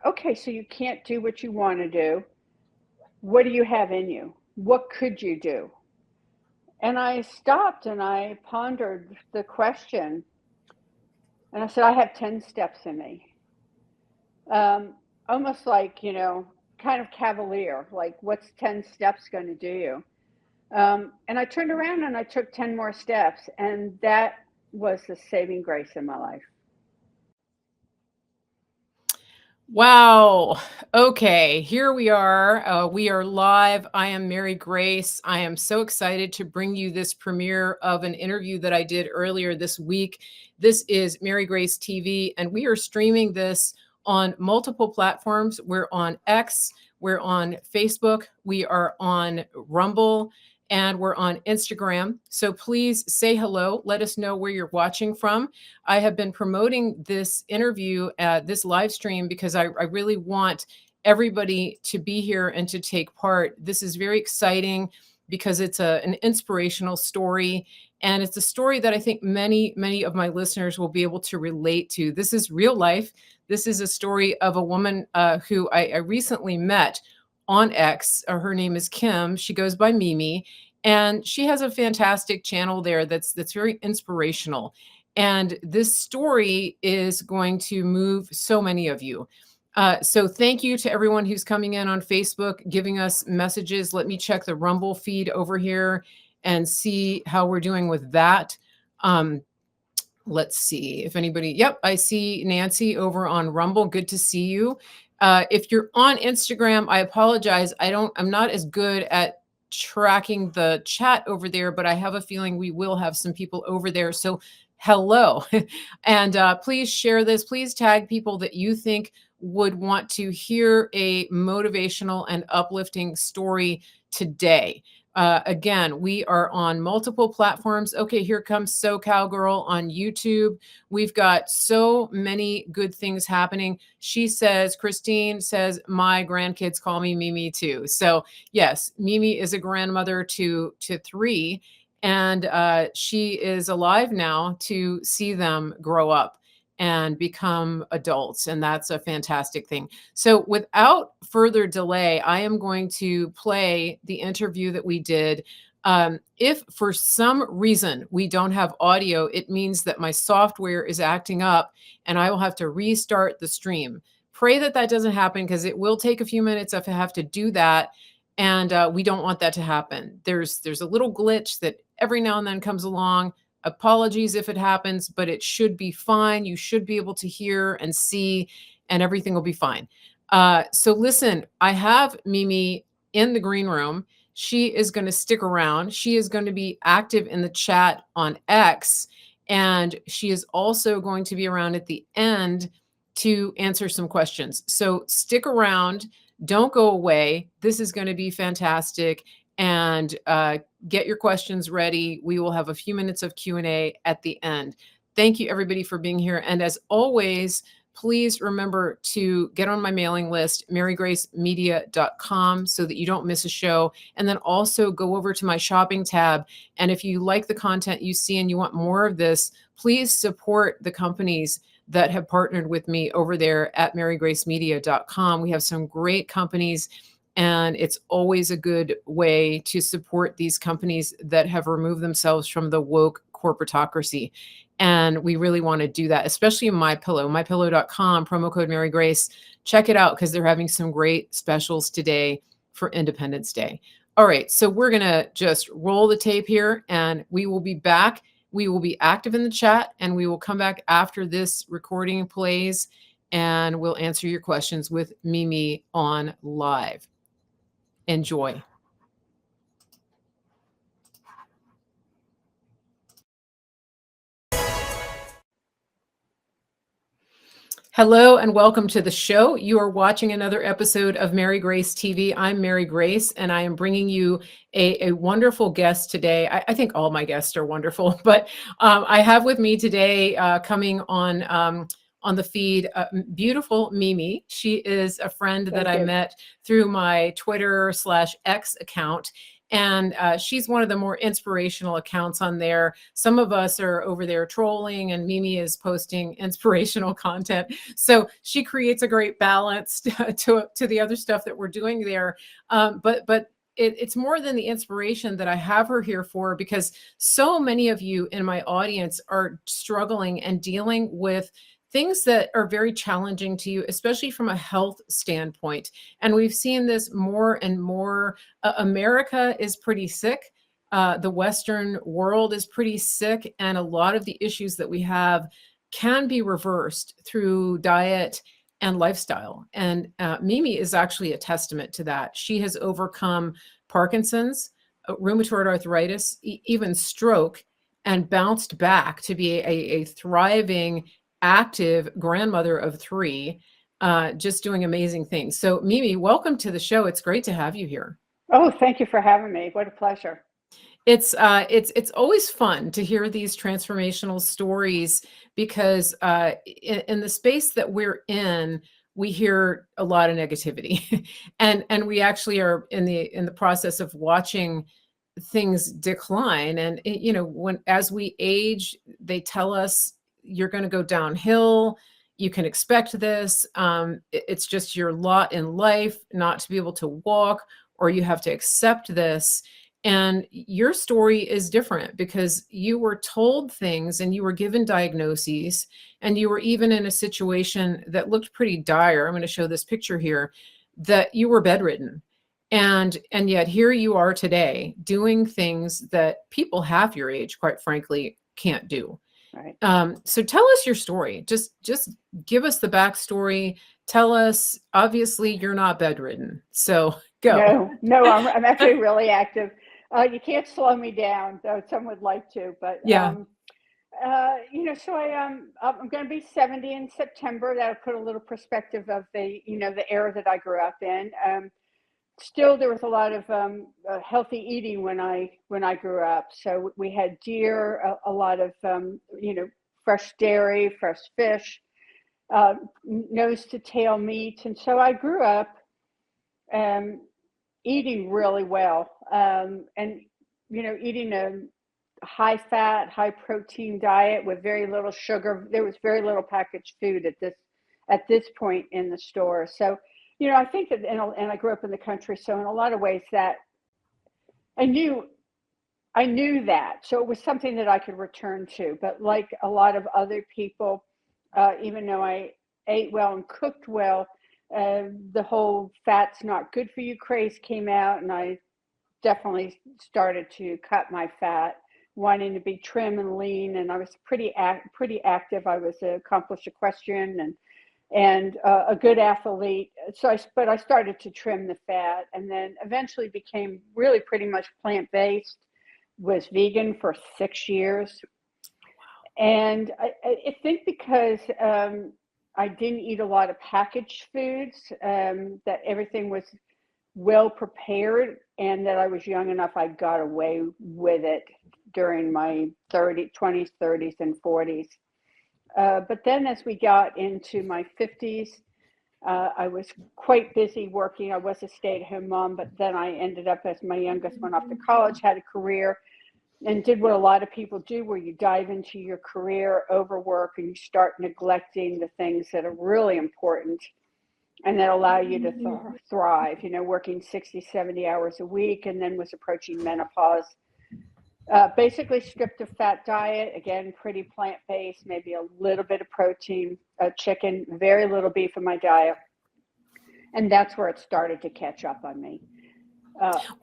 okay, so you can't do what you want to do. What do you have in you? What could you do? And I stopped and I pondered the question and I said, I have 10 steps in me. Um, Almost like, kind of cavalier, like what's 10 steps going to do you? And I turned around and I took 10 more steps, and that was the saving grace in my life. Wow. Okay, here we are. We are live. I am Mary Grace. I am so excited to bring you this premiere of an interview that I did earlier this week. This is Mary Grace TV, and we are streaming this on multiple platforms. We're on X, we're on Facebook, we are on Rumble, and we're on Instagram. So please say hello. Let us know where you're watching from. I have been promoting this interview, this live stream, because I really want everybody to be here and to take part. This is very exciting because it's an inspirational story. And it's a story that I think many of my listeners will be able to relate to. This is real life. This is a story of a woman who I recently met on X. Her name is Kim. She goes by Mimi. And she has a fantastic channel there that's very inspirational. And this story is going to move so many of you. So thank you to everyone who's coming in on Facebook, giving us messages. Let me check the Rumble feed over here and see how we're doing with that. Let's see if anybody, yep, I see Nancy over on Rumble. Good to see you. If you're on Instagram, I apologize. I'm not as good at tracking the chat over there, but I have a feeling we will have some people over there. So hello. And please share this. Please tag people that you think would want to hear a motivational and uplifting story today. Again, we are on multiple platforms. Okay, here comes SoCal Girl on YouTube. We've got so many good things happening. She says, Christine says, my grandkids call me Mimi too. So yes, Mimi is a grandmother to three, and she is alive now to see them grow up and become adults. And that's a fantastic thing. So without further delay, I am going to play the interview that we did. If for some reason we don't have audio, it means that my software is acting up and I will have to restart the stream. Pray that that doesn't happen, because it will take a few minutes if I have to do that. And we don't want that to happen. There's a little glitch that every now and then comes along. Apologies if it happens, but it should be fine. You should be able to hear and see, and everything will be fine. So listen, I have Mimi in the green room. She is going to stick around. She is going to be active in the chat on X, and she is also going to be around at the end to answer some questions. So stick around. Don't go away. This is going to be fantastic. And get your questions ready. We will have a few minutes of Q&A at the end. Thank you, everybody, for being here. And as always, please remember to get on my mailing list, marygracemedia.com, so that you don't miss a show. And then also go over to my shopping tab. And if you like the content you see and you want more of this, please support the companies that have partnered with me over there at marygracemedia.com. We have some great companies, and it's always a good way to support these companies that have removed themselves from the woke corporatocracy. And we really want to do that, especially in MyPillow, mypillow.com, promo code Mary Grace. Check it out, because they're having some great specials today for Independence Day. All right, so we're going to just roll the tape here, and we will be back. We will be active in the chat, and we will come back after this recording plays, and we'll answer your questions with Mimi on live. Enjoy. Hello and welcome to the show. You are watching another episode of Mary Grace TV. I'm Mary Grace, and I am bringing you a wonderful guest today. I think all my guests are wonderful, but I have with me today coming on the feed, beautiful Mimi. She is a friend that I met through my Twitter/X account. And she's one of the more inspirational accounts on there. Some of us are over there trolling, and Mimi is posting inspirational content. So she creates a great balance to the other stuff that we're doing there. But it's more than the inspiration that I have her here for, because so many of you in my audience are struggling and dealing with things that are very challenging to you, especially from a health standpoint. And we've seen this more and more. America is pretty sick. The Western world is pretty sick. And a lot of the issues that we have can be reversed through diet and lifestyle. And Mimi is actually a testament to that. She has overcome Parkinson's, rheumatoid arthritis, even stroke, and bounced back to be a thriving, active grandmother of 3, just doing amazing things. So Mimi, welcome to the show. It's great to have you here. Oh, thank you for having me. What a pleasure. It's always fun to hear these transformational stories, because in the space that we're in, we hear a lot of negativity, and we actually are in the process of watching things decline. And as we age, they tell us you're going to go downhill. You can expect this. It's just your lot in life not to be able to walk, or you have to accept this. And your story is different, because you were told things and you were given diagnoses, and you were even in a situation that looked pretty dire. I'm going to show this picture here, that you were bedridden. And yet here you are today doing things that people half your age, quite frankly, can't do. Right. So tell us your story. Just give us the backstory. Tell us, obviously you're not bedridden, so go. No, I'm actually really active. You can't slow me down, though some would like to, but Yeah. so I'm going to be 70 in September. That'll put a little perspective of the era that I grew up in. Still, there was a lot of healthy eating when I grew up. So we had deer, a lot of fresh dairy, fresh fish, nose to tail meat, and so I grew up eating really well, and eating a high fat, high protein diet with very little sugar. There was very little packaged food at this point in the store. So, I think that, and I grew up in the country, so in a lot of ways that I knew that. So it was something that I could return to. But like a lot of other people, even though I ate well and cooked well, the whole fat's not good for you craze came out, and I definitely started to cut my fat, wanting to be trim and lean. And I was pretty active. I was an accomplished equestrian and a good athlete. So but I started to trim the fat, and then eventually became really pretty much plant-based. Was vegan for 6 years. And I think because I didn't eat a lot of packaged foods, that everything was well prepared, and that I was young enough, I got away with it during my 20s, 30s, and 40s. But then as we got into my 50s, I was quite busy working. I was a stay-at-home mom, but then I ended up, as my youngest went off to college, had a career, and did what a lot of people do, where you dive into your career, overwork, and you start neglecting the things that are really important and that allow you to thrive, working 60, 70 hours a week, and then was approaching menopause. Basically stripped of fat diet, again, pretty plant-based, maybe a little bit of protein, chicken, very little beef in my diet. And that's where it started to catch up on me.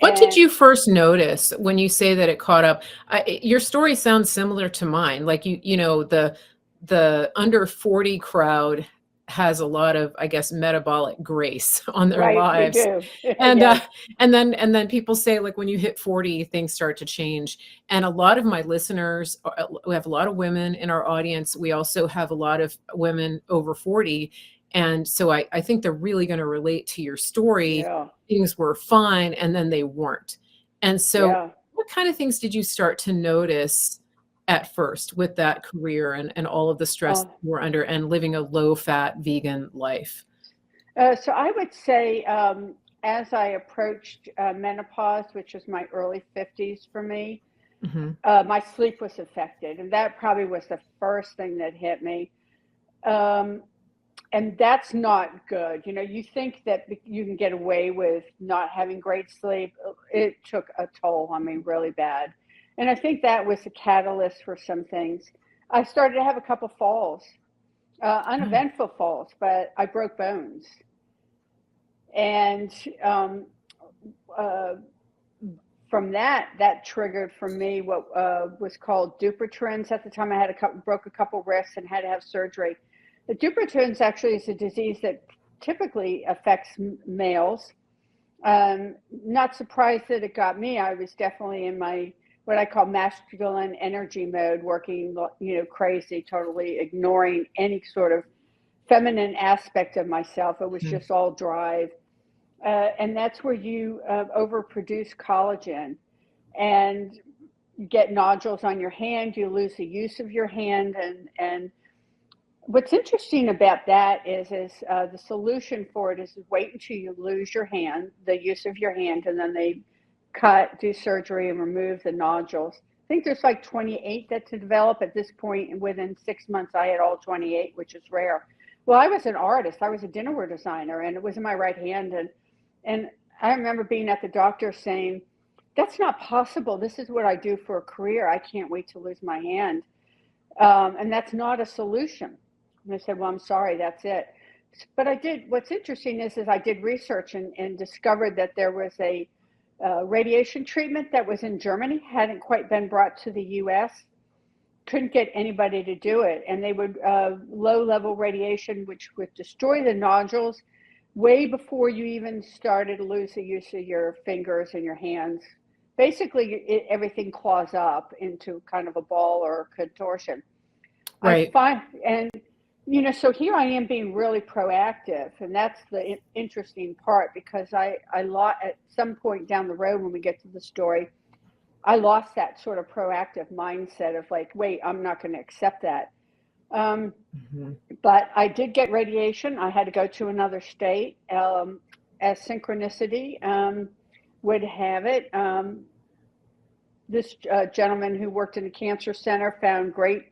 What did you first notice when you say that it caught up? Your story sounds similar to mine. Like the under 40 crowd has a lot of, I guess, metabolic grace on their lives. We do. And Yes. and then people say, like, when you hit 40, things start to change. And a lot of my listeners, we have a lot of women in our audience. We also have a lot of women over 40. And so I think they're really going to relate to your story. Yeah. Things were fine, and then they weren't. And so what kind of things did you start to notice at first with that career and all of the stress you were under and living a low-fat vegan life? So I would say as I approached menopause, which was my early 50s for me, Mm-hmm. my sleep was affected. And that probably was the first thing that hit me. Um, and that's not good. You know, you think that you can get away with not having great sleep. It took a toll on me really bad. And I think that was a catalyst for some things. I started to have a couple falls, uneventful falls, but I broke bones. And uh, from that triggered for me what was called Dupuytren's. At the time, I had broke a couple wrists and had to have surgery. The Dupuytren's actually is a disease that typically affects males. Not surprised that it got me. I was definitely in my what I call masculine energy mode, working, crazy, totally ignoring any sort of feminine aspect of myself. It was just all drive. And that's where you overproduce collagen and get nodules on your hand. You lose the use of your hand. And what's interesting about that is the solution for it is wait until you lose your hand, the use of your hand, and then they do surgery and remove the nodules. I think there's like 28 that to develop at this point, and within 6 months I had all 28, which is rare. Well, I was an artist. I was a dinnerware designer, and it was in my right hand. And I remember being at the doctor saying, that's not possible. This is what I do for a career. I can't wait to lose my hand. And that's not a solution. And I said, well, I'm sorry, that's it. But what's interesting is I did research and discovered that there was a radiation treatment that was in Germany, hadn't quite been brought to the US. Couldn't get anybody to do it. And they would, low level radiation, which would destroy the nodules way before you even started to lose the use of your fingers and your hands. Basically, everything claws up into kind of a ball or a contortion. Right. So here I am being really proactive, and that's the interesting part, because I lost at some point down the road when we get to the story, I lost that sort of proactive mindset of like, wait, I'm not going to accept that. But I did get radiation. I had to go to another state, as synchronicity would have it. This gentleman who worked in a cancer center found great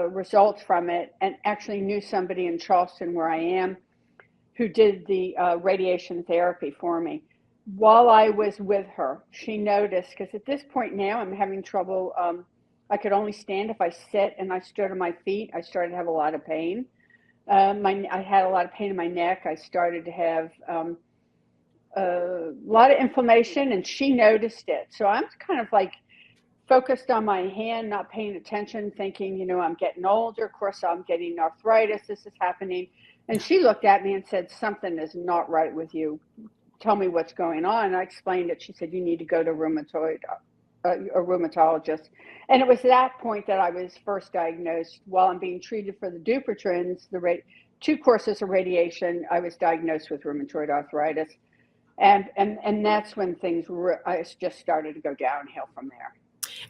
results from it, and actually knew somebody in Charleston, where I am, who did the radiation therapy for me. While I was with her, she noticed, because at this point now I'm having trouble. I could only stand if I sit, and I stood on my feet. I started to have a lot of pain. I had a lot of pain in my neck. I started to have a lot of inflammation, and she noticed it. So I'm kind of like focused on my hand, not paying attention, thinking, I'm getting older. Of course, I'm getting arthritis. This is happening. And she looked at me and said, something is not right with you. Tell me what's going on. And I explained it. She said, you need to go to a rheumatologist. And it was that point that I was first diagnosed. While I'm being treated for the Dupuytren's, 2 courses of radiation, I was diagnosed with rheumatoid arthritis. And that's when things I just started to go downhill from there.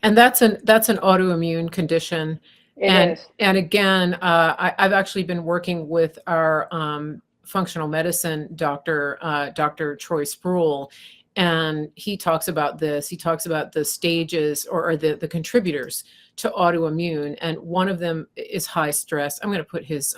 And that's an autoimmune condition. It is. And again, I've actually been working with our functional medicine doctor, Dr. Troy Sproul, and he talks about this. He talks about the stages or the contributors to autoimmune, and one of them is high stress. I'm going to put his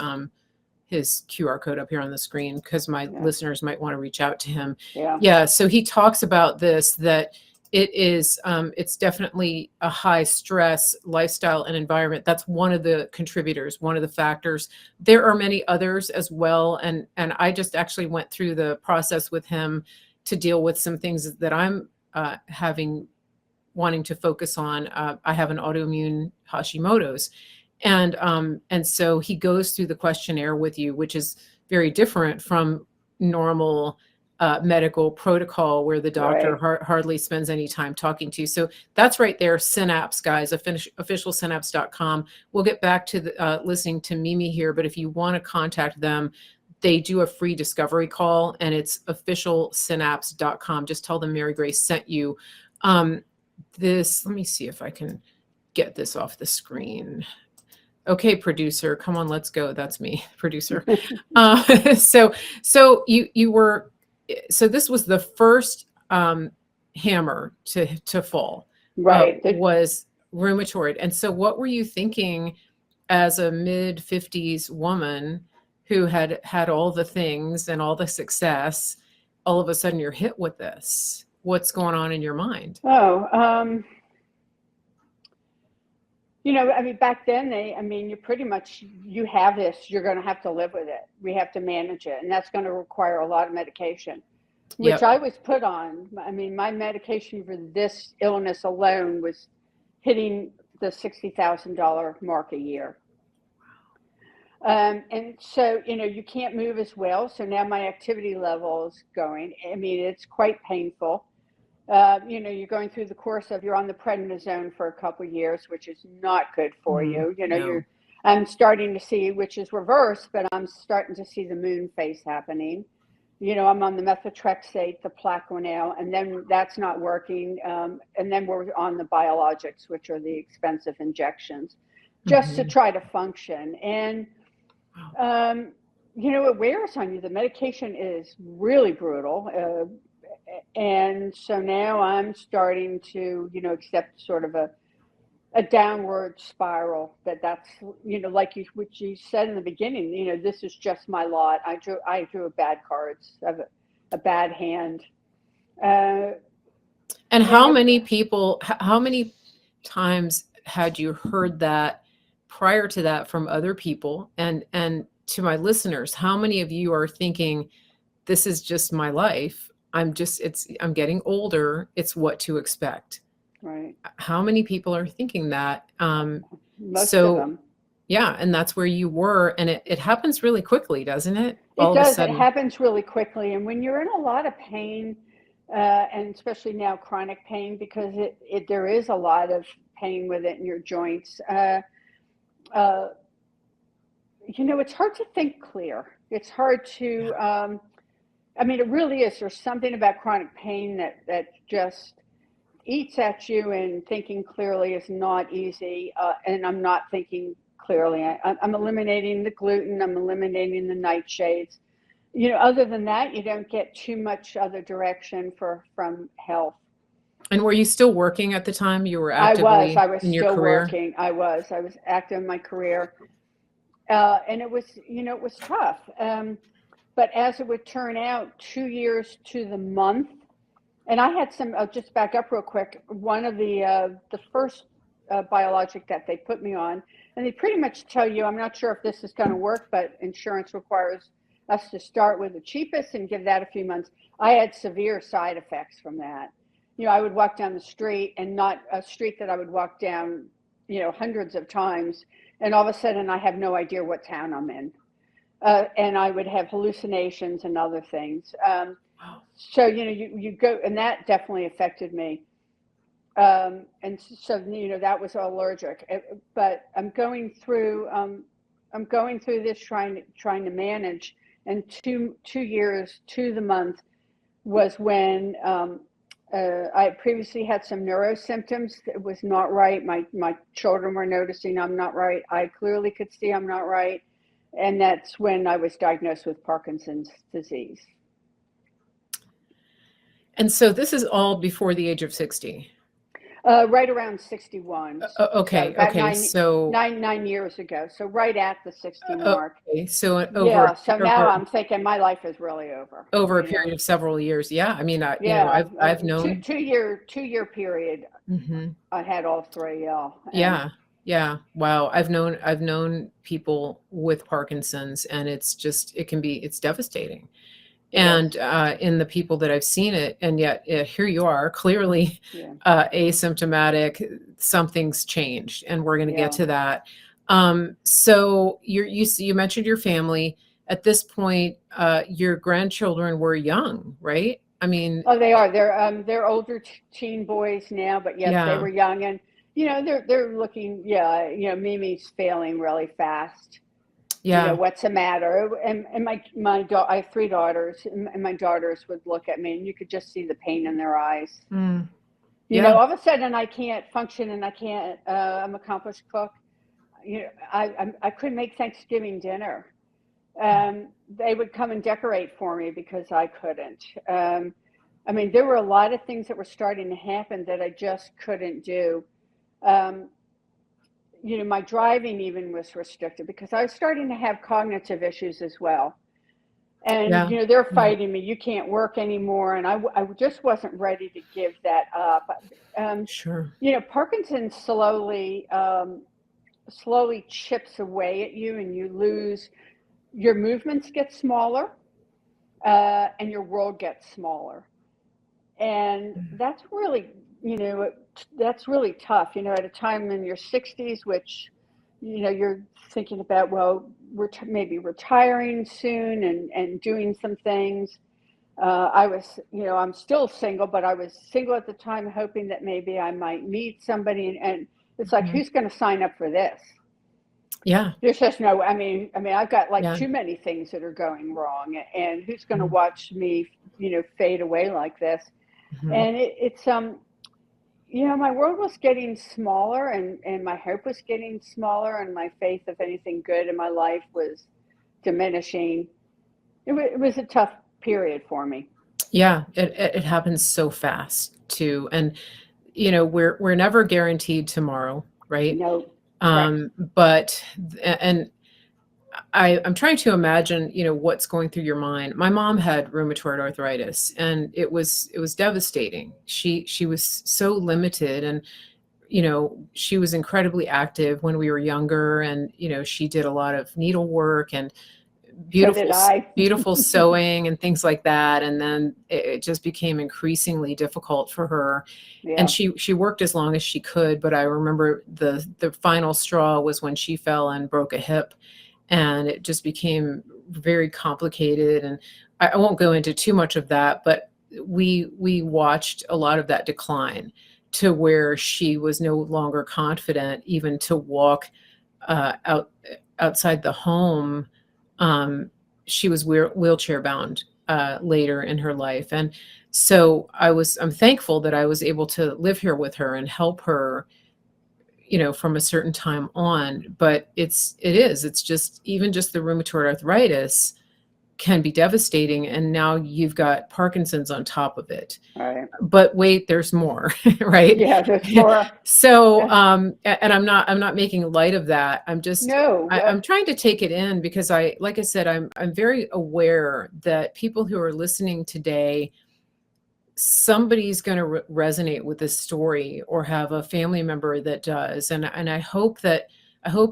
QR code up here on the screen because my listeners might want to reach out to him. Yeah. So he talks about this, that it's definitely a high stress lifestyle and environment. That's one of the contributors, one of the factors. There are many others as well. And I just actually went through the process with him to deal with some things that I'm wanting to focus on. I have an autoimmune Hashimoto's. And so he goes through the questionnaire with you, which is very different from normal medical protocol, where the doctor hardly spends any time talking to you. So that's right there. Synapse, guys, officialsynapse.com. We'll get back to listening to Mimi here, but if you want to contact them, they do a free discovery call, and it's officialsynapse.com. Just tell them Mary Grace sent you. Let me see if I can get this off the screen. Okay, producer, come on, let's go. That's me, producer. So you were so this was the first hammer to fall, Right. was rheumatoid. And so what were you thinking as a mid-50s woman who had had all the things and all the success? All of a sudden you're hit with this. What's going on in your mind? I mean, back then you pretty much, you have this, you're going to have to live with it. We have to manage it. And that's going to require a lot of medication, which Yep. I was put on. I mean, my medication for this illness alone was hitting the $60,000 mark a year. And so, you can't move as well. So now my activity level is going. I mean, it's quite painful. You're going through the course of, you're on the prednisone for a couple of years, which is not good for you. No. I'm starting to see, which is reverse, but I'm starting to see the moon phase happening. I'm on the methotrexate, the Plaquenil, and then that's not working. And then we're on the biologics, which are the expensive injections, just to try to function. And, it wears on you. The medication is really brutal. And so now I'm starting to, accept sort of a downward spiral. That's like what you said in the beginning. This is just my lot. I drew a bad cards. I have a bad hand. And how many people? How many times had you heard that prior to that from other people? And to my listeners, how many of you are thinking, "This is just my life. I'm getting older. It's what to expect." Right. How many people are thinking that? Most of them. Yeah, and that's where you were, and it happens really quickly, doesn't it? It does. It happens really quickly, and when you're in a lot of pain, and especially now chronic pain, because there is a lot of pain with it in your joints. It's hard to think clear. It's hard to. I mean, it really is. There's something about chronic pain that just eats at you, and thinking clearly is not easy. And I'm not thinking clearly. I'm eliminating the gluten. I'm eliminating the nightshades. Other than that, you don't get too much other direction from health. And were you still working at the time? You were actively I was in your still career? working. I was active in my career. And it was tough. But as it would turn out, 2 years to the month, and I had some, I'll just back up real quick. One of the first biologic that they put me on, and they pretty much tell you, I'm not sure if this is going to work, but insurance requires us to start with the cheapest and give that a few months. I had severe side effects from that. I would walk down the street, and not a street that I would walk down, hundreds of times, and all of a sudden I have no idea what town I'm in. And I would have hallucinations and other things. So, you go, and that definitely affected me. And so, that was allergic, but I'm going through this trying to manage. And two years to the month was when I previously had some neuro symptoms. It was not right. My children were noticing I'm not right. I clearly could see I'm not right. And that's when I was diagnosed with Parkinson's disease. And so this is all before the age of 60? Right around 61. Okay. So Okay. So 9 years ago. So right at the 60 mark. Okay. So Yeah. So now I'm thinking my life is really over. Over a period of several years. Yeah. I mean, I've known two year period. I had all three. Yeah. Yeah. Wow. I've known people with Parkinson's, and it's devastating. And in the people that I've seen it, and yet here you are, clearly asymptomatic. Something's changed, and we're going to get to that. So you mentioned your family. At this point, your grandchildren were young, right? I mean, they are. They're older teen boys now, but yes, they were young, and they're looking. Mimi's failing really fast. Yeah. What's the matter? And I have 3 daughters, and my daughters would look at me, and you could just see the pain in their eyes. All of a sudden I can't function, and I can't. I'm an accomplished cook. I couldn't make Thanksgiving dinner. They would come and decorate for me because I couldn't. I mean, there were a lot of things that were starting to happen that I just couldn't do. Um, you know, my driving even was restricted because I was starting to have cognitive issues as well. And, Yeah. you know, they're Yeah. fighting me. You can't work anymore. And I just wasn't ready to give that up. Sure. You know, Parkinson's slowly chips away at you, and you lose your movements get smaller, and your world gets smaller. And that's really, you know, that's really tough, you know, at a time in your 60s, which, you know, you're thinking about, well, maybe retiring soon and doing some things. I was, you know, I'm still single, but I was single at the time, hoping that maybe I might meet somebody. And it's like, Mhm. who's going to sign up for this? Yeah. There's just no, I mean, I've got like Yeah. too many things that are going wrong, and who's going to Mhm. watch me, you know, fade away like this? Mhm. And it's you know, my world was getting smaller, and my hope was getting smaller, and my faith of anything good in my life was diminishing. It was a tough period for me. Yeah, it happens so fast too, and, you know, we're never guaranteed tomorrow, right? No, correct. But and I'm trying to imagine, you know, what's going through your mind. My mom had rheumatoid arthritis, and it was devastating. She was so limited, and, you know, she was incredibly active when we were younger, and, you know, she did a lot of needlework and So did I. beautiful sewing and things like that, and then it just became increasingly difficult for her, and Yeah. she worked as long as she could, but I remember the final straw was when she fell and broke a hip, and it just became very complicated, and I won't go into too much of that, but we watched a lot of that decline to where she was no longer confident even to walk outside the home. um, she was wheelchair bound later in her life, and so I'm thankful that I was able to live here with her and help her, you know, from a certain time on. But it's just, even just the rheumatoid arthritis can be devastating, and now you've got Parkinson's on top of it. All right. But wait, there's more, right? Yeah, there's more. So, Yeah. and I'm not making light of that. No. I'm trying to take it in because like I said, I'm very aware that people who are listening today, somebody's going to resonate with this story or have a family member that does. And I hope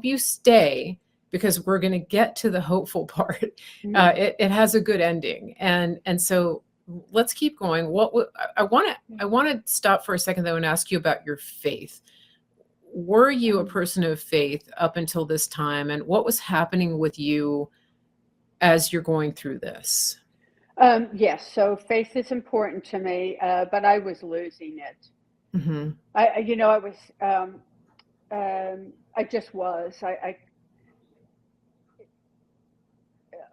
you stay, because we're going to get to the hopeful part. Mhm. It has a good ending. And so let's keep going. I want to stop for a second though and ask you about your faith. Were you a person of faith up until this time, and what was happening with you as you're going through this? Yes, so faith is important to me, but I was losing it. Hmm. You know, I was, I just was.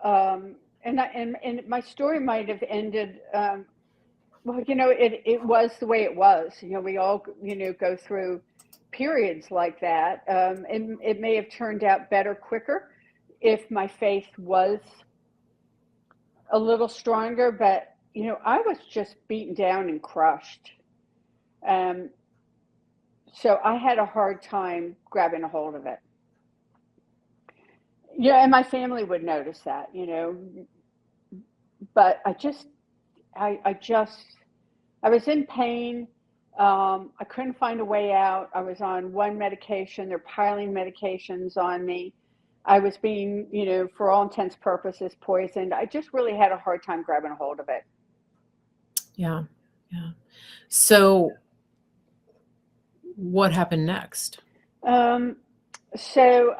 And my story might have ended. Well, you know, it was the way it was. You know, we all, you know, go through periods like that. And it may have turned out better quicker if my faith was a little stronger. But you know, I was just beaten down and crushed. Um, so I had a hard time grabbing a hold of it. Yeah, and my family would notice that, you know, but I just, I was in pain. I couldn't find a way out. I was on one medication. They're piling medications on me. I was being, you know, for all intents purposes, poisoned. I just really had a hard time grabbing a hold of it. Yeah. Yeah. So what happened next? Um, so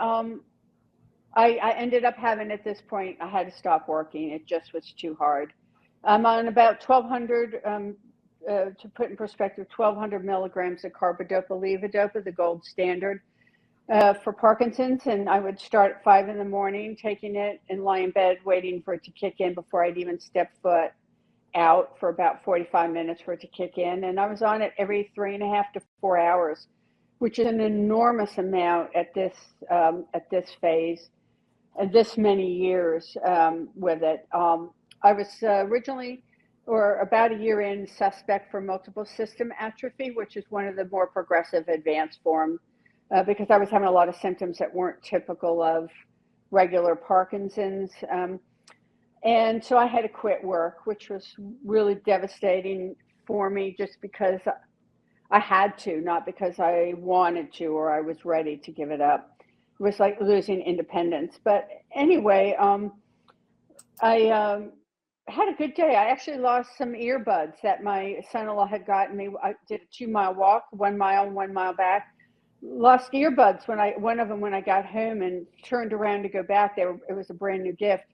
I ended up having, at this point, I had to stop working. It just was too hard. I'm on about 1,200, to put in perspective, 1,200 milligrams of carbidopa levodopa, the gold standard for Parkinson's. And I would start at 5 in the morning taking it and lie in bed waiting for it to kick in before I'd even step foot out, for about 45 minutes for it to kick in. And I was on it every 3.5 to 4 hours, which is an enormous amount at this phase. this many years with it. I was originally, or about a year in, suspect for multiple system atrophy, which is one of the more progressive advanced forms, because I was having a lot of symptoms that weren't typical of regular Parkinson's. And so I had to quit work, which was really devastating for me just because I had to, not because I wanted to or I was ready to give it up. It was like losing independence. But anyway, I had a good day. I actually lost some earbuds that my son-in-law had gotten me. I did a 2-mile walk, 1 mile, 1 mile back. Lost earbuds one of them when I got home and turned around to go back. It was a brand new gift.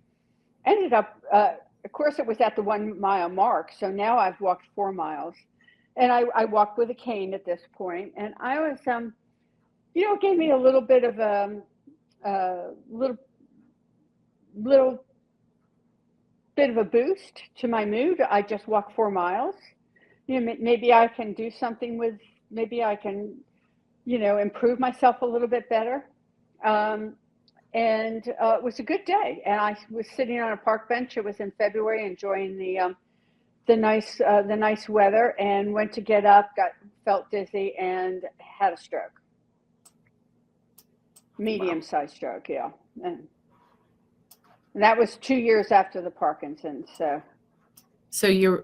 Ended up, of course, it was at the 1 mile mark. So now I've walked 4 miles, and I walked with a cane at this point. And I was, it gave me a little bit of little bit of a boost to my mood. I just walked 4 miles. Maybe I can do something with. Maybe I can, improve myself a little bit better. And it was a good day. And I was sitting on a park bench. It was in February, enjoying the nice weather, and went to get up, felt dizzy, and had a stroke. Medium-sized stroke, yeah. And that was 2 years after the Parkinson's. So you're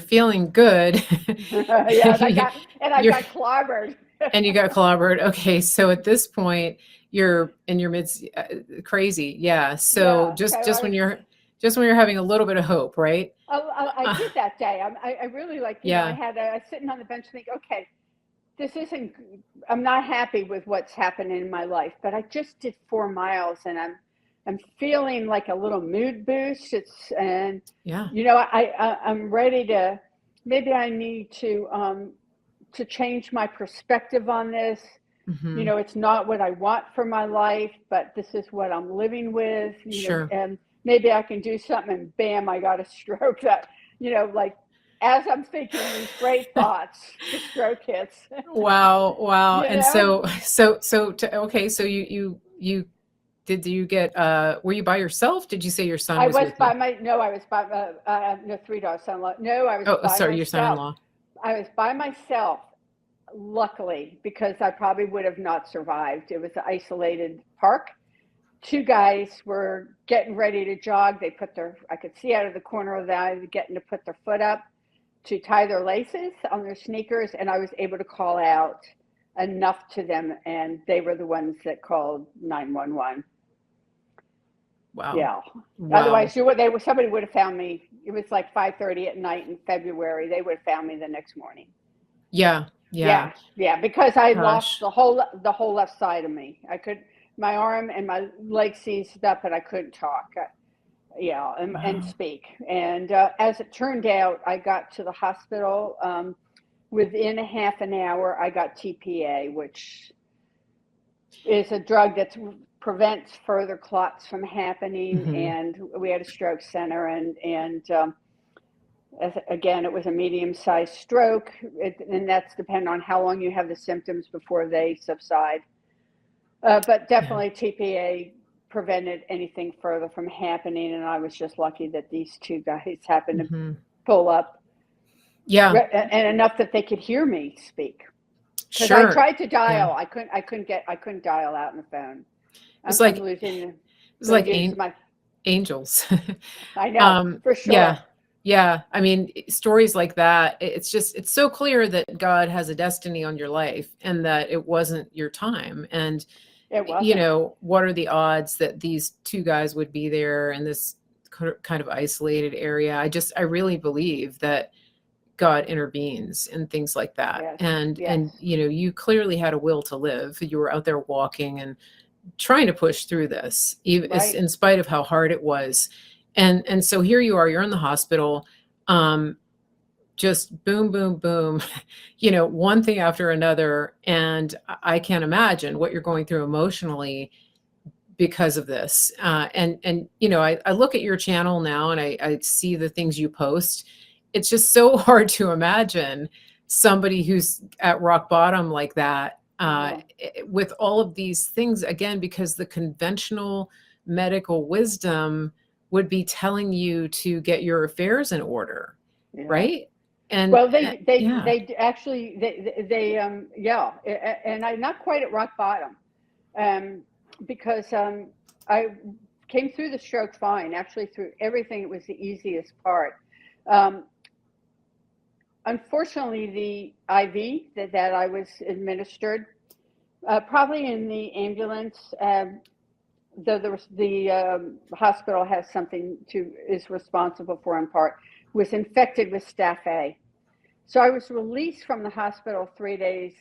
feeling good. Yeah, and I got clobbered. And you got clobbered. Okay, so at this point, you're in your midst, crazy, yeah. So Yeah, just when you're having a little bit of hope, right? I did that day. I really I was sitting on the bench thinking, okay, I'm not happy with what's happening in my life, but I just did 4 miles, and I'm feeling like a little mood boost. I'm ready to. Maybe I need to change my perspective on this. Mm-hmm. It's not what I want for my life, but this is what I'm living with. Sure. And maybe I can do something, and bam, I got a stroke. That, as I'm thinking these great thoughts, the stroke hits. Wow. And so did you get, were you by yourself? Did you say your son was with you? I was by, 3 dogs, son-in-law. No, I was by myself. Your son-in-law. I was by myself, luckily, because I probably would have not survived. It was an isolated park. 2 guys were getting ready to jog. I could see out of the corner of the eye, getting to put their foot up to tie their laces on their sneakers. And I was able to call out enough to them. And they were the ones that called 911. Wow. Yeah. Wow. Otherwise, somebody would have found me. It was like 5:30 at night in February. They would have found me the next morning. Yeah. Because I lost the whole left side of me. My arm and my leg seized up, and I couldn't talk. And speak. And as it turned out, I got to the hospital within a half an hour. I got TPA, which is a drug that prevents further clots from happening. Mm-hmm. And we had a stroke center, and again, it was a medium-sized stroke, and that's dependent on how long you have the symptoms before they subside. But definitely TPA prevented anything further from happening, and I was just lucky that these 2 guys happened to pull up. Yeah. And enough that they could hear me speak. Because sure. I tried to dial. Yeah. I couldn't dial out on the phone. It's like angels. I know, for sure. Yeah. I mean, stories like that, it's so clear that God has a destiny on your life and that it wasn't your time. And, what are the odds that these 2 guys would be there in this kind of isolated area? I really believe that God intervenes in things like that. Yes. And, you clearly had a will to live. You were out there walking and trying to push through this, even in spite of how hard it was. And so here you are, you're in the hospital, just boom, boom, boom, one thing after another. And I can't imagine what you're going through emotionally because of this. I look at your channel now and I see the things you post. It's just so hard to imagine somebody who's at rock bottom like that, with all of these things, again, because the conventional medical wisdom would be telling you to get your affairs in order, Yeah. right? And Well, yeah, they actually, yeah, and I'm not quite at rock bottom, because I came through the stroke fine. Actually, through everything, it was the easiest part. Unfortunately, the IV that I was administered, probably in the ambulance, though the hospital has something is responsible for in part, was infected with staph A. So I was released from the hospital 3 days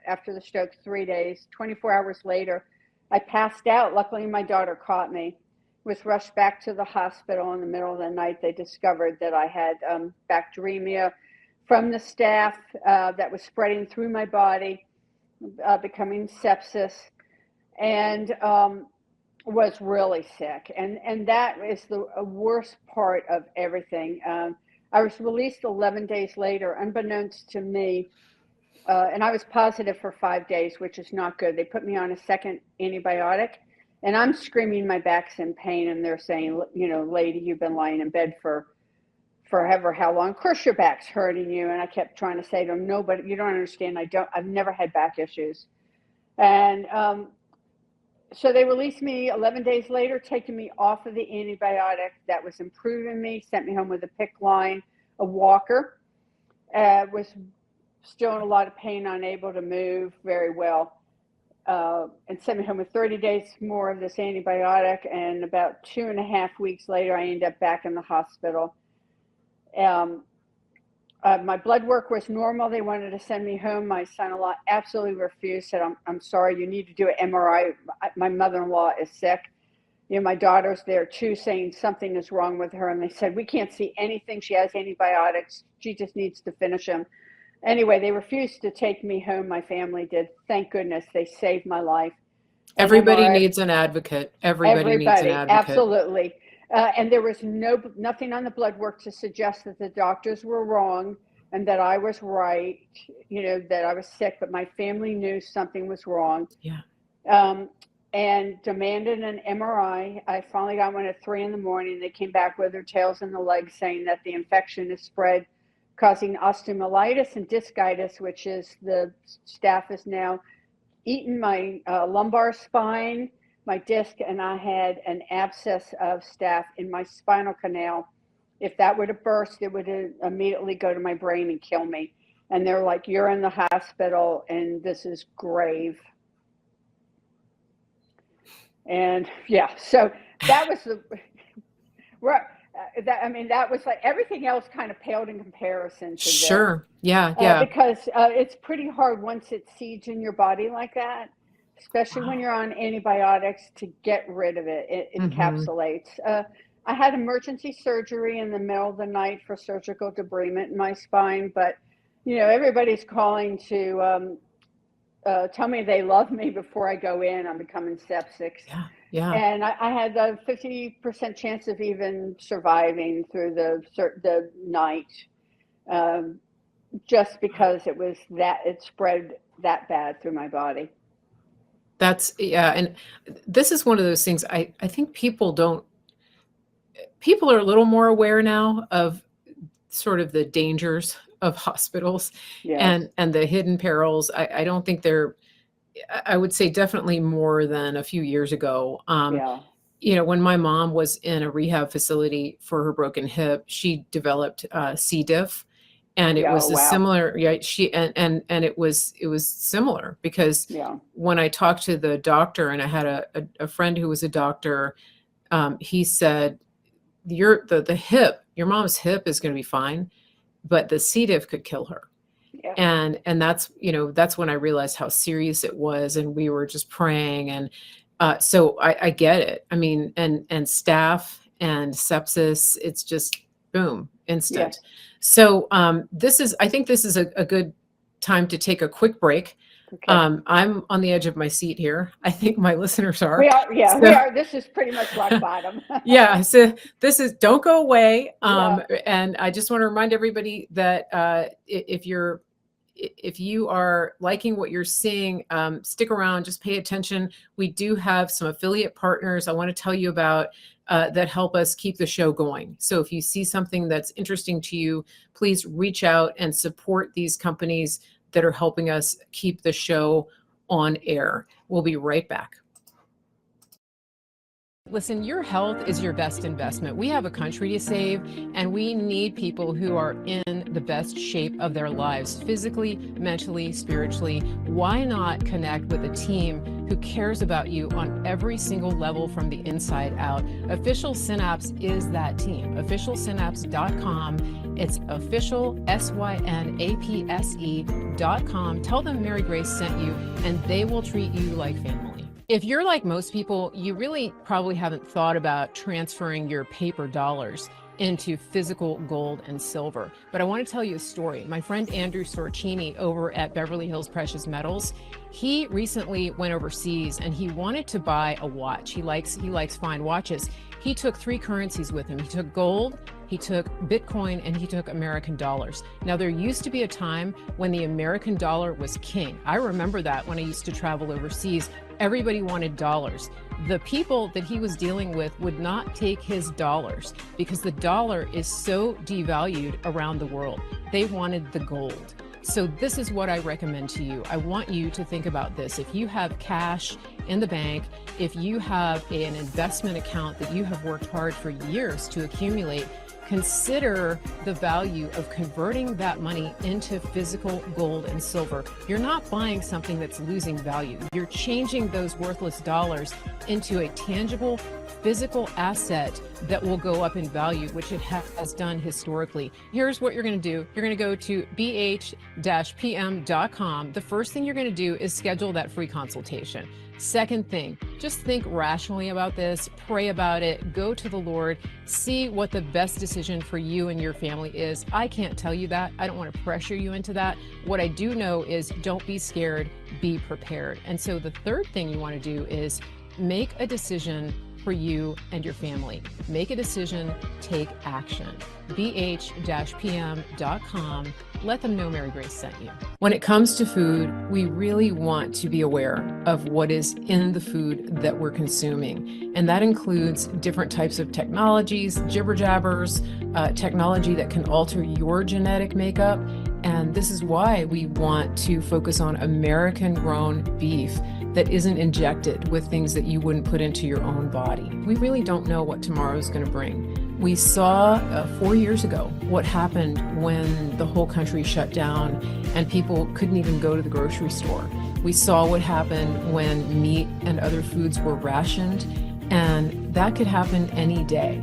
after the stroke, 3 days. 24 hours later, I passed out. Luckily, my daughter caught me. Was rushed back to the hospital in the middle of the night. They discovered that I had bacteremia from the staph that was spreading through my body, becoming sepsis, and was really sick. And that is the worst part of everything. I was released 11 days later, unbeknownst to me, and I was positive for 5 days, which is not good. They put me on a second antibiotic, and I'm screaming my back's in pain, and they're saying, lady, you've been lying in bed for forever, how long? Of course your back's hurting you. And I kept trying to say to them, no, but you don't understand. I've never had back issues. And so they released me 11 days later, taking me off of the antibiotic that was improving me, sent me home with a PICC line, a walker, was still in a lot of pain, unable to move very well, and sent me home with 30 days more of this antibiotic. And about 2.5 weeks later, I ended up back in the hospital. My blood work was normal. They wanted to send me home. My son-in-law absolutely refused, said, I'm sorry, you need to do an MRI. My mother-in-law is sick. My daughter's there too, saying something is wrong with her. And they said, we can't see anything. She has antibiotics. She just needs to finish them. Anyway, they refused to take me home. My family did. Thank goodness. They saved my life. Everybody needs an advocate. Everybody needs an advocate. Absolutely. And there was nothing on the blood work to suggest that the doctors were wrong and that I was right, that I was sick, but my family knew something was wrong. Yeah. And demanded an MRI. I finally got one at 3 a.m. They came back with their tails in the legs, saying that the infection is spread, causing osteomyelitis and discitis, which is the staph is now eaten my lumbar spine, my disc, and I had an abscess of staph in my spinal canal. If that were to burst, it would immediately go to my brain and kill me. And they're like, you're in the hospital and this is grave. And yeah, so that was that was like everything else kind of paled in comparison to Sure. this. Yeah. Because it's pretty hard once it seeds in your body like that, especially when you're on antibiotics, to get rid of it. It encapsulates. I had emergency surgery in the middle of the night for surgical debridement in my spine, but everybody's calling to tell me they love me before I go in. I'm becoming septic. Yeah. And I had a 50% chance of even surviving through the night, just because it spread that bad through my body. And this is one of those things I think people are a little more aware now of sort of the dangers of hospitals. Yes. and the hidden perils. I don't think I would say definitely more than a few years ago. When my mom was in a rehab facility for her broken hip, she developed C. diff. And it was similar. Yeah, it was similar because when I talked to the doctor, and I had a friend who was a doctor, he said, your mom's hip is going to be fine, but the C. diff could kill her. Yeah. And that's when I realized how serious it was, and we were just praying. And so I get it. I mean, and staph and sepsis, it's just boom, instant. Yes. So I think this is a good time to take a quick break. Okay. I'm on the edge of my seat here. I think my listeners are. We are. Yeah, we are. This is pretty much rock bottom. Yeah. So don't go away. And I just want to remind everybody that if you're if you are liking what you're seeing, stick around, just pay attention. We do have some affiliate partners I want to tell you about that help us keep the show going. So if you see something that's interesting to you, please reach out and support these companies that are helping us keep the show on air. We'll be right back. Listen, your health is your best investment. We have a country to save, and we need people who are in the best shape of their lives, physically, mentally, spiritually. Why not connect with a team who cares about you on every single level from the inside out? Official Synapse is that team. OfficialSynapse.com. It's official, SYNAPSE.com. Tell them Mary Grace sent you, and they will treat you like family. If you're like most people, you really probably haven't thought about transferring your paper dollars into physical gold and silver. But I want to tell you a story. My friend Andrew Sorcini over at Beverly Hills Precious Metals, he recently went overseas and he wanted to buy a watch. He likes fine watches. He took 3 currencies with him. He took gold, he took Bitcoin, and he took American dollars. Now, there used to be a time when the American dollar was king. I remember that when I used to travel overseas. Everybody wanted dollars. The people that he was dealing with would not take his dollars because the dollar is so devalued around the world. They wanted the gold. So this is what I recommend to you. I want you to think about this. If you have cash in the bank, if you have an investment account that you have worked hard for years to accumulate, consider the value of converting that money into physical gold and silver. You're not buying something that's losing value. You're changing those worthless dollars into a tangible physical asset that will go up in value, which it has done historically. Here's what you're going to do. You're going to go to bh-pm.com. The first thing you're going to do is schedule that free consultation. Second thing, just think rationally about this, pray about it, go to the Lord, see what the best decision for you and your family is. I can't tell you that. I don't want to pressure you into that. What I do know is don't be scared, be prepared. And so the third thing you want to do is make a decision for you and your family. Make a decision, take action. bh-pm.com. Let them know Mary Grace sent you. When it comes to food, we really want to be aware of what is in the food that we're consuming. And that includes different types of technologies, jibber jabbers, technology that can alter your genetic makeup. And this is why we want to focus on American grown beef that isn't injected with things that you wouldn't put into your own body. We really don't know what tomorrow is going to bring. We saw 4 years ago what happened when the whole country shut down and people couldn't even go to the grocery store. We saw what happened when meat and other foods were rationed, and that could happen any day.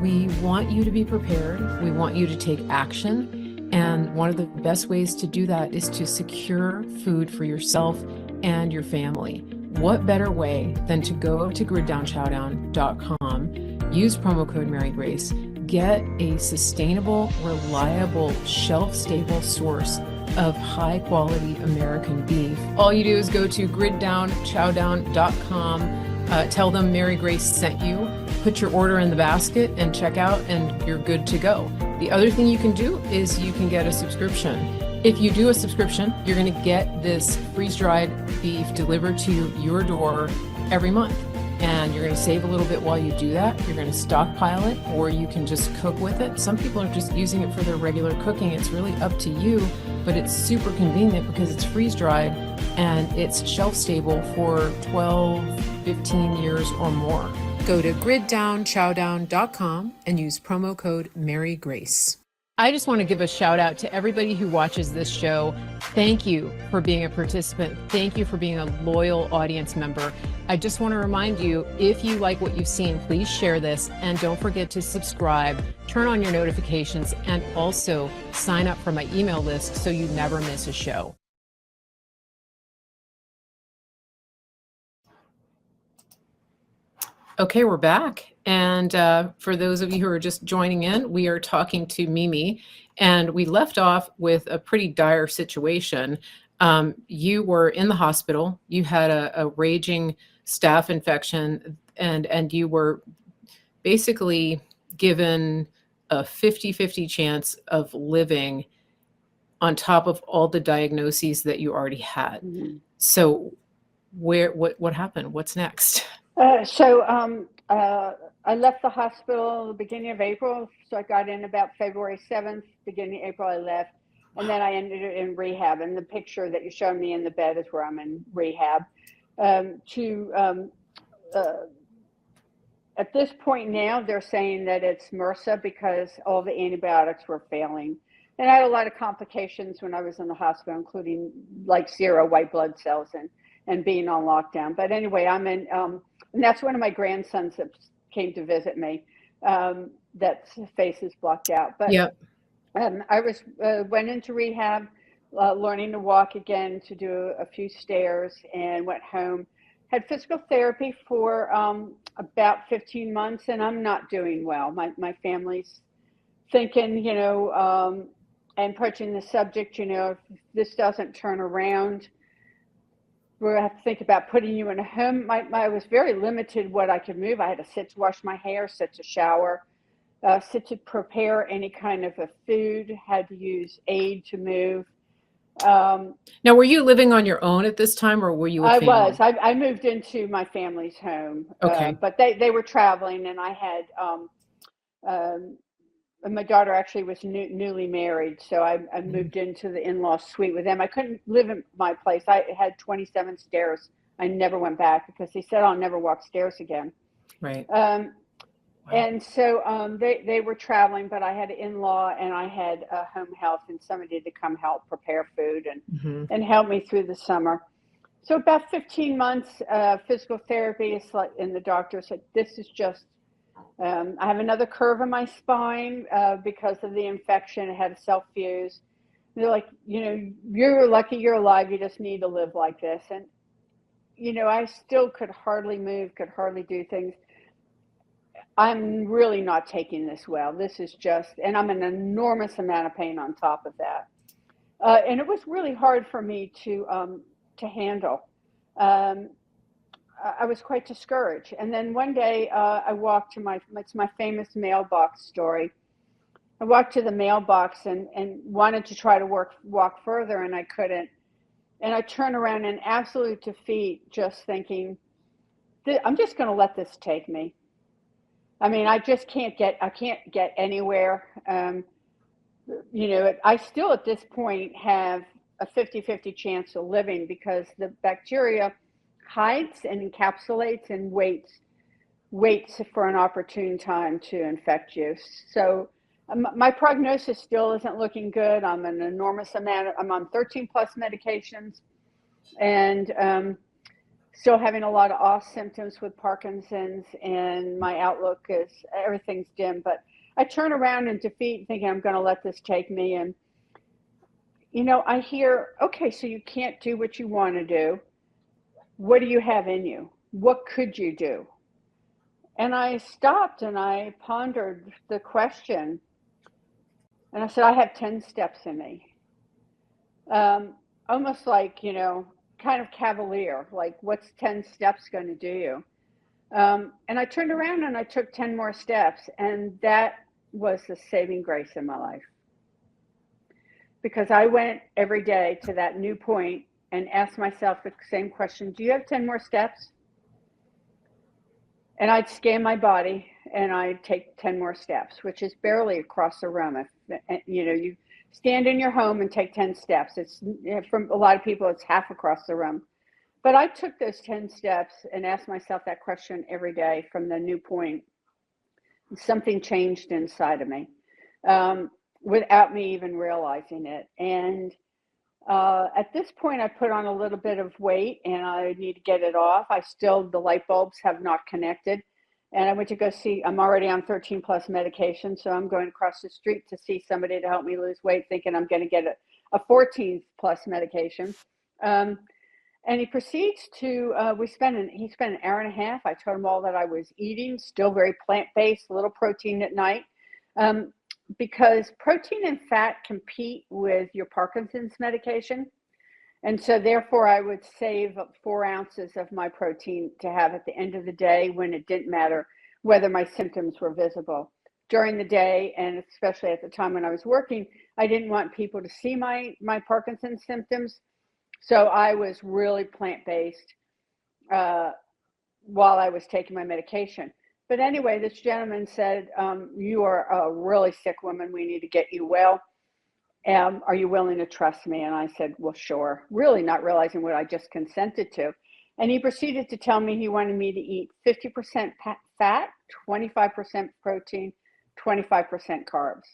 We want you to be prepared. We want you to take action. And one of the best ways to do that is to secure food for yourself and your family. What better way than to go to griddownchowdown.com, use promo code Mary Grace, get a sustainable, reliable, shelf-stable source of high-quality American beef. All you do is go to griddownchowdown.com, tell them Mary Grace sent you, put your order in the basket and check out, and you're good to go. The other thing you can do is you can get a subscription. If you do a subscription, you're going to get this freeze-dried beef delivered to your door every month. And you're going to save a little bit while you do that. You're going to stockpile it, or you can just cook with it. Some people are just using it for their regular cooking. It's really up to you, but it's super convenient because it's freeze-dried and it's shelf-stable for 12, 15 years or more. Go to griddownchowdown.com and use promo code Mary Grace. I just want to give a shout out to everybody who watches this show. Thank you for being a participant. Thank you for being a loyal audience member. I just want to remind you, if you like what you've seen, please share this and don't forget to subscribe, turn on your notifications, and also sign up for my email list so you never miss a show. Okay, we're back. And for those of you who are just joining in, we are talking to Mimi, and we left off with a pretty dire situation. You were in the hospital, you had a raging staph infection, and you were basically given a 50-50 chance of living on top of all the diagnoses that you already had. Mhm. So what happened? What's next? I left the hospital the beginning of April. So I got in about February 7th, beginning of April I left. And then I ended in rehab. And the picture that you showed me in the bed is where I'm in rehab. At this point now, they're saying that it's MRSA because all the antibiotics were failing. And I had a lot of complications when I was in the hospital, including like 0 white blood cells and being on lockdown. But anyway, I'm in, and that's one of my grandsons that came to visit me. That face is blocked out. But Yep. I went into rehab, learning to walk again, to do a few stairs, and went home. Had physical therapy for about 15 months, and I'm not doing well. My family's thinking, and approaching the subject, if this doesn't turn around, we're going to have to think about putting you in a home. I was very limited what I could move. I had to sit to wash my hair, sit to shower, sit to prepare any kind of a food, had to use aid to move. Now, were you living on your own at this time, or were you with family? I was. I moved into my family's home, Okay. but they were traveling, and I had my daughter actually was newly married, so I moved into the in-law suite with them. I couldn't live in my place. I had 27 stairs. I never went back because he said I'll never walk stairs again. Right. And so they were traveling, but I had an in-law and I had home health, and somebody to come help prepare food and help me through the summer. So about 15 months physical therapy is like, and the doctor said, this is just, I have another curve in my spine because of the infection. It had a self-fuse. They're like, you're lucky you're alive. You just need to live like this. And, I still could hardly move, could hardly do things. I'm really not taking this well. This is just, and I'm in an enormous amount of pain on top of that. And it was really hard for me to handle. I was quite discouraged. And then one day I walked to it's my famous mailbox story. I walked to the mailbox and wanted to try to walk further, and I couldn't. And I turned around in absolute defeat, just thinking, I'm just going to let this take me. I mean, I can't get anywhere. I still at this point have a 50-50 chance of living because the bacteria hides and encapsulates and waits for an opportune time to infect you. So my prognosis still isn't looking good. I'm on 13 plus medications, and still having a lot of off symptoms with Parkinson's, and my outlook is everything's dim. But I turn around in defeat thinking I'm going to let this take me. And, I hear, okay, so you can't do what you want to do. What do you have in you? What could you do? And I stopped and I pondered the question. And I said, I have 10 steps in me. Almost like, kind of cavalier, like what's 10 steps going to do you? And I turned around and I took 10 more steps, and that was the saving grace in my life. Because I went every day to that new point and asked myself the same question, do you have 10 more steps? And I'd scan my body and I'd take 10 more steps, which is barely across the room. You stand in your home and take 10 steps. It's, from a lot of people, it's half across the room. But I took those 10 steps and asked myself that question every day from the new point. Something changed inside of me without me even realizing it. And at this point, I put on a little bit of weight and I need to get it off. The light bulbs have not connected. And I went to go see, I'm already on 13 plus medication. So I'm going across the street to see somebody to help me lose weight, thinking I'm going to get a 14 plus medication. And he proceeds to, he spent an hour and a half. I told him all that I was eating, still very plant-based, a little protein at night. Because protein and fat compete with your Parkinson's medication. And so therefore I would save 4 ounces of my protein to have at the end of the day when it didn't matter whether my symptoms were visible. during the day, and especially at the time when I was working, I didn't want people to see my Parkinson's symptoms. So I was really plant-based while I was taking my medication. But anyway, this gentleman said, you are a really sick woman. We need to get you well. Are you willing to trust me? And I said, well, sure. Really not realizing what I just consented to. And he proceeded to tell me he wanted me to eat 50% fat, 25% protein, 25% carbs.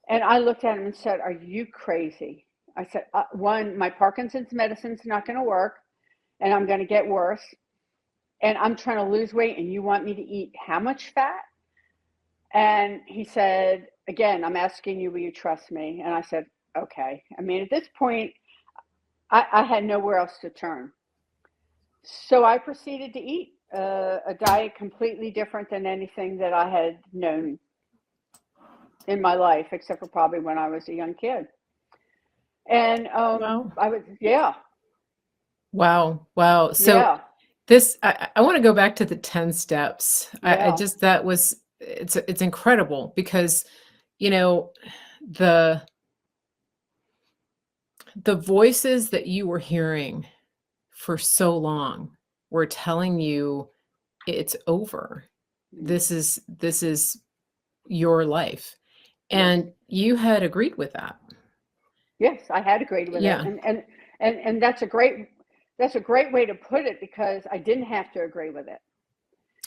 And I looked at him and said, are you crazy? I said, one, my Parkinson's medicine's not going to work, and I'm going to get worse. And I'm trying to lose weight, and you want me to eat how much fat? And he said, again, I'm asking you, will you trust me? And I said, okay. I mean, at this point, I had nowhere else to turn. So I proceeded to eat a diet completely different than anything that I had known in my life, except for probably when I was a young kid. And Wow. I was, yeah. Wow. Wow. So Yeah. this, I want to go back to the 10 steps. I Yeah. just, that was, it's incredible because, you know, the voices that you were hearing for so long were telling you it's over. This is your life. And you had agreed with that. Yes, I had agreed with it. Yeah. And that's a great way to put it, because I didn't have to agree with it.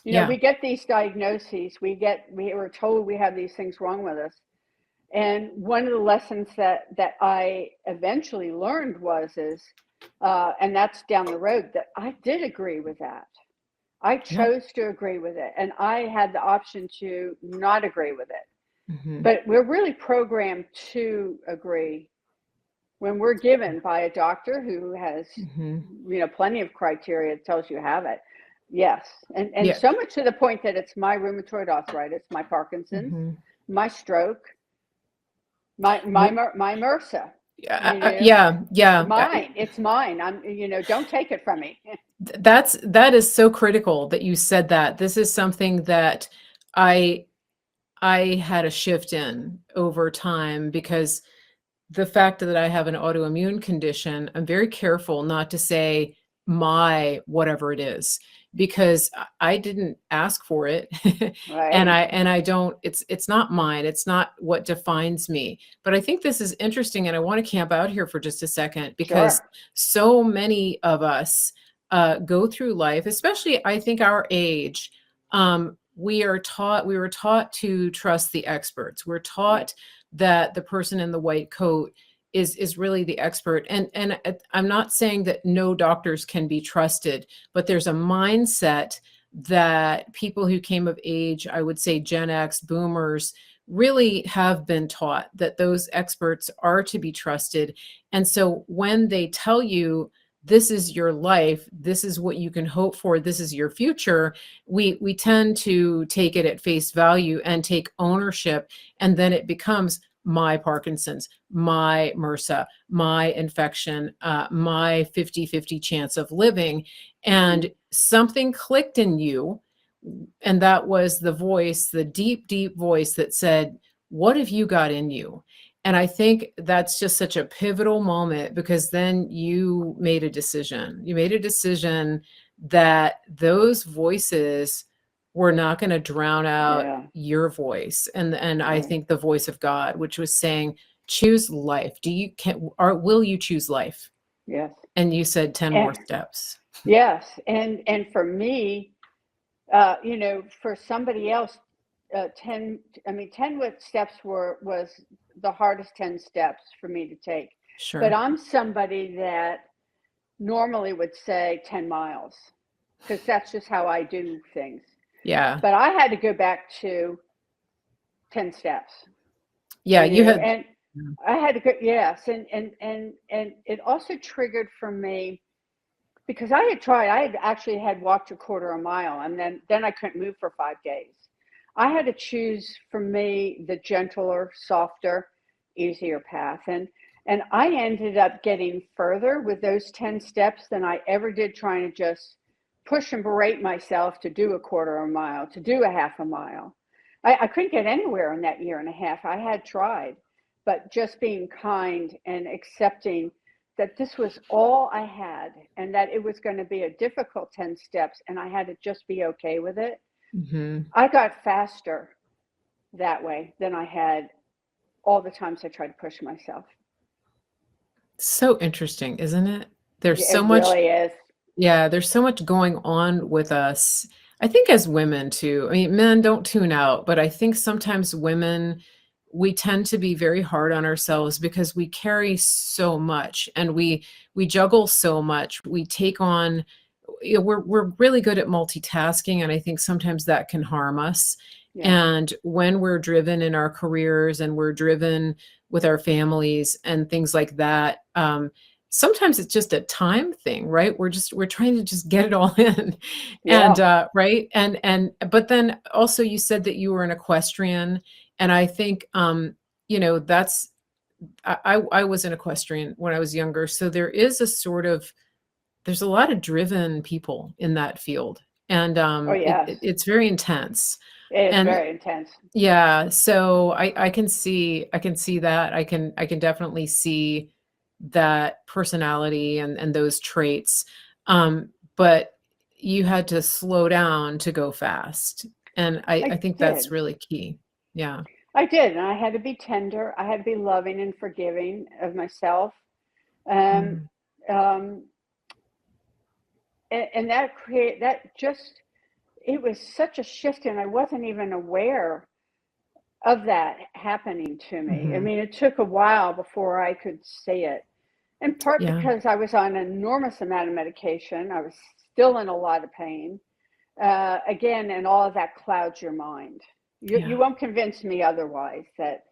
You know, Yeah. we get these diagnoses, we were told we have these things wrong with us. And one of the lessons that I eventually learned and that's down the road, that I did agree with that. I chose to agree with it, and I had the option to not agree with it. Mm-hmm. But we're really programmed to agree when we're given by a doctor who has, plenty of criteria that tells you have it. Yes. And so much to the point that it's my rheumatoid arthritis, my Parkinson's, my stroke, my MRSA. Yeah. Mine. It's mine. Don't take it from me. That is so critical that you said that. This is something that I had a shift in over time, because the fact that I have an autoimmune condition, I'm very careful not to say my whatever it is, because I didn't ask for it. Right. and I don't, it's not mine. It's not what defines me. But I think this is interesting, and I want to camp out here for just a second, because so many of us go through life, especially I think our age. We were taught to trust the experts. We're taught that the person in the white coat is really the expert. And I'm not saying that no doctors can be trusted, but there's a mindset that people who came of age, I would say Gen X, boomers, really have been taught that those experts are to be trusted. And so when they tell you, this is your life, this is what you can hope for, this is your future, we tend to take it at face value and take ownership, and then it becomes my Parkinson's, my MRSA, my infection, my 50-50 chance of living. And something clicked in you, and that was the voice, the deep, deep voice that said, what have you got in you? And I think that's just such a pivotal moment, because then you made a decision. You made a decision that those voices were not going to drown out your voice. And I think the voice of God, which was saying, choose life. Will you choose life? Yes. And you said 10 more steps. Yes. And for me, for somebody else, 10 steps was the hardest 10 steps for me to take. Sure. But I'm somebody that normally would say 10 miles, because that's just how I do things. Yeah. But I had to go back to 10 steps. Yeah, and I had to go, yes. And it also triggered for me, because I had actually had walked a quarter of a mile, and then I couldn't move for 5 days. I had to choose, for me, the gentler, softer, easier path. And I ended up getting further with those 10 steps than I ever did trying to just push and berate myself to do a quarter of a mile, to do a half a mile. I couldn't get anywhere in that year and a half. I had tried, but just being kind and accepting that this was all I had and that it was going to be a difficult 10 steps and I had to just be okay with it. Mm-hmm. I got faster that way than I had all the times I tried to push myself. So interesting, isn't it? There's It so much, really is. yeah, there's so much going on with us. I think as women too. I mean, men don't tune out, but I think sometimes women, we tend to be very hard on ourselves because we carry so much and we juggle so much. We take on, you know, we're really good at multitasking, and I think sometimes that can harm us. Yeah. And when we're driven in our careers and we're driven with our families and things like that, sometimes it's just a time thing, right? We're trying to just get it all in. And Yeah. right. And but then also you said that you were an equestrian. And I think you know, that's I was an equestrian when I was younger. So there is a sort of, there's a lot of driven people in that field. And Oh, yes. it's very intense. It is And very intense. yeah, so I can see, that. I can definitely see that personality and those traits. But you had to slow down to go fast. And I I think that's did. really key. Yeah. I did. And I had to be tender. I had to be loving and forgiving of myself. Um, Mm, um, and that that just, it was such a shift and I wasn't even aware of that happening to me. I mhm. mean, it took a while before I could see it, in part Yeah, because I was on an enormous amount of medication. I was still in a lot of pain. Again, and all of that clouds your mind. You yeah, won't convince me otherwise that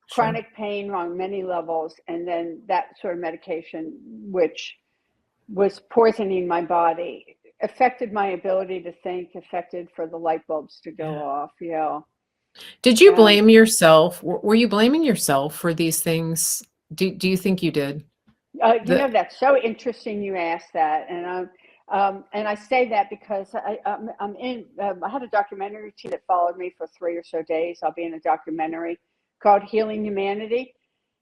sure. chronic pain on many levels, and then that sort of medication, which was poisoning my body, affected my ability to think, affected for the light bulbs to go Yeah. off. Yeah. Did you Um, blame yourself? Were you blaming yourself for these things? Do you think you did? The that's so interesting you asked that, and I say that because I'm in. I had a documentary team that followed me for 3 or so days. I'll be in a documentary called "Healing Humanity,"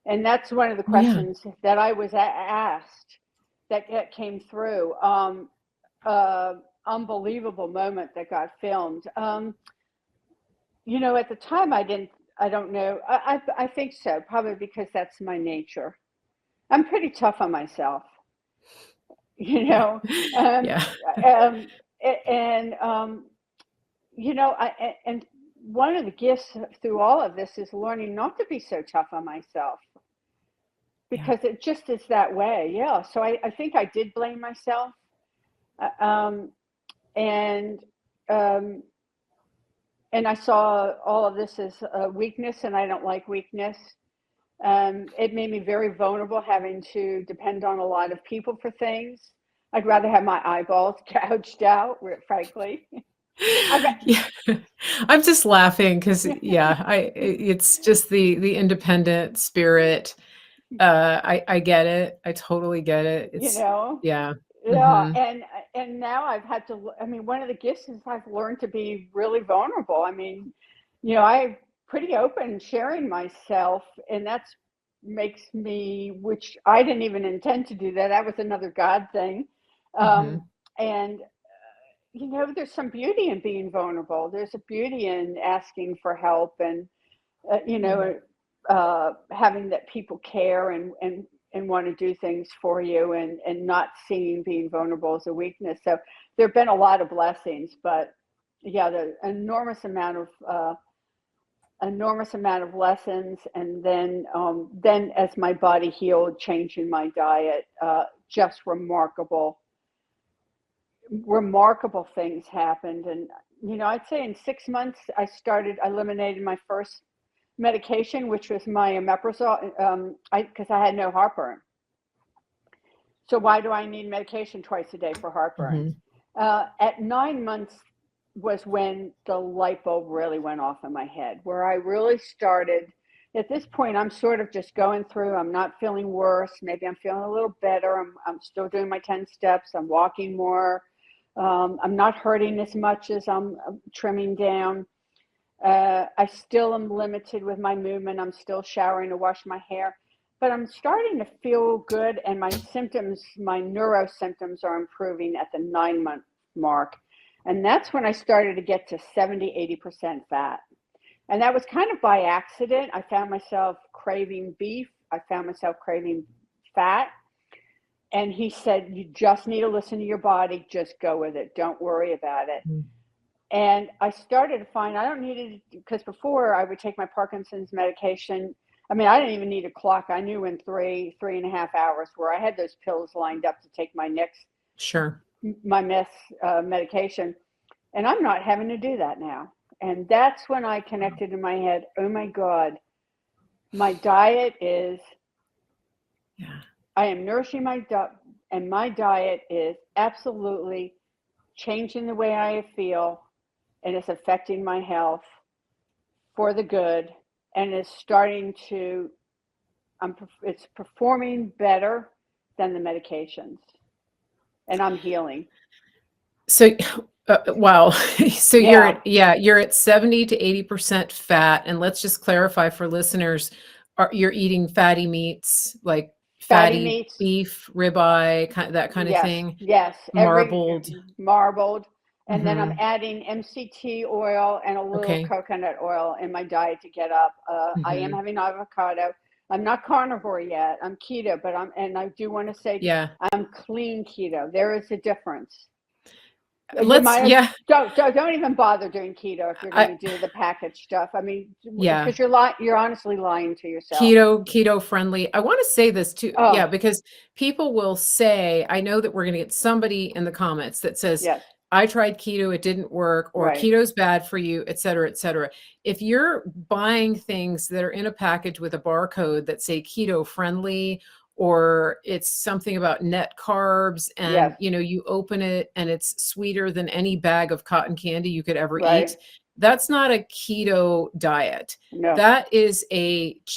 and that's one of the Oh, yeah. questions that I was asked that came through. Unbelievable moment that got filmed. At the time, I didn't. I don't know. I think so, probably because that's my nature. I'm pretty tough on myself. you Yeah. know um Yeah. um and and one of the gifts through all of this is learning not to be so tough on myself, Yeah. because it just is that way. Yeah, so I think I did blame myself. uh, um and um and I saw all of this as a weakness, and I don't like weakness. It made me very vulnerable, having to depend on a lot of people for things. I'd rather have my eyeballs gouged out, frankly. I've, Yeah. I'm just laughing because, yeah, it's just the independent spirit. I get it. I totally get it. you It's know, yeah. yeah, Mhm. and now I've had to. I mean, one of the gifts is I've learned to be really vulnerable. I mean, I'm pretty open sharing myself, and that's makes me, which I didn't even intend to do that. That was another God thing. Um, Mhm. and there's some beauty in being vulnerable. There's a beauty in asking for help, and uh, you Yeah. know, having that people care and want to do things for you, and not seeing being vulnerable as a weakness. So there have been a lot of blessings, but yeah, the enormous amount of lessons, and then as my body healed, changing my diet, just remarkable things happened. And I'd say in 6 months I started eliminating my first medication, which was my omeprazole, because I had no heartburn. So why do I need medication twice a day for heartburn? Mhm. At 9 months was when the light bulb really went off in my head, where I really started. At this point, I'm sort of just going through. I'm not feeling worse. Maybe I'm feeling a little better. I'm still doing my 10 steps. I'm walking more. I'm not hurting as much as I'm trimming down. I still am limited with my movement. I'm still showering to wash my hair, but I'm starting to feel good. And my symptoms, my neuro symptoms are improving at the 9-month mark. And that's when I started to get to 70, 80% fat. And that was kind of by accident. I found myself craving beef. I found myself craving fat. And he said, you just need to listen to your body. Just go with it. Don't worry about it. Mm. And I started to find I don't need it, because before I would take my Parkinson's medication. I mean, I didn't even need a clock. I knew in 3.5 hours, where I had those pills lined up to take my next, Sure. my medication. And I'm not having to do that now. And that's when I connected in my head, oh my God, my diet is, Yeah. I am nourishing my diet, and my diet is absolutely changing the way I feel, and it's affecting my health for the good, and it's starting to, it's performing better than the medications, and I'm healing. So, wow. So Yeah, you're at 70 to 80% fat. And let's just clarify for listeners, you're eating fatty meats, like fatty fatty meats. beef, ribeye, that kind of Yes, thing, yes, every marbled. marbled. And then I'm Hmm. adding MCT oil and a little Okay. coconut oil in my diet to get up. I am Hmm. having avocado. I'm not carnivore yet. I'm keto, but and I do want to say Yeah. I'm clean keto. There is a difference. You Let's, might yeah. don't even bother doing keto if you're going I, to do the packaged stuff. I mean, yeah. because you're honestly lying to yourself. Keto friendly. I want to say this too. Yeah, Oh, because people will say, I know that we're going to get somebody in the comments that says, yes, I tried keto, it didn't work, or right, keto's bad for you, et cetera, et cetera. If you're buying things that are in a package with a barcode that say keto friendly, or it's something about net carbs, and yes, you open it and it's sweeter than any bag of cotton candy you could ever right. eat, that's not a keto diet. No, That is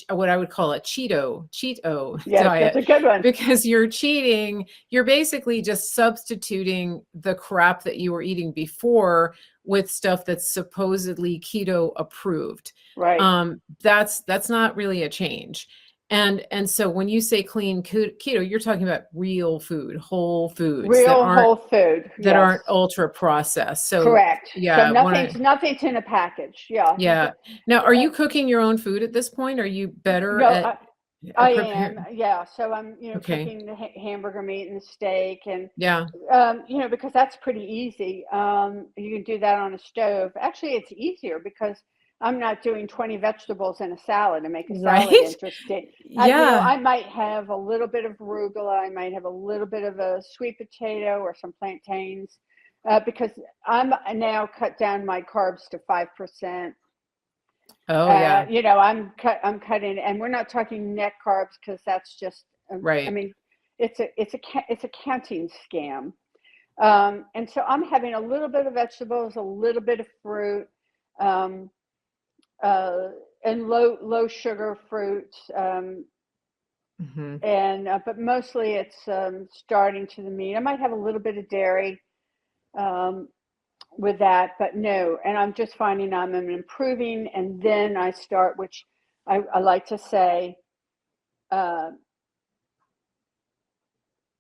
what I would call a Cheeto yes, that's diet, a good one. because you're cheating. You're basically just substituting the crap that you were eating before with stuff that's supposedly keto approved. Right. That's not really a change. And so when you say clean keto, you're talking about real food, whole foods that Real aren't whole food. that Yes. aren't ultra processed. So Correct. So yeah, nothing's in a package. Yeah. yeah. Now, are you cooking your own food at this point? Are you better No, at I am. preparing? Yeah. So I'm, Okay. cooking the hamburger meat and the steak, and, Yeah. because that's pretty easy. You can do that on a stove. Actually, it's easier because I'm not doing 20 vegetables in a salad to make a salad Right? interesting. Yeah. I might have a little bit of arugula. I might have a little bit of a sweet potato or some plantains, because I'm now cut down my carbs to 5%. Oh, yeah. I'm cutting, and we're not talking net carbs, because that's just, I Right. mean, it's a counting scam. And so I'm having a little bit of vegetables, a little bit of fruit, um, uh, and low sugar fruits, Hmm. and but mostly it's, starting to the meat. I might have a little bit of dairy, um, with that, but no. And I'm just finding I'm improving, and then I start, which I like to say, uh,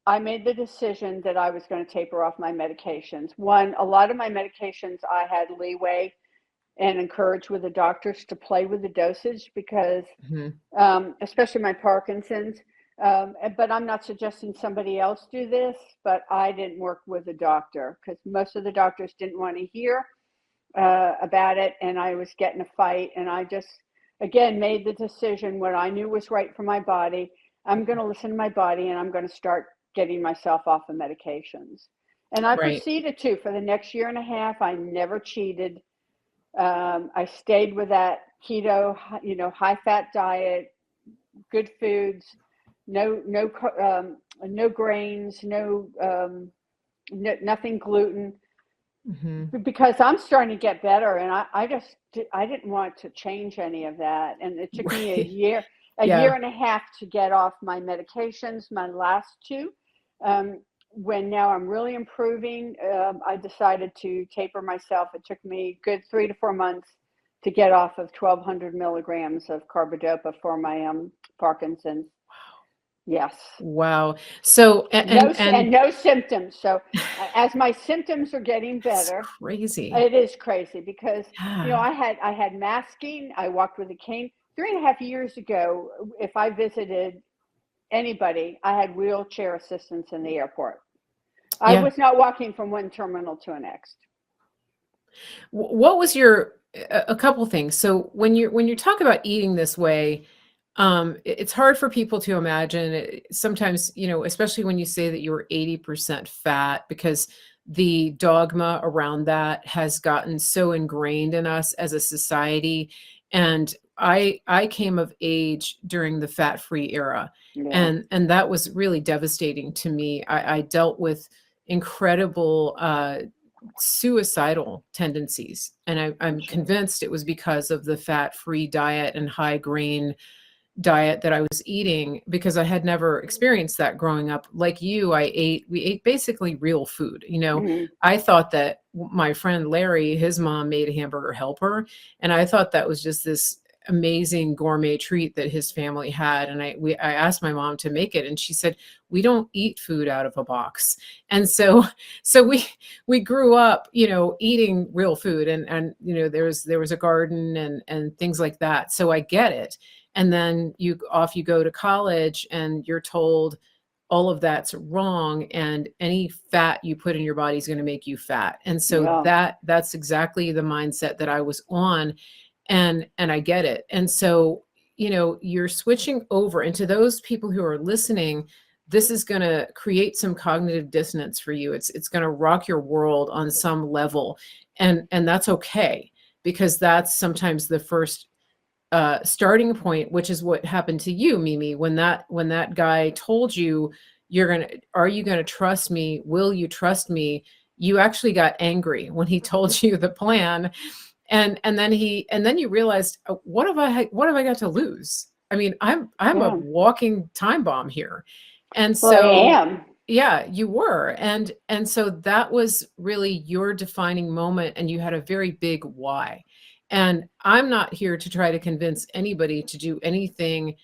I made the decision that I was going to taper off my medications. One, a lot of my medications I had leeway and encouraged with the doctors to play with the dosage, because, Hmm. especially my Parkinson's. But I'm not suggesting somebody else do this, but I didn't work with a doctor, because most of the doctors didn't want to hear, about it, and I was getting a fight, and I just, again, made the decision what I knew was right for my body. I'm going to listen to my body, and I'm going to start getting myself off the medications. And I Right. proceeded to, for the next year and a half, I never cheated. I stayed with that keto, high fat diet, good foods, no grains, nothing gluten, Hmm. because I'm starting to get better, and I didn't want to change any of that. And it took me Right. a year Yeah. and a half to get off my medications, my last two. When now I'm really improving, I decided to taper myself. It took me a good 3 to 4 months to get off of 1,200 milligrams of carbidopa for my Parkinson's. Yes. Wow. So, and No symptoms. So as my symptoms are getting it's better, crazy. it is crazy because, Yeah. I had masking. I walked with a cane. 3.5 years ago, if I visited anybody, I had wheelchair assistance in the airport. I Yeah. was not walking from one terminal to the next. What was your a couple things. So when you talk about eating this way, it's hard for people to imagine. Sometimes, especially when you say that you were 80% fat, because the dogma around that has gotten so ingrained in us as a society. And I came of age during the fat-free era, Yeah, and that was really devastating to me. I dealt with incredible suicidal tendencies. And I'm I'm sure. convinced it was because of the fat-free diet and high grain diet that I was eating, because I had never experienced that growing up. Like you, we ate basically real food. Mm-hmm. I thought that my friend Larry, his mom made a hamburger helper, and I thought that was just this amazing gourmet treat that his family had. And I asked my mom to make it, and she said, "We don't eat food out of a box." And so we grew up, eating real food, and there was a garden and things like that. So I get it. And then you go to college and you're told all of that's wrong, and any fat you put in your body is going to make you fat. And so Yeah. that's exactly the mindset that I was on, and I get it. And so, you're switching over into those people who are listening. This is going to create some cognitive dissonance for you. It's going to rock your world on some level, and that's okay, because that's sometimes the first starting point, which is what happened to you, Mimi, when that guy told you, are you gonna trust me? Will you trust me? You actually got angry when he told you the plan, and then you realized, what have I got to lose? I mean, I'm a Yeah. walking time bomb here. And Well, I so, am. yeah, you were. And so that was really your defining moment, and you had a very big why. And I'm not here to try to convince anybody to do anything,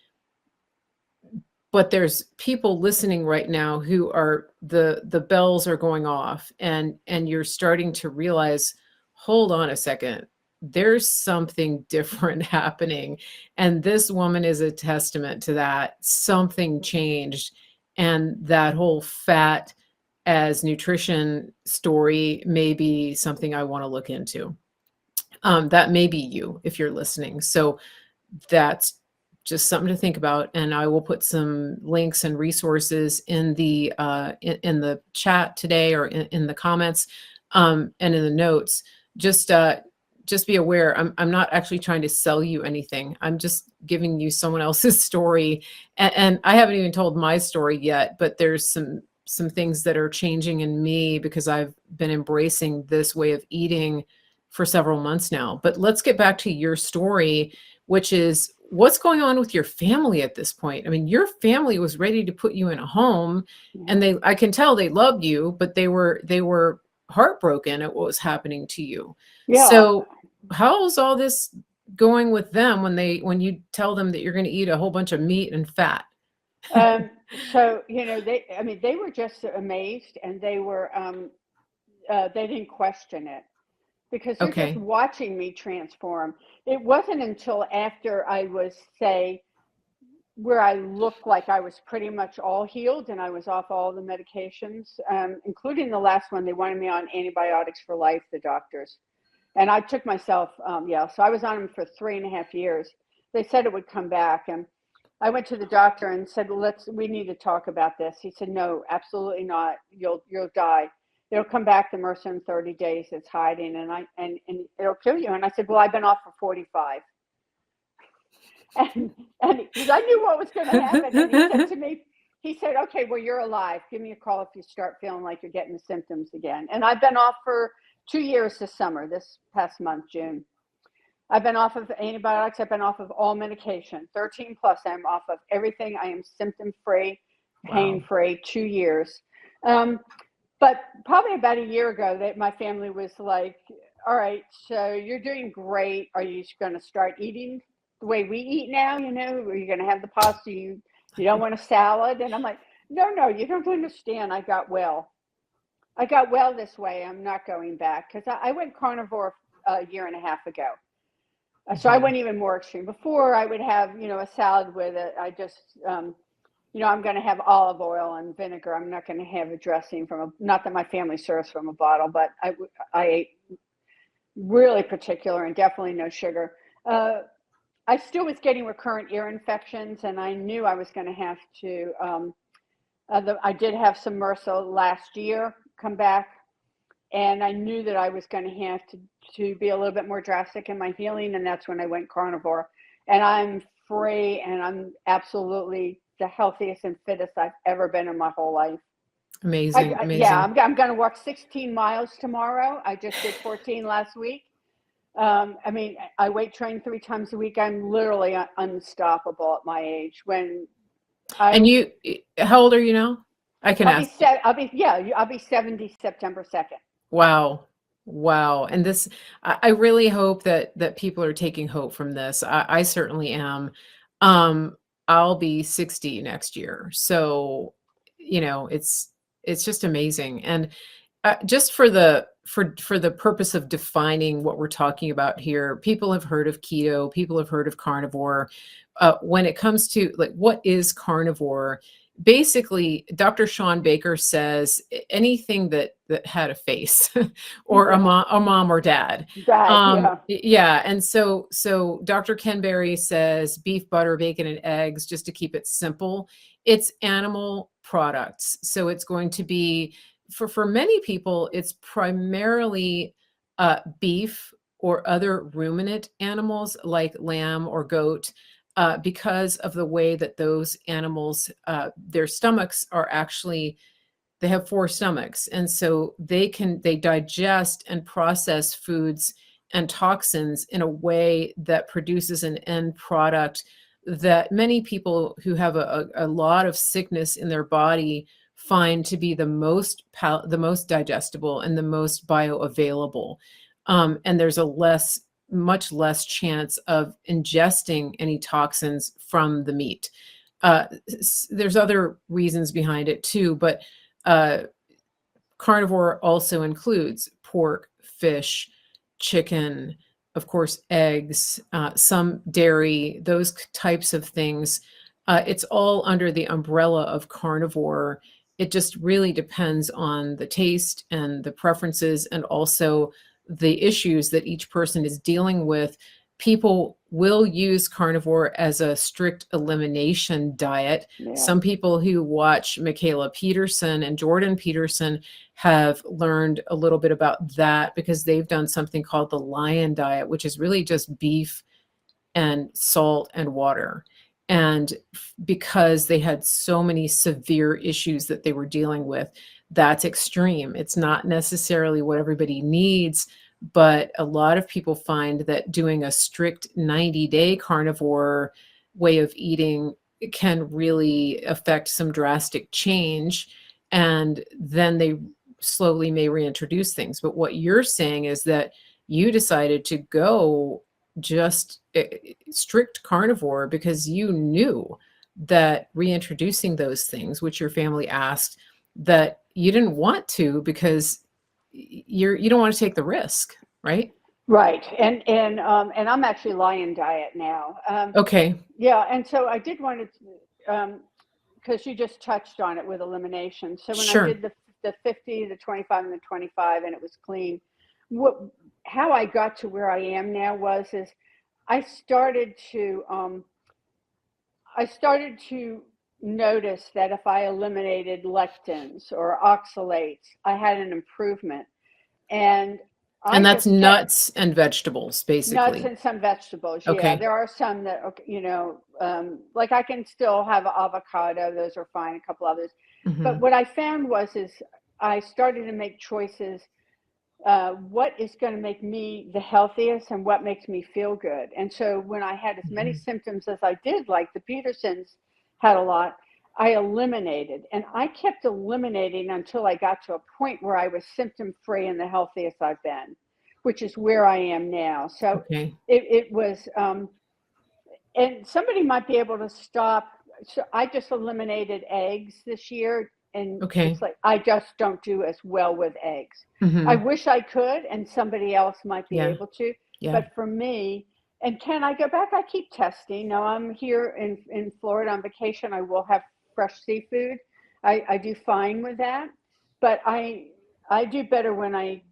but there's people listening right now who are the bells are going off, and you're starting to realize, hold on a second, there's something different happening. And this woman is a testament to that. Something changed, and that whole fat as nutrition story may be something I want to look into. That may be you if you're listening. So that's just something to think about. And I will put some links and resources in the chat today, or in the comments, and in the notes. Just be aware, I'm not actually trying to sell you anything. I'm just giving you someone else's story, and I haven't even told my story yet. But there's some things that are changing in me because I've been embracing this way of eating for several months now. But let's get back to your story, which is what's going on with your family at this point. I mean, your family was ready to put you in a home, and Yeah. I can tell they loved you, but they were heartbroken at what was happening to you. Yeah. So how's all this going with them when you tell them that you're going to eat a whole bunch of meat and fat? So, they were just amazed, and they didn't question it because they're just Okay. watching me transform. It wasn't until after I was, say, where I looked like I was pretty much all healed and I was off all the medications, including the last one. They wanted me on antibiotics for life, the doctors. And I took myself, yeah, so I was on them for 3.5 years. They said it would come back. And I went to the doctor and said, we need to talk about this. He said, no, absolutely not. You'll die. It'll come back to MRSA in 30 days. It's hiding, and it'll kill you. And I said, well, I've been off for 45. And because I knew what was going to happen. And he said to me, okay, well, you're alive. Give me a call if you start feeling like you're getting the symptoms again. And I've been off for 2 years this summer, this past month, June. I've been off of antibiotics. I've been off of all medication, 13 plus. I'm off of everything. I am symptom free, pain Wow. free, 2 years. But probably about a year ago, that my family was like, all right, so you're doing great. Are you going to start eating the way we eat now? Are you going to have the pasta? You don't want a salad? And I'm like, no, you don't understand. I got well. I got well this way. I'm not going back because I went carnivore a year and a half ago. So I went even more extreme. Before I would have, a salad with it. I'm going to have olive oil and vinegar. I'm not going to have a dressing not that my family serves from a bottle, but I ate really particular and definitely no sugar. I still was getting recurrent ear infections, and I knew I was going to have to. I did have some MRSA last year come back, and I knew that I was going to have to be a little bit more drastic in my healing, and that's when I went carnivore. And I'm free, and I'm absolutely the healthiest and fittest I've ever been in my whole life. Amazing. Yeah, I'm going to walk 16 miles tomorrow. I just did 14 last week. I weight train 3 times a week. I'm literally unstoppable at my age. And how old are you now? I can ask. I'll be 70 September 2nd. Wow. And I really hope that people are taking hope from this. I certainly am. I'll be 60 next year. So, it's just amazing. And just for the purpose of defining what we're talking about here, people have heard of keto, people have heard of carnivore. When it comes to like what is carnivore, basically Dr. Sean Baker says anything that had a face or a mom or dad. Yeah. And so Dr. Ken Berry says beef, butter, bacon, and eggs, just to keep it simple. It's animal products. So it's going to be, for many people, it's primarily beef or other ruminant animals like lamb or goat, because of the way that those animals, their stomachs are actually, they have 4 stomachs. And so they digest and process foods and toxins in a way that produces an end product that many people who have a lot of sickness in their body find to be the most digestible and the most bioavailable. And there's much less chance of ingesting any toxins from the meat. There's other reasons behind it too, but carnivore also includes pork, fish, chicken, of course, eggs, some dairy, those types of things. It's all under the umbrella of carnivore. It just really depends on the taste and the preferences and also the issues that each person is dealing with. People will use carnivore as a strict elimination diet. Yeah. Some people who watch Michaela Peterson and Jordan Peterson have learned a little bit about that because they've done something called the lion diet, which is really just beef and salt and water. And because they had so many severe issues that they were dealing with, that's extreme. It's not necessarily what everybody needs, but a lot of people find that doing a strict 90-day carnivore way of eating can really affect some drastic change. And then they slowly may reintroduce things. But what you're saying is that you decided to go just strict carnivore because you knew that reintroducing those things, which your family asked, that you didn't want to because you don't want to take the risk, right? Right. And I'm actually lion diet now. Okay. Yeah. And so I did want to, because you just touched on it with elimination. So when I did the 50, the 25, and the 25, and it was clean, how I got to where I am now is I started to notice that if I eliminated lectins or oxalates, I had an improvement. And that's nuts and vegetables, basically. Nuts and some vegetables. Yeah, okay. There are some that, like I can still have avocado. Those are fine. A couple others. Mm-hmm. But what I found is I started to make choices. What is going to make me the healthiest and what makes me feel good. And so when I had as many symptoms as I did, like the Petersons had a lot, I eliminated. And I kept eliminating until I got to a point where I was symptom free and the healthiest I've been. which is where I am now. So Okay. it was, and somebody might be able to stop. So I just eliminated eggs this year, and Okay. it's like I just don't do as well with eggs. I Mm-hmm. wish I could, and somebody else might be Yeah. able to. Yeah. But for me, and can I go back? I keep testing. Now I'm here in Florida on vacation. I will have fresh seafood. I do fine with that, but I do better when I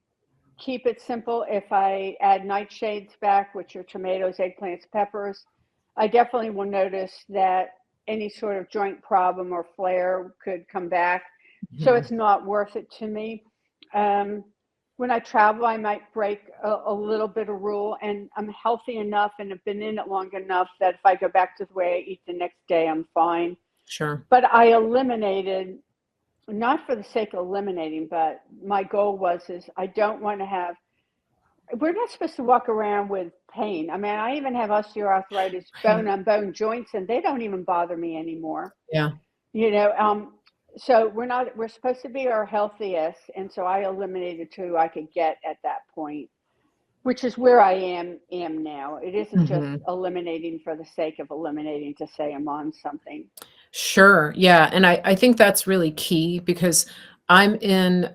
keep it simple. If I add nightshades back, which are tomatoes, eggplants, peppers, I definitely will notice that any sort of joint problem or flare could come back. So Mhm. it's not worth it to me. Um, when I travel, I might break a little bit of rule, and I'm healthy enough and have been in it long enough that if I go back to the way I eat the next day, I'm fine. Sure. But I eliminated, not for the sake of eliminating, but my goal is I don't want to have, we're not supposed to walk around with pain. I mean, I even have osteoarthritis, bone Right. on bone joints, and they don't even bother me anymore. Yeah. You know, so we're supposed to be our healthiest. And so I eliminated who I could get at that point, which is where I am now. It isn't just Mhm. eliminating for the sake of eliminating to say I'm on something. Sure. Yeah. And I think that's really key because I'm in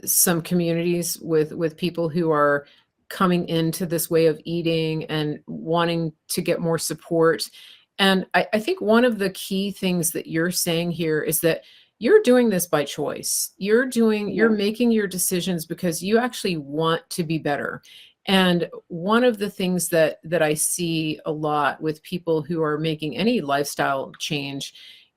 some communities with people who are coming into this way of eating and wanting to get more support. And I think one of the key things that you're saying here is that you're doing this by choice. You're Yeah. making your decisions because you actually want to be better. And one of the things that I see a lot with people who are making any lifestyle change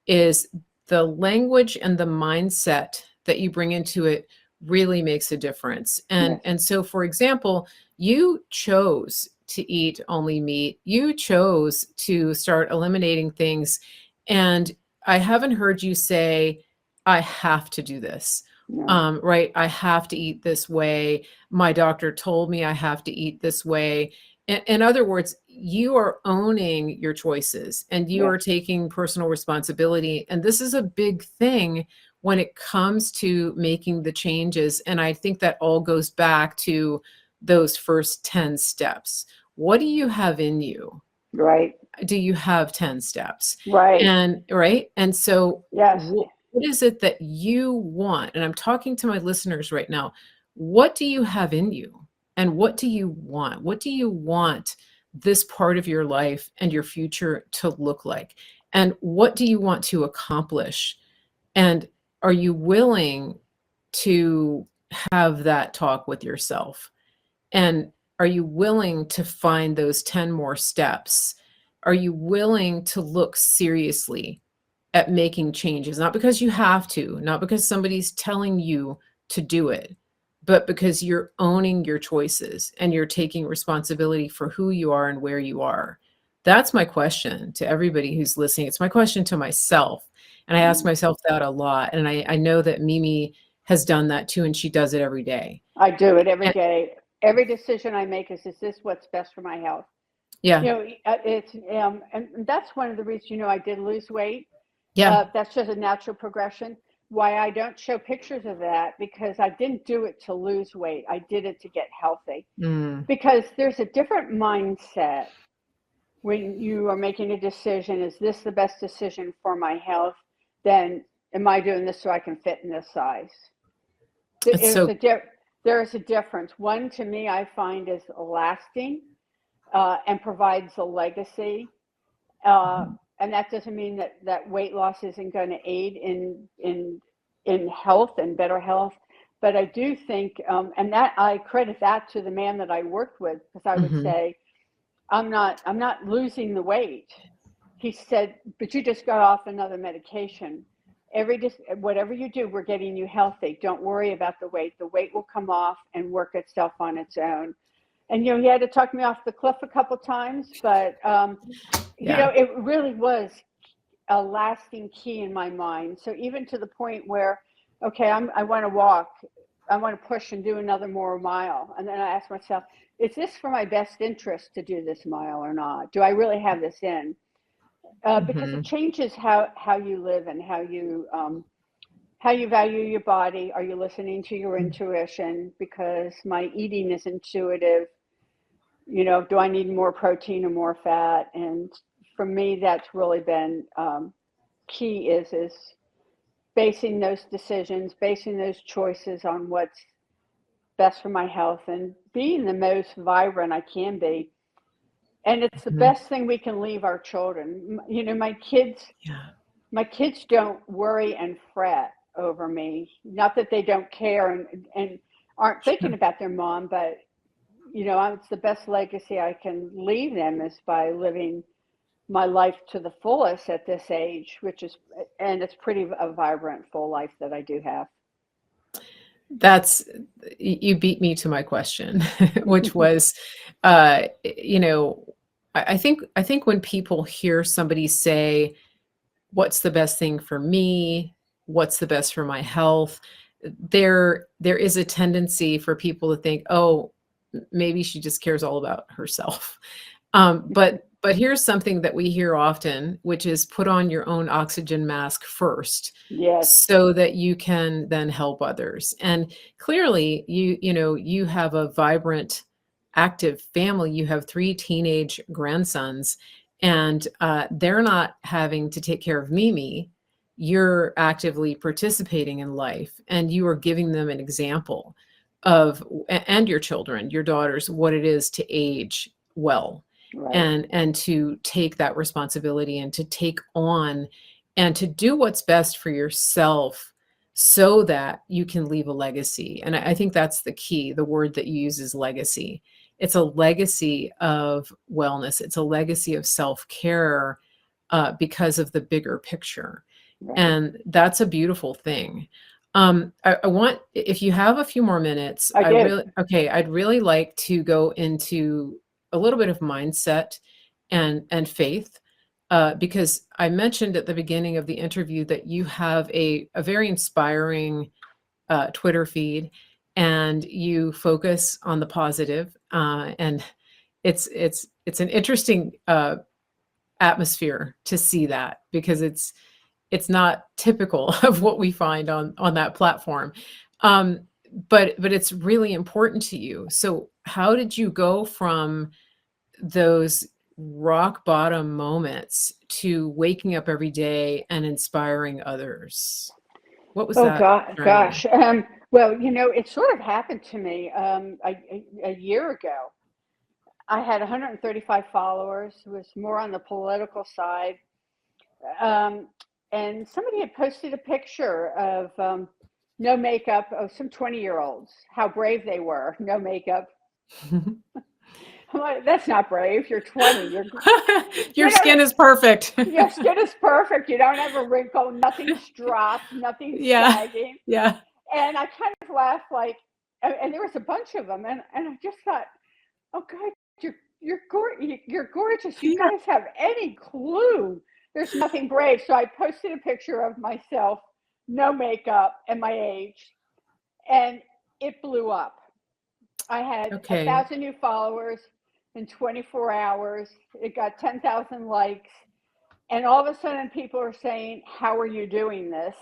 is the language and the mindset that you bring into it really makes a difference. And Yes. and so for example, you chose to eat only meat. You chose to start eliminating things and I haven't heard you say I have to do this. No. Right? I have to eat this way. My doctor told me I have to eat this way. In other words, you are owning your choices and you Yes. are taking personal responsibility. And this is a big thing when it comes to making the changes. And I think that all goes back to those first 10 steps. What do you have in you? Right. Do you have 10 steps? Right. And right? And so Yes. what is it that you want? And I'm talking to my listeners right now. What do you have in you? And what do you want? What do you want this part of your life and your future to look like? And what do you want to accomplish? And are you willing to have that talk with yourself? And are you willing to find those 10 more steps? Are you willing to look seriously at making changes? Not because you have to, not because somebody's telling you to do it, but because you're owning your choices and you're taking responsibility for who you are and where you are. That's my question to everybody who's listening. It's my question to myself. And I ask myself that a lot. And I know that Mimi has done that too, and she does it every day. I do it every And day. Every decision I make is this what's best for my health? yeah, You know, it's and that's one of the reasons, I did lose weight. yeah. That's just a natural progression. Why I don't show pictures of that, because I didn't do it to lose weight. I did it to get healthy. Mm, Because there's a different mindset when you are making a decision. Is this the best decision for my health? Then am I doing this so I can fit in this size? it's There's so a there is a difference. One, to me, I find is lasting, and provides a legacy. Uh, and that doesn't mean that weight loss isn't going to aid in health and better health. But I do think, and that I credit that to the man that I worked with, because I would mhm. say, I'm not losing the weight. He said, but you just got off another medication. Whatever you do, we're getting you healthy. Don't worry about the weight. The weight will come off and work itself on its own. And he had to talk me off the cliff a couple times, but Yeah. it really was a lasting key in my mind. So even to the point where, okay, I want to walk, I want to push and do another more mile, and then I ask myself, is this for my best interest to do this mile or not? Do I really have this in? Because it Mhm. changes how you live and how you how you value your body. Are you listening to your intuition? Because my eating is intuitive. Do I need more protein or more fat? And for me, that's really been key is basing those decisions, basing those choices on what's best for my health and being the most vibrant I can be. And it's the Mhm. best thing we can leave our children. My kids Yeah. my kids don't worry and fret over me. Not that they don't care and aren't thinking Sure. about their mom, but it's the best legacy I can leave them is by living my life to the fullest at this age, and it's pretty a vibrant, full life that I do have. That's you beat me to my question, which was, you know, I think when people hear somebody say, "What's the best thing for me? What's the best for my health?" There is a tendency for people to think, "Oh, maybe she just cares all about herself." But here's something that we hear often, which is put on your own oxygen mask first Yes, so that you can then help others. And clearly, you have a vibrant, active family. You have 3 teenage grandsons, and, they're not having to take care of Mimi. You're actively participating in life, and you are giving them an example of and your children, your daughters, what it is to age well right, and to take that responsibility and to take on and to do what's best for yourself so that you can leave a legacy. And I think that's the key. The word that you use is legacy. It's a legacy of wellness. It's a legacy of self-care because of the bigger picture. right. And that's a beautiful thing. I want, if you have a few more minutes, I do. I'd really like to go into a little bit of mindset and faith, because I mentioned at the beginning of the interview that you have a very inspiring Twitter feed, and you focus on the positive, and it's an interesting atmosphere to see that because it's not typical of what we find on that platform. Um, but it's really important to you. So how did you go from those rock bottom moments to waking up every day and inspiring others? What was Oh that God, journey? gosh. Well, it sort of happened to me a year ago. I had 135 followers. It was more on the political side. Um, and somebody had posted a picture of no makeup of some 20-year-olds, how brave they were, no makeup. I'm like, that's not brave. You're 20. Your You know, skin is perfect. your skin is perfect. You don't have a wrinkle. Nothing's dropped. Nothing's Yeah. sagging. Yeah. And I kind of laughed like, and there was a bunch of them, and I just thought, oh God, you're gorgeous. You Yeah. guys have any clue? There's nothing brave. So I posted a picture of myself, no makeup, and my age, and it blew up. I had a Okay. thousand new followers in 24 hours. It got 10,000 likes, and all of a sudden, people are saying, "How are you doing this?"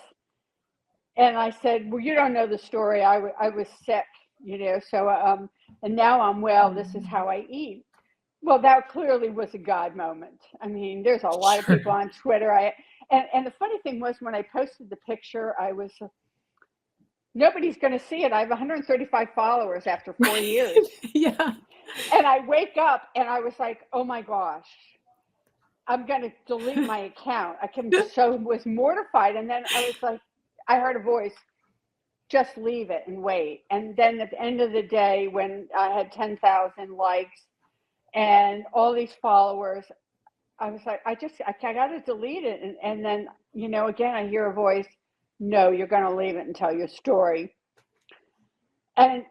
And I said, "Well, you don't know the story. I was sick, so and now I'm well. This is Mm. how I eat." Well, that clearly was a God moment. I mean, there's a lot of Sure. people on Twitter. And the funny thing was when I posted the picture, I was nobody's going to see it. I have 135 followers after 4 years, Right. Yeah. and I wake up and I was like, "Oh my gosh, I'm going to delete my account." So was mortified, and then I was like, I heard a voice, "Just leave it and wait." And then at the end of the day, when I had 10,000 likes and all these followers, I was like, I got to delete it. And then, again, I hear a voice, "No, you're going to leave it and tell your story." And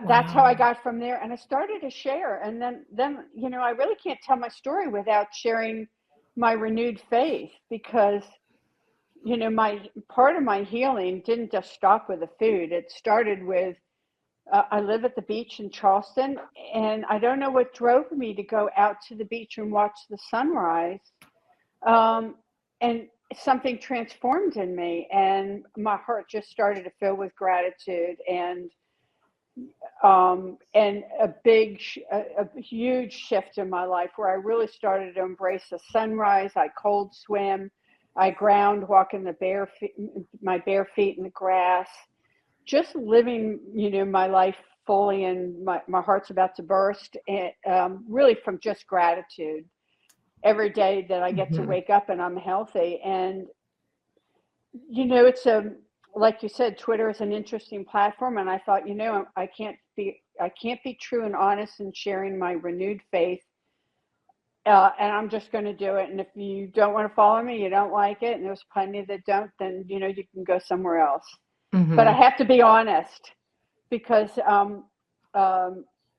that's how I Wow. got from there. And I started to share. And then, I really can't tell my story without sharing my renewed faith because, my part of my healing didn't just stop with the food. It started with I live at the beach in Charleston, and I don't know what drove me to go out to the beach and watch the sunrise. Um, and something transformed in me, and my heart just started to fill with gratitude, and a huge shift in my life where I really started to embrace the sunrise. I cold swim, I ground walk in my bare feet in the grass, just living, my life fully, and my heart's about to burst, and really from just gratitude every day that I get to Mhm. wake up and I'm healthy. And it's like you said, Twitter is an interesting platform, and I thought, I can't be true and honest in sharing my renewed faith, and I'm just going to do it. And if you don't want to follow me, you don't like it, and there's plenty that don't, then you can go somewhere else. But I Mhm. have to be honest, because um,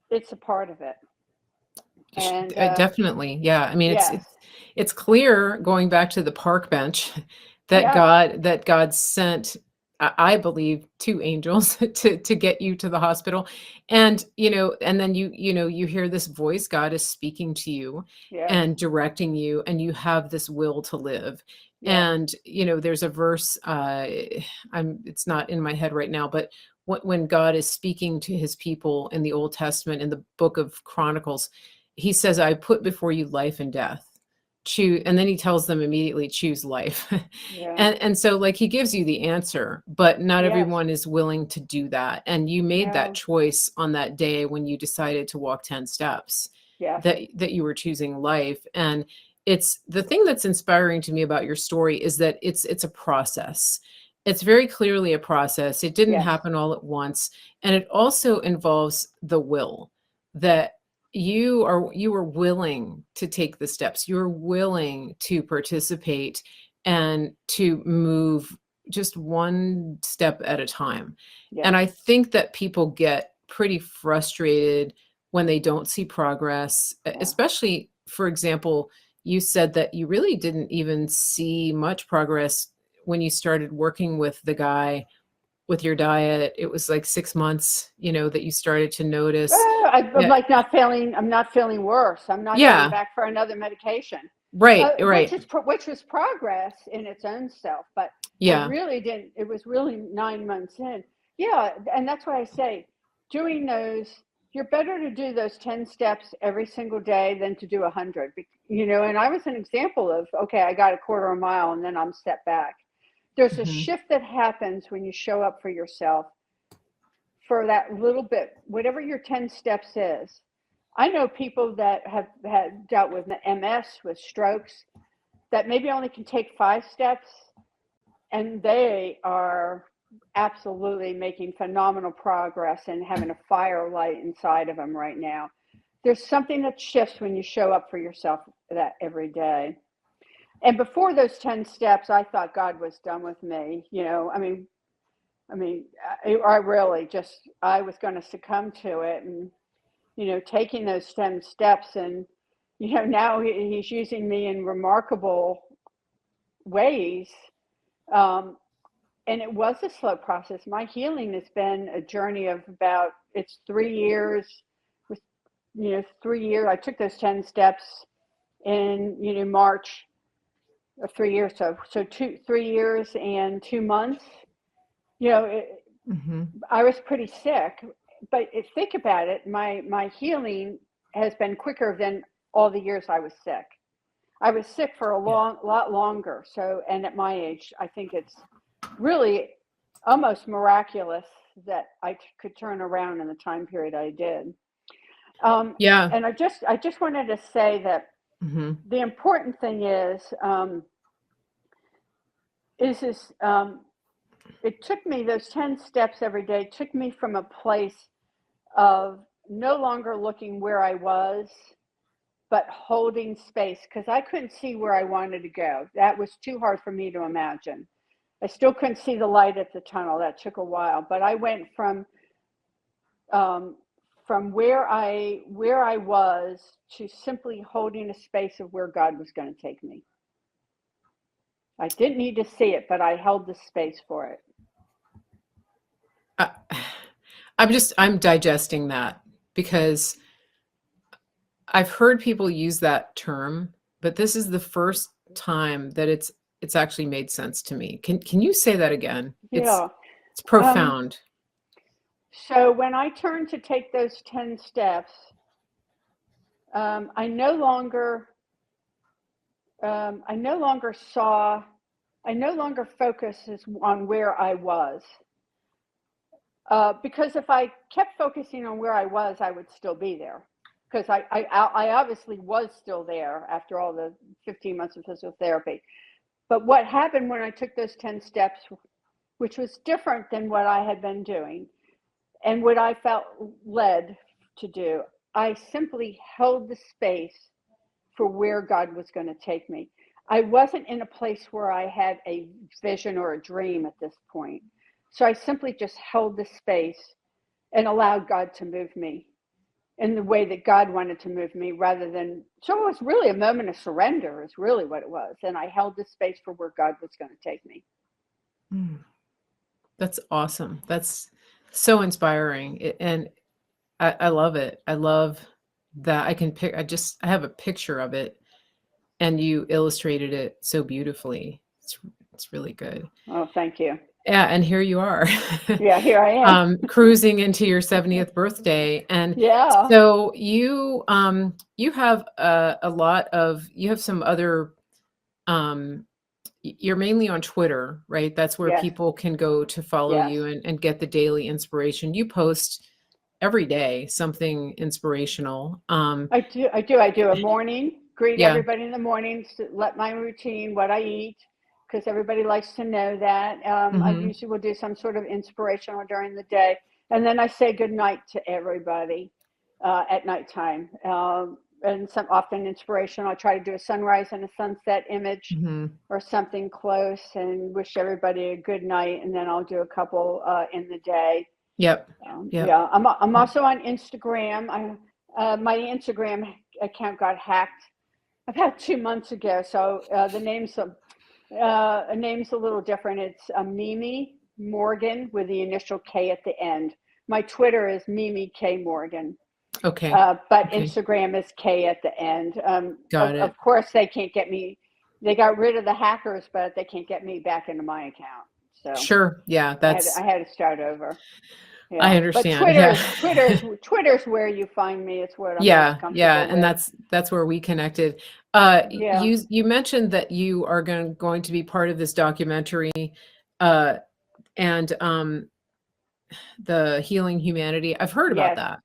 it's a part of it. And Definitely. Yeah. I mean, yes, it's clear, going back to the park bench, that yes, God sent, I believe, two angels to get you to the hospital. And, and then you hear this voice, God is speaking to you yes, and directing you, and you have this will to live. yes, And, there's a verse, it's not in my head right now, but when God is speaking to his people in the Old Testament, in the book of Chronicles, he says, I put before you life and death. Choose, and then he tells them immediately, choose life. yeah, And so, like, he gives you the answer, but not yes, everyone is willing to do that. And you made that no, choice on that day when you decided to walk 10 steps, yes, that you were choosing life. And it's the thing that's inspiring to me about your story is that it's a process. It's very clearly a process. It didn't yes, happen all at once. And it also involves the will, that you are willing to take the steps. You're willing to participate and to move just one step at a time. And yes, I think that people get pretty frustrated when they don't see progress, yeah. especially, for example, you said that you really didn't even see much progress when you started working with the guy with your diet. It was like 6 months, that you started to notice I'm that. like not feeling. I'm not feeling worse. I'm not going Yeah, back for another medication, right, which right. is which was progress in its own self. But I Yeah. really didn't. It was really 9 months in. Yeah, and that's why I say, doing those. You're better to do those 10 steps every single day than to do 100. And I was an example of, okay, I got a quarter of a mile and then I'm set back. There's a Mhm. shift that happens when you show up for yourself for that little bit, whatever your 10 steps is. I know people that have had dealt with MS, with strokes, that maybe only can take 5 steps, and they are absolutely making phenomenal progress and having a firelight inside of them right now. There's something that shifts when you show up for yourself that every day. And before those 10 steps, I thought God was done with me. I really just, I was going to succumb to it. And, taking those 10 steps, and, now he's using me in remarkable ways. Um, and it was a slow process. My healing has been a journey of about, it's 3 years. With, 3 years, I took those 10 steps in, March of 3 years. So 3 years and 2 months. You know, it, Mhm. I was pretty sick, but think about it. My healing has been quicker than all the years I was sick. I was sick for a Yeah. lot longer. So, and at my age, I think it's really almost miraculous that I could turn around in the time period I did. Um, Yeah. and I just wanted to say that Mhm. the important thing is it took me, those 10 steps every day took me from a place of no longer looking where I was, but holding space, because I couldn't see where I wanted to go. That was too hard for me to imagine. I still couldn't see the light at the tunnel. That took a while, but I went um, from where I was to simply holding a space of where God was going to take me. I didn't need to see it, but I held the space for it. I I'm digesting that, because I've heard people use that term, but this is the first time that it's it's actually made sense to me. Can you say that again? It's Yeah. it's Um, profound. so when I turned to take those 10 steps, um, I no longer, I no longer saw, I no longer focused on where I was. Because if I kept focusing on where I was, I would still be there. Because I obviously was still there after all the 15 months of physical therapy. But what happened when I took those 10 steps, which was different than what I had been doing and what I felt led to do, I simply held the space for where God was going to take me. I wasn't in a place where I had a vision or a dream at this point. So I simply just held the space and allowed God to move me in the way that God wanted to move me rather than, so it was really a moment of surrender is really what it was. And I held the space for where God was going to take me. Mm, that's awesome. That's so inspiring. And I love it. I love that I can pick, I have a picture of it and you illustrated it so beautifully. It's really good. Oh, thank you. Yeah, and here you are, Yeah, here I am. cruising into your 70th birthday. And Yeah. so you have a lot of, you have some other, you're mainly on Twitter, right? That's where Yes. people can go to follow Yes. you and get the daily inspiration. You post every day something inspirational. I do a morning, greet Yeah. everybody in the morning, let my routine, what I eat, because everybody likes to know that. I Hmm. usually will do some sort of inspirational during the day. And then I say good night to everybody at nighttime. And some often inspirational. I try to do a sunrise and a sunset image Hmm. or something close and wish everybody a good night. And then I'll do a couple in the day. Yep. Yep. Yeah, I'm also on Instagram. My Instagram account got hacked about 2 months ago, so the name's a little different. It's Mimi Morgan with the initial K at the end. My Twitter is Mimi K Morgan, Okay. but Okay. Instagram is K at the end. Got Of it. course, they can't get me. They got rid of the hackers, but they can't get me back into my account. So Sure. Yeah, I had to start over. I Yeah, but understand. Twitter Yeah. is Twitter's where you find me. It's what I'm most Yeah, yeah, comfortable and with. that's where we connected. Yeah. You mentioned that you are going to be part of this documentary, uh, and the Healing Humanity. I've heard about Yes. that.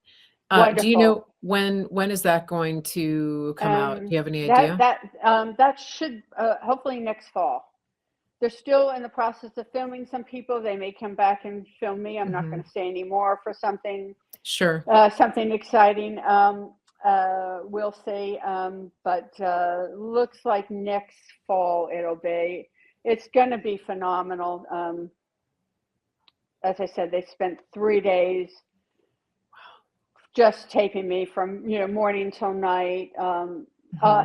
Do you Wonderful. know when is that going to come out? Do you have any That idea? that that should hopefully next fall. They're still in the process of filming some people. They may come back and film me. I'm not Hmm. going to say any more for Sure. something exciting. We'll see. But looks like next fall it'll be. It's going to be phenomenal. As I said, they spent 3 days just taping me from morning till night, Hmm.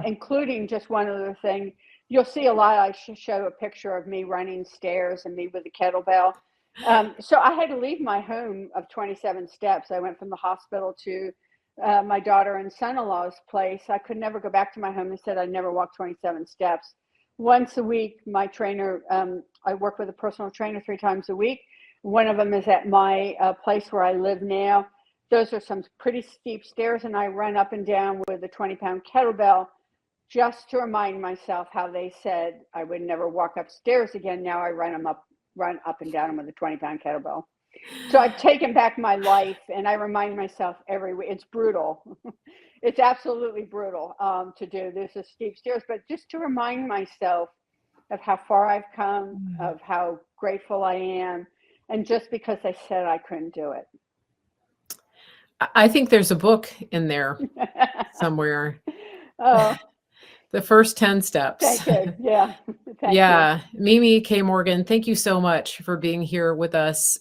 including just one other thing. You'll see a lot. I should show a picture of me running stairs and me with a kettlebell. So I had to leave my home of 27 steps. I went from the hospital to my daughter and son-in-law's place. I could never go back to my home and said I'd never walk 27 steps. Once a week, my trainer, I work with a personal trainer 3 times a week. One of them is at my place where I live now. Those are some pretty steep stairs, and I run up and down with a 20-pound kettlebell just to remind myself how they said I would never walk upstairs again. Now I run up and down them with a 20-pound kettlebell. So I've taken back my life, and I remind myself every week. It's brutal. It's absolutely brutal to do. There's a steep stairs, but just to remind myself of how far I've come, of how grateful I am, and just because they said I couldn't do it. I think there's a book in there somewhere. Oh, The first 10 steps. thank you. Yeah, thank you. Yeah, Mimi K. Morgan, thank you so much for being here with us.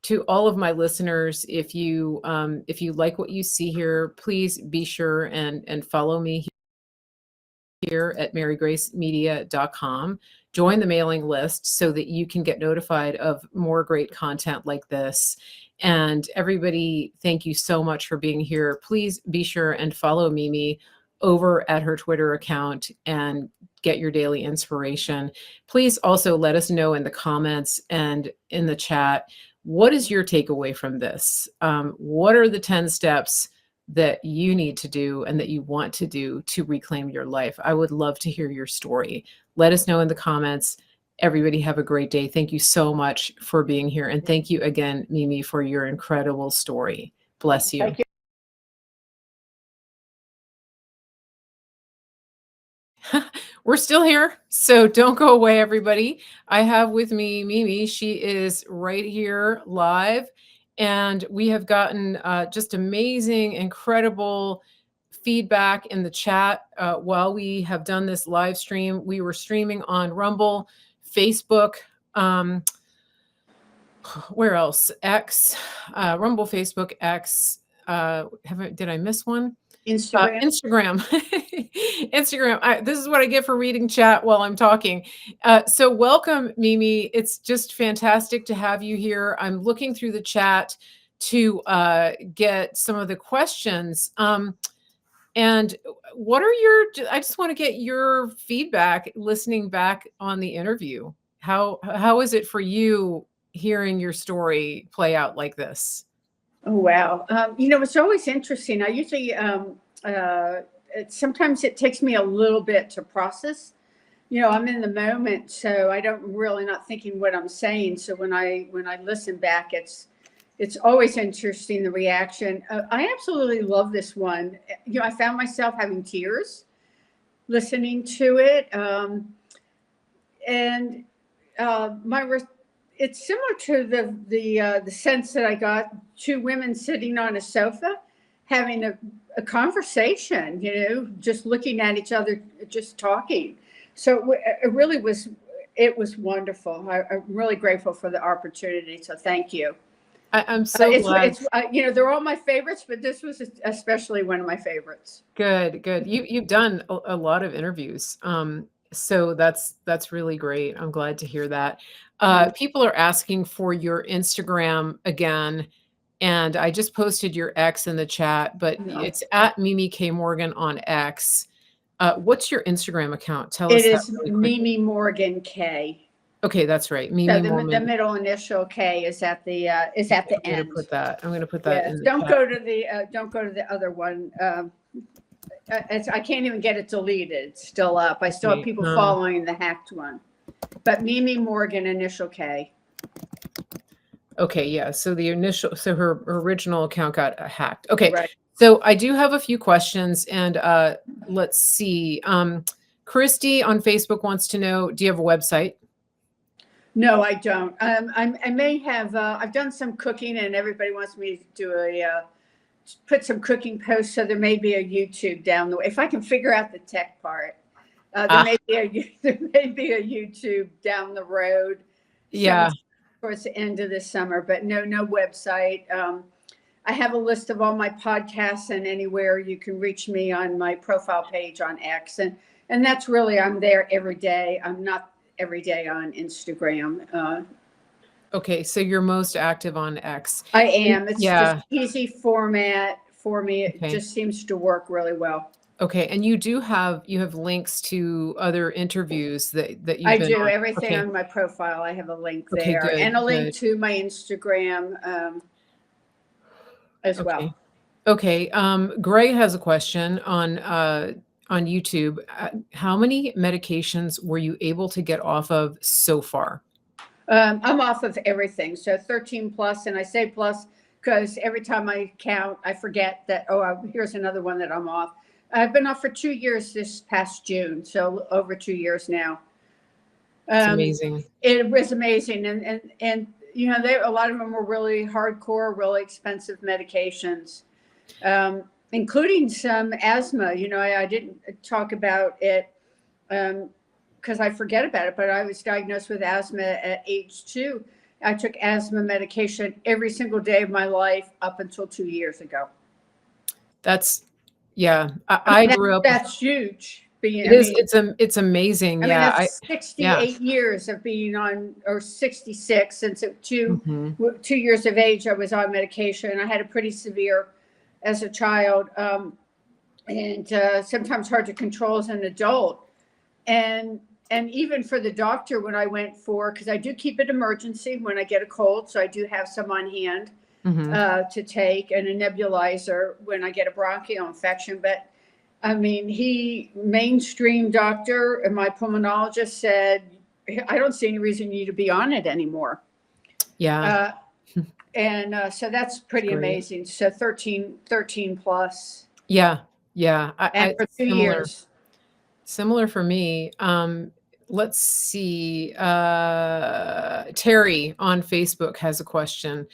To all of my listeners, if you like what you see here, please be sure and follow me here at marygracemedia.com. Join the mailing list so that you can get notified of more great content like this. And everybody, thank you so much for being here. Please be sure and follow Mimi over at her Twitter account and get your daily inspiration. Please also let us know in the comments and in the chat, what is your takeaway from this? What are the 10 steps that you need to do and that you want to do to reclaim your life? I would love to hear your story. Let us know in the comments. Everybody have a great day. Thank you so much for being here. And thank you again, Mimi, for your incredible story. Bless you. Thank you. We're still here, so don't go away, everybody. I have with me Mimi. She is right here live, and we have gotten just amazing, incredible feedback in the chat while we have done this live stream. We were streaming on Rumble, Facebook, where else? X, Rumble, Facebook, X. Did I miss one? Instagram. Instagram. This is what I get for reading chat while I'm talking. So welcome, Mimi. It's just fantastic to have you here. I'm looking through the chat to get some of the questions. And what are I just want to get your feedback listening back on the interview. How is it for you hearing your story play out like this? Oh, wow. It's always interesting. I usually, sometimes it takes me a little bit to process. I'm in the moment, so I don't really not thinking what I'm saying. So when I listen back, it's always interesting, the reaction. I absolutely love this one. I found myself having tears listening to it. It's similar to the sense that I got, two women sitting on a sofa having a conversation, just looking at each other, just talking. So it really was, it was wonderful. I'm really grateful for the opportunity. So thank you. I'm so glad. They're all my favorites, but this was especially one of my favorites. Good. You've done a lot of interviews. So that's really great. I'm glad to hear that. People are asking for your Instagram again, and I just posted your X in the chat, but it's at Mimi K Morgan on X. What's your Instagram account? Tell us. It is really Mimi Morgan K. Okay, that's right. Mimi so the middle initial K is at the end. I'm going to put that in the don't chat. Don't go to the other one. I can't even get it deleted. It's still up. I still have people following the hacked one. But Mimi Morgan, initial K. Okay, yeah. So her original account got hacked. Okay, right. So I do have a few questions, and let's see. Christy on Facebook wants to know, do you have a website? No, I don't. I may have. I've done some cooking, and everybody wants me to do put some cooking posts. So there may be a YouTube down the way if I can figure out the tech part. There may be a YouTube down the road. Yeah. Towards the end of this summer, but no website. I have a list of all my podcasts, and anywhere you can reach me on my profile page on X, and that's really, I'm there every day. I'm not every day on Instagram. Okay, so you're most active on X. I am. It's just easy format for me. It just seems to work really well. Okay, and you have links to other interviews that you've been I do on. everything on my profile. I have a link there, good, and a link to my Instagram as well. Okay. Gray has a question on YouTube. How many medications were you able to get off of so far? I'm off of everything. So 13 plus, and I say plus because every time I count, I forget that, here's another one that I'm off. I've been off for 2 years this past June. So over 2 years now. It's amazing. It was amazing. And a lot of them were really hardcore, really expensive medications, including some asthma. I didn't talk about it because I forget about it, but I was diagnosed with asthma at age 2. I took asthma medication every single day of my life up until 2 years ago. I grew up. That's huge. It's amazing. That's 68 years of being on, or 66, since 2 years of age, I was on medication. I had a pretty severe as a child. and sometimes hard to control as an adult. And even for the doctor, when I went for, because I do keep it emergency when I get a cold, so I do have some on hand to take, and a nebulizer when I get a bronchial infection. But I mean, mainstream doctor and my pulmonologist said, I don't see any reason you to be on it anymore. Yeah. And so that's pretty amazing. So 13 plus. Yeah. Yeah. And for 2 years. Similar for me. Let's see. Terry on Facebook has a question.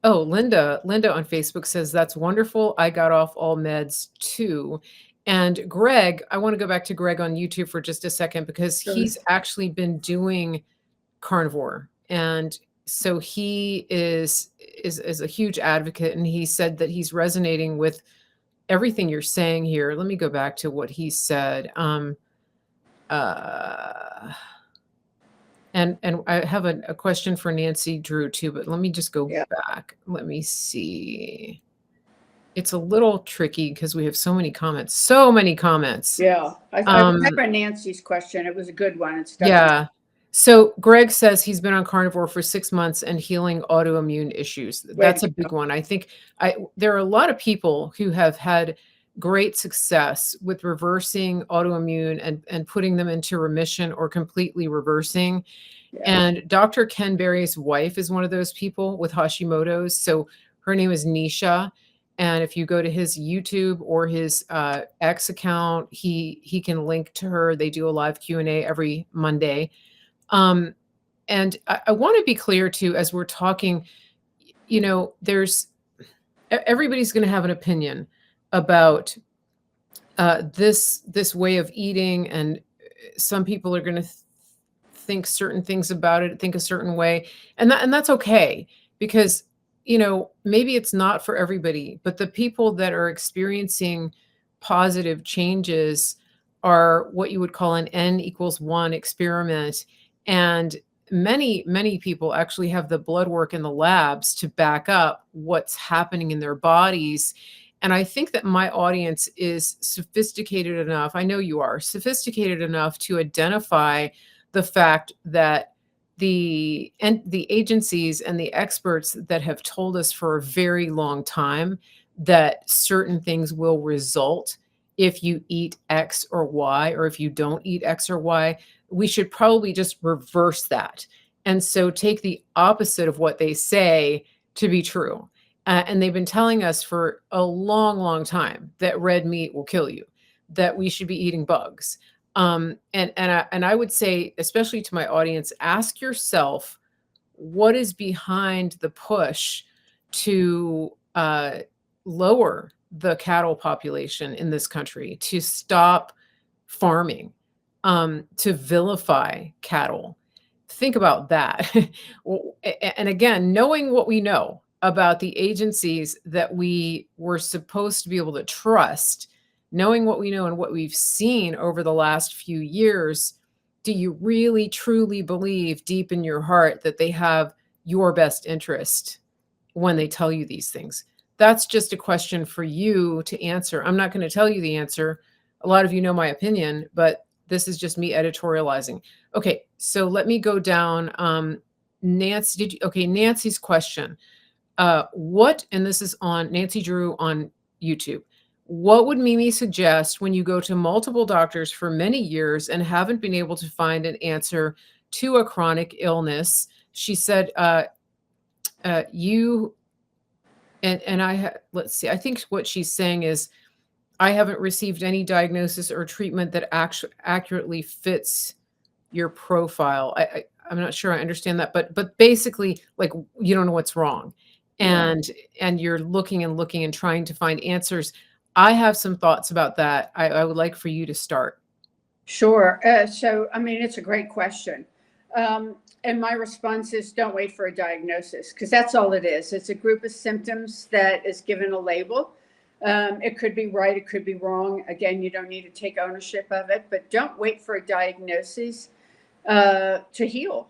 Oh, Linda on Facebook says, that's wonderful. I got off all meds too. And Greg, I want to go back to Greg on YouTube for just a second, because he's actually been doing carnivore. And so he is a huge advocate. And he said that he's resonating with everything you're saying here. Let me go back to what he said. And I have a question for Nancy Drew too, but let me just go back. Let me see. It's a little tricky because we have so many comments. Yeah. I remember Nancy's question. It was a good one. Yeah. So Greg says he's been on carnivore for 6 months and healing autoimmune issues. That's a big one. I think there are a lot of people who have had great success with reversing autoimmune and putting them into remission or completely reversing. And Dr. Ken Berry's wife is one of those people with Hashimoto's. So her name is Nisha. And if you go to his YouTube or his X account, he can link to her. They do a live Q&A every Monday. And I want to be clear too, as we're talking, everybody's going to have an opinion about this way of eating, and some people are going to think certain things about it, think a certain way, and that's okay, because maybe it's not for everybody, but the people that are experiencing positive changes are what you would call an N=1 experiment. And many people actually have the blood work in the labs to back up what's happening in their bodies. And I think that my audience is sophisticated enough, I know you are sophisticated enough, to identify the fact that the agencies and the experts that have told us for a very long time that certain things will result if you eat X or Y, or if you don't eat X or Y, we should probably just reverse that. And so take the opposite of what they say to be true. And they've been telling us for a long, long time that red meat will kill you, that we should be eating bugs. And I would say, especially to my audience, ask yourself, what is behind the push to lower the cattle population in this country, to stop farming, to vilify cattle? Think about that. And again, knowing what we know about the agencies that we were supposed to be able to trust, knowing what we know and what we've seen over the last few years, do you really truly believe deep in your heart that they have your best interest when they tell you these things? That's just a question for you to answer. I'm not going to tell you the answer. A lot of you know my opinion, but this is just me editorializing. Okay, so let me go down. Nancy, Nancy's question. And this is on Nancy Drew on YouTube. What would Mimi suggest when you go to multiple doctors for many years and haven't been able to find an answer to a chronic illness? She said, let's see, I think what she's saying is, I haven't received any diagnosis or treatment that accurately fits your profile. I'm not sure I understand that, but basically, like, you don't know what's wrong, and you're looking and trying to find answers. I have some thoughts about that. I would like for you to start. Sure. So, I mean, it's a great question. And my response is, don't wait for a diagnosis, because that's all it is. It's a group of symptoms that is given a label. It could be right, it could be wrong. Again, you don't need to take ownership of it, but don't wait for a diagnosis to heal.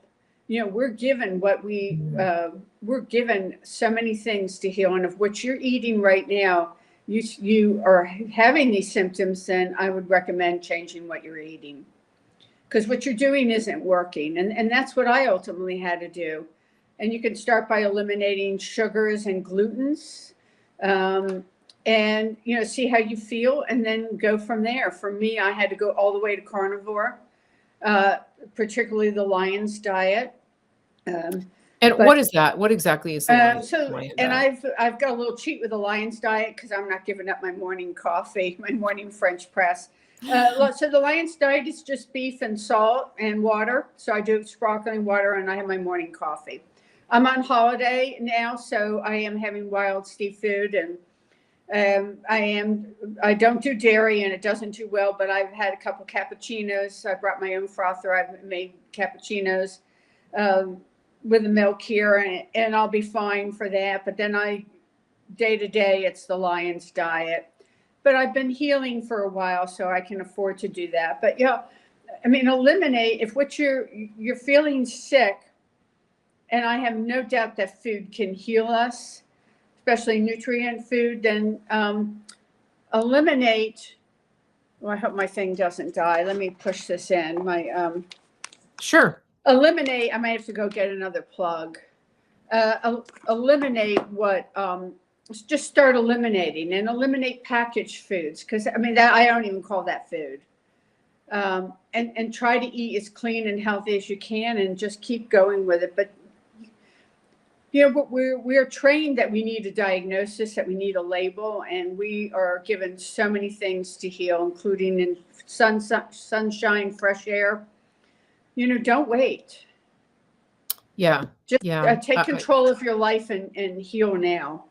we're given we're given so many things to heal, and if what you're eating right now, you are having these symptoms, then I would recommend changing what you're eating, because what you're doing isn't working, and that's what I ultimately had to do. And you can start by eliminating sugars and glutens, and see how you feel, and then go from there. For me, I had to go all the way to carnivore, uh, particularly the Lion's diet. And But what is that? What exactly is the lion and diet? I've got a little cheat with the Lion's diet, because I'm not giving up my morning coffee, my morning French press. So the Lion's diet is just beef and salt and water. So I do sparkling water, and I have my morning coffee. I'm on holiday now, so I am having wild seafood, and I don't do dairy, and it doesn't do well, but I've had a couple cappuccinos. I brought my own frother. I've made cappuccinos um, with the milk here, and I'll be fine for that. But then day to day, it's the Lion's diet. But I've been healing for a while, so I can afford to do that. But I mean, eliminate if what you're feeling sick, and I have no doubt that food can heal us, especially nutrient food. Then eliminate. Well, I hope my thing doesn't die. Let me push this in. Sure. Eliminate. I might have to go get another plug. Eliminate what. Just start eliminating, and eliminate packaged foods, because I mean that I don't even call that food. And try to eat as clean and healthy as you can, and just keep going with it. But but we're trained that we need a diagnosis, that we need a label, and we are given so many things to heal, including in sunshine, fresh air. Don't wait. Yeah. Just Yeah. take control of your life and heal now.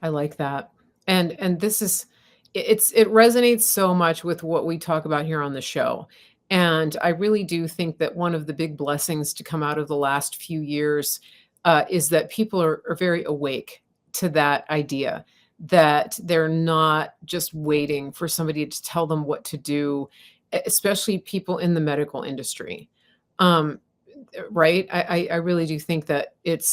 I like that. And this is it resonates so much with what we talk about here on the show. And I really do think that one of the big blessings to come out of the last few years is that people are very awake to that idea, that they're not just waiting for somebody to tell them what to do, especially people in the medical industry. Um, right? I really do think that it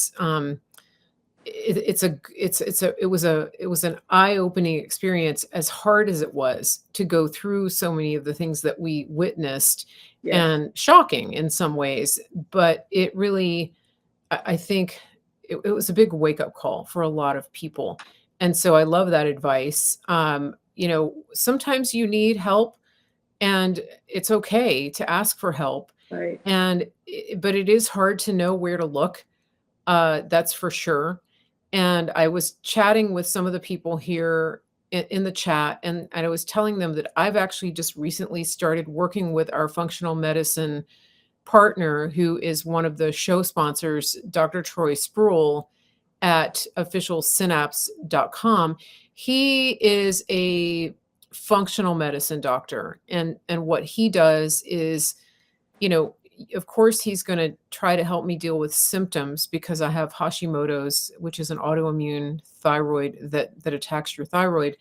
was an eye-opening experience, as hard as it was to go through so many of the things that we witnessed, Yes. and shocking in some ways, but it really, I think it was a big wake-up call for a lot of people. And so I love that advice. Sometimes you need help, and it's okay to ask for help. Right. But it is hard to know where to look, that's for sure. And I was chatting with some of the people here in the chat, and I was telling them that I've actually just recently started working with our functional medicine partner, who is one of the show sponsors, Dr. Troy Sproul at officialsynapse.com. He is a functional medicine doctor, and what he does is, you know, of course, he's going to try to help me deal with symptoms, because I have Hashimoto's, which is an autoimmune thyroid that attacks your thyroid.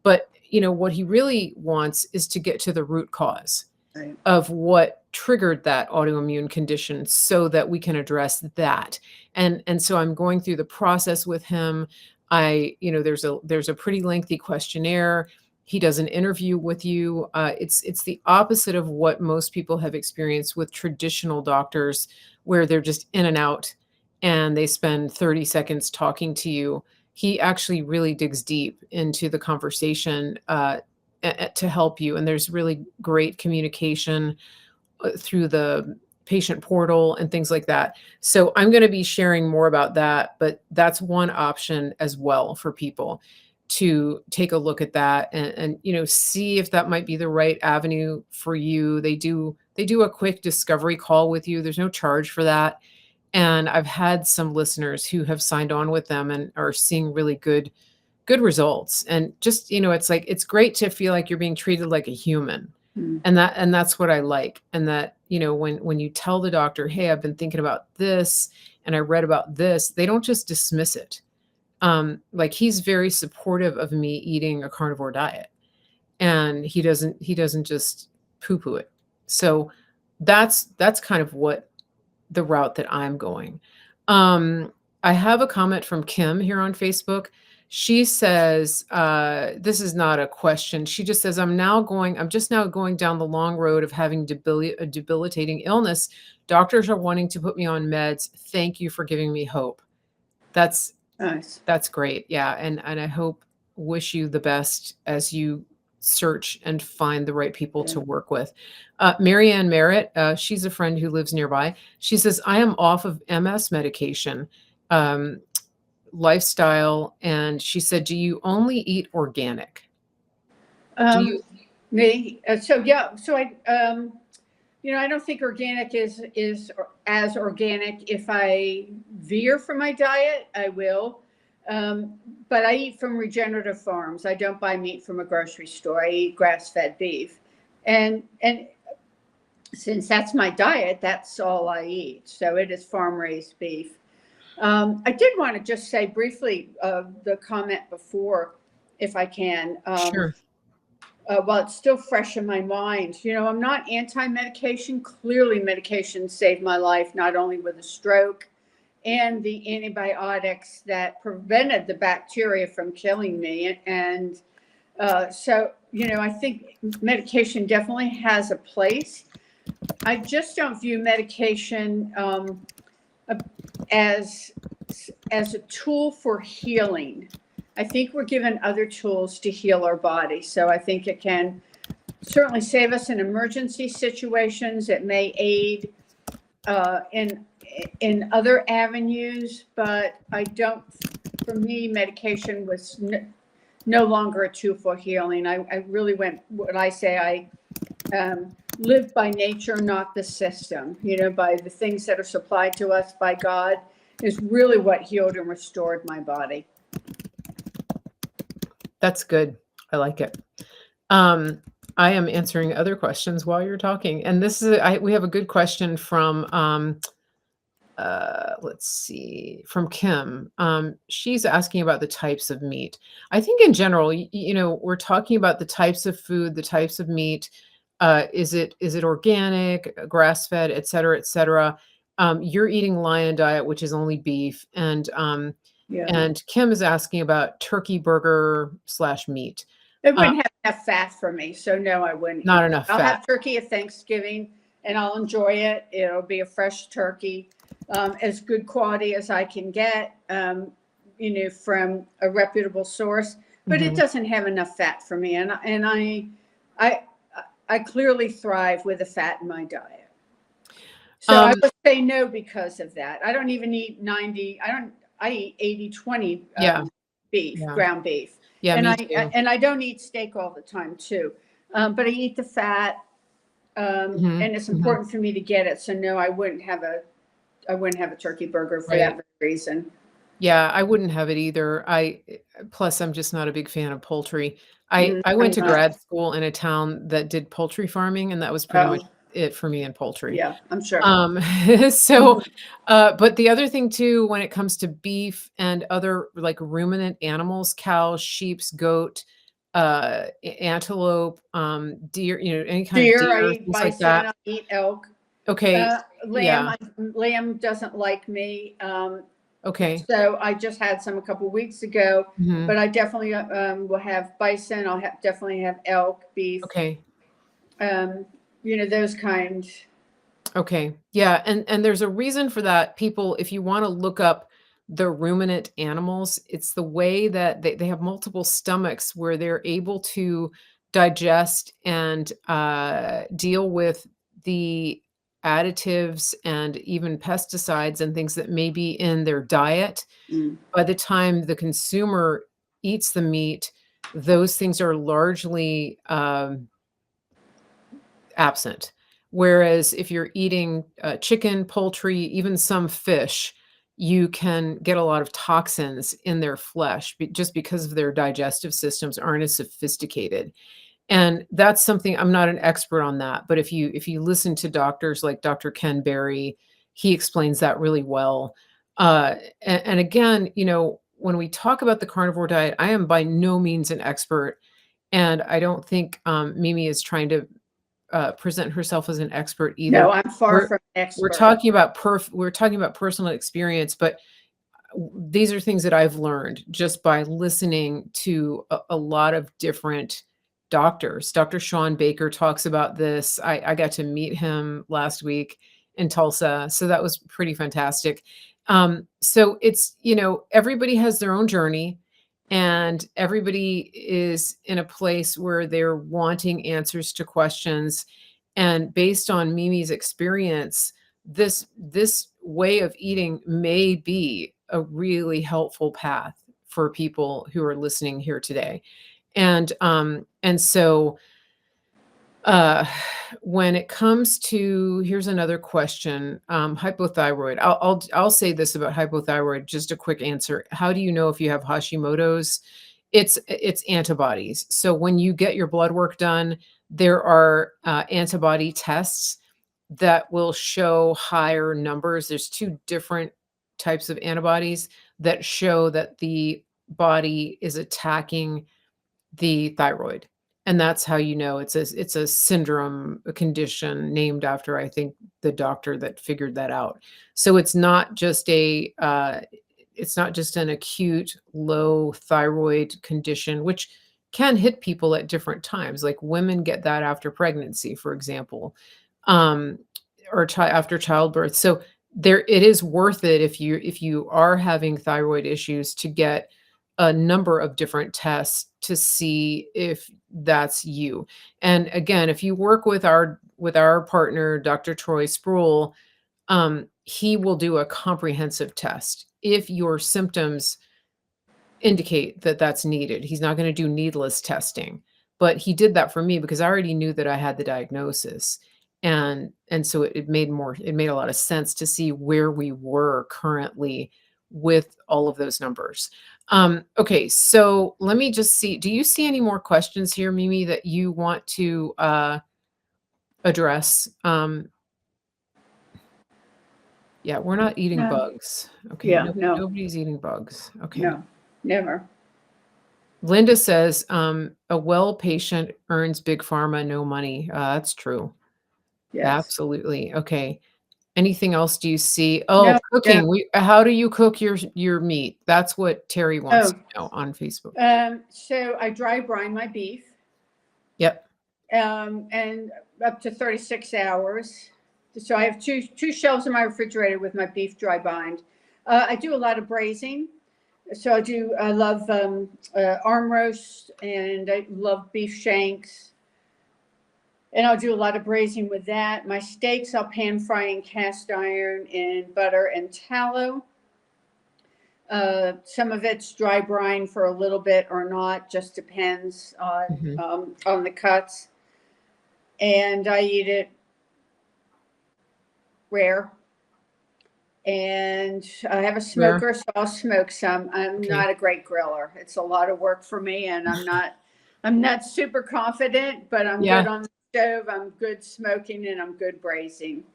But what he really wants is to get to the root cause Right. of what triggered that autoimmune condition, so that we can address that. And so I'm going through the process with him. There's a pretty lengthy questionnaire. He does an interview with you. It's the opposite of what most people have experienced with traditional doctors, where they're just in and out, and they spend 30 seconds talking to you. He actually really digs deep into the conversation to help you. And there's really great communication through the patient portal and things like that. So I'm going to be sharing more about that, but that's one option as well for people to take a look at that, and see if that might be the right avenue for you. They do a quick discovery call with you. There's no charge for that. And I've had some listeners who have signed on with them and are seeing really good results. And just, it's like, it's great to feel like you're being treated like a human. Mm. And that's what I like. And that, when you tell the doctor, hey, I've been thinking about this and I read about this, they don't just dismiss it. Like, he's very supportive of me eating a carnivore diet, and he doesn't just poo-poo it. So that's kind of what the route that I'm going. Um, I have a comment from Kim here on Facebook. She says, this is not a question. She just says, I'm just now going down the long road of having a debilitating illness. Doctors are wanting to put me on meds. Thank you for giving me hope. That's Nice. that's great. Yeah. And I wish you the best as you search and find the right people Yeah. to work with. Marianne Merritt, she's a friend who lives nearby. She says, I am off of MS medication, lifestyle. And she said, do you only eat organic? Do you? Me. So I don't think organic is as organic. If I veer from my diet, I will. But I eat from regenerative farms. I don't buy meat from a grocery store. I eat grass-fed beef, and since that's my diet, that's all I eat. So it is farm-raised beef. I did want to just say briefly the comment before, if I can. Sure. While it's still fresh in my mind, I'm not anti-medication. Clearly, medication saved my life, not only with a stroke and the antibiotics that prevented the bacteria from killing me. And I think medication definitely has a place. I just don't view medication as a tool for healing. I think we're given other tools to heal our body. So I think it can certainly save us in emergency situations. It may aid in other avenues, but for me, medication was no longer a tool for healing. I really I live by nature, not the system, by the things that are supplied to us by God is really what healed and restored my body. That's good. I like it. I am answering other questions while you're talking. And we have a good question from, let's see, from Kim. She's asking about the types of meat. I think in general, we're talking about the types of food, the types of meat. Is it organic, grass-fed, et cetera, et cetera? You're eating Lion Diet, which is only beef. Yeah. And Kim is asking about turkey burger / meat. It wouldn't have enough fat for me, so no, I wouldn't. Not enough I'll fat. have turkey at Thanksgiving, and I'll enjoy it. It'll be a fresh turkey, as good quality as I can get, from a reputable source. But it doesn't have enough fat for me, and I clearly thrive with the fat in my diet. So I would say no because of that. I don't even eat 90. I eat 80/20 beef, ground beef. Yeah, and me too. And I don't eat steak all the time too. But I eat the fat, and it's important for me to get it. So no, I wouldn't have a turkey burger for that very reason. Yeah, I wouldn't have it either. Plus I'm just not a big fan of poultry. I went to grad school in a town that did poultry farming, and that was pretty much it for me in poultry. Yeah, I'm sure. So, but the other thing too, when it comes to beef and other like ruminant animals, cows, sheep, goat, antelope, deer, any kind of deer, I eat things like bison, that. I eat elk. Okay. Lamb doesn't like me. Okay. So I just had some a couple weeks ago, but I definitely will have bison. I'll definitely have elk, beef. Okay. Those kind. Okay. Yeah. And there's a reason for that. People, if you want to look up the ruminant animals, it's the way that they have multiple stomachs where they're able to digest and deal with the additives and even pesticides and things that may be in their diet. By the time the consumer eats the meat, those things are largely absent. Whereas if you're eating chicken, poultry, even some fish, you can get a lot of toxins in their flesh just because of their digestive systems aren't as sophisticated. And that's something, I'm not an expert on that, but if you listen to doctors like Dr. Ken Berry, he explains that really well. And again, when we talk about the carnivore diet, I am by no means an expert, and I don't think Mimi is trying to present herself as an expert either. No, I'm far We're from an we're expert. talking about we're talking about personal experience, but these are things that I've learned just by listening to a lot of different doctors. Dr. Sean Baker talks about this. I got to meet him last week in Tulsa, so that was pretty fantastic. So it's, everybody has their own journey, and everybody is in a place where they're wanting answers to questions. And based on Mimi's experience, this way of eating may be a really helpful path for people who are listening here today. And so uh when it comes to, here's another question, hypothyroid. I'll say this about hypothyroid, just a quick answer. How do you know if you have Hashimoto's? It's antibodies. So when you get your blood work done, there are antibody tests that will show higher numbers. There's two different types of antibodies that show that the body is attacking the thyroid. And that's how you know it's a syndrome, a condition named after, I think, the doctor that figured that out. So it's not just an acute low thyroid condition, which can hit people at different times. Like women get that after pregnancy, for example, um, or after childbirth. So it is worth it if you are having thyroid issues to get a number of different tests to see if that's you. And again, if you work with our partner, Dr. Troy Sproul, he will do a comprehensive test if your symptoms indicate that that's needed. He's not going to do needless testing, but he did that for me because I already knew that I had the diagnosis. And so it made a lot of sense to see where we were currently with all of those numbers. Okay, so let me just see. Do you see any more questions here, Mimi, that you want to address? Yeah, we're not eating No. bugs. Okay, Yeah, no, nobody's eating bugs. Okay. no, never. Linda says, a well patient earns big pharma no money. That's true. Yes. Absolutely. Okay. Anything else do you see? Oh, No, no. cooking. How do you cook your meat? That's what Terry wants Oh, to know on Facebook. so I dry brine my beef, Yep. and up to 36 hours. So I have two shelves in my refrigerator with my beef dry bind. I do a lot of braising. So I love arm roast, and I love beef shanks. And I'll do a lot of braising with that. My steaks I'll pan fry in cast iron in butter and tallow. Some of it's dry brine for a little bit or not, just depends Mhm. on the cuts. And I eat it rare. And I have a Where? smoker, so I'll smoke some. I'm Okay. not a great griller. It's a lot of work for me, and I'm not super confident, but I'm Yeah. good on the stove. I'm good smoking, and I'm good braising.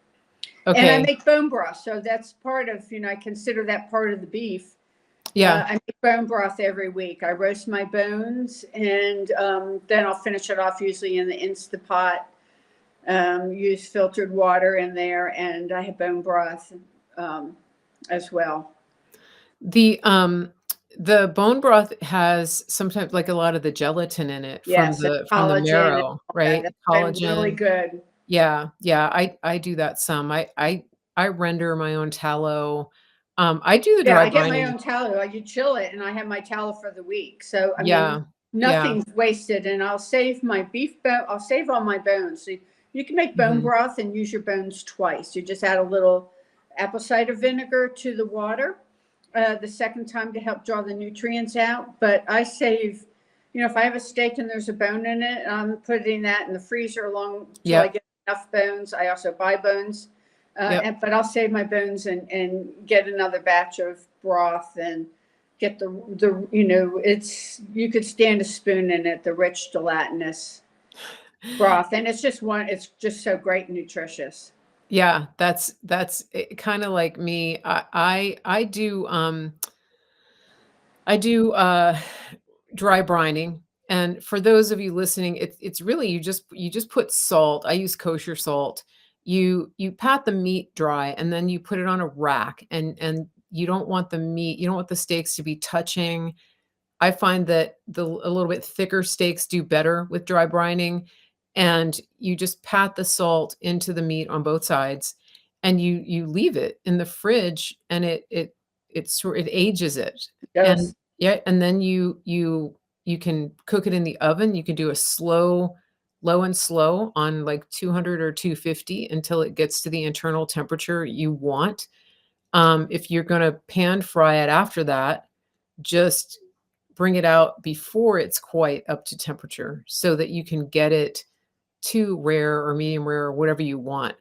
And I Okay. make bone broth, so that's part of, I consider that part of the beef. Yeah. I make bone broth every week. I roast my bones, and then I'll finish it off usually in the Instapot. Use filtered water in there, and I have bone broth as well. The bone broth has sometimes like a lot of the gelatin in it from Yes, and the collagen and marrow, all that. right? That's been really Collagen. good. Yeah, yeah, I do that some. I render my own tallow. I do the Yeah, dry I get my brining. own tallow. You chill it, and I have my tallow for the week. So I mean, Yeah, yeah, nothing's wasted. And I'll save my beef bone. I'll save all my bones. So you can make bone mhm, broth and use your bones twice. You just add a little apple cider vinegar to the water the second time to help draw the nutrients out. But I save, if I have a steak and there's a bone in it, I'm putting that in the freezer along till I yep, get enough bones. I also buy bones. yep. But I'll save my bones and get another batch of broth and get it's, you could stand a spoon in it, the rich gelatinous broth. And it's just so great and nutritious. Yeah, that's kinda like me. I do dry brining, And for those of you listening, it's really you just put salt. I use kosher salt. You pat the meat dry and then you put it on a rack, and you don't want the meat, you don't want the steaks to be touching. I find that a little bit thicker steaks do better with dry brining, and you just pat the salt into the meat on both sides, and you leave it in the fridge, and it ages it. And Yes. yeah, and then you can cook it in the oven. You can do a low and slow on like 200 or 250 until it gets to the internal temperature you want. If you're gonna pan fry it after that, just bring it out before it's quite up to temperature so that you can get it to rare or medium rare or whatever you want.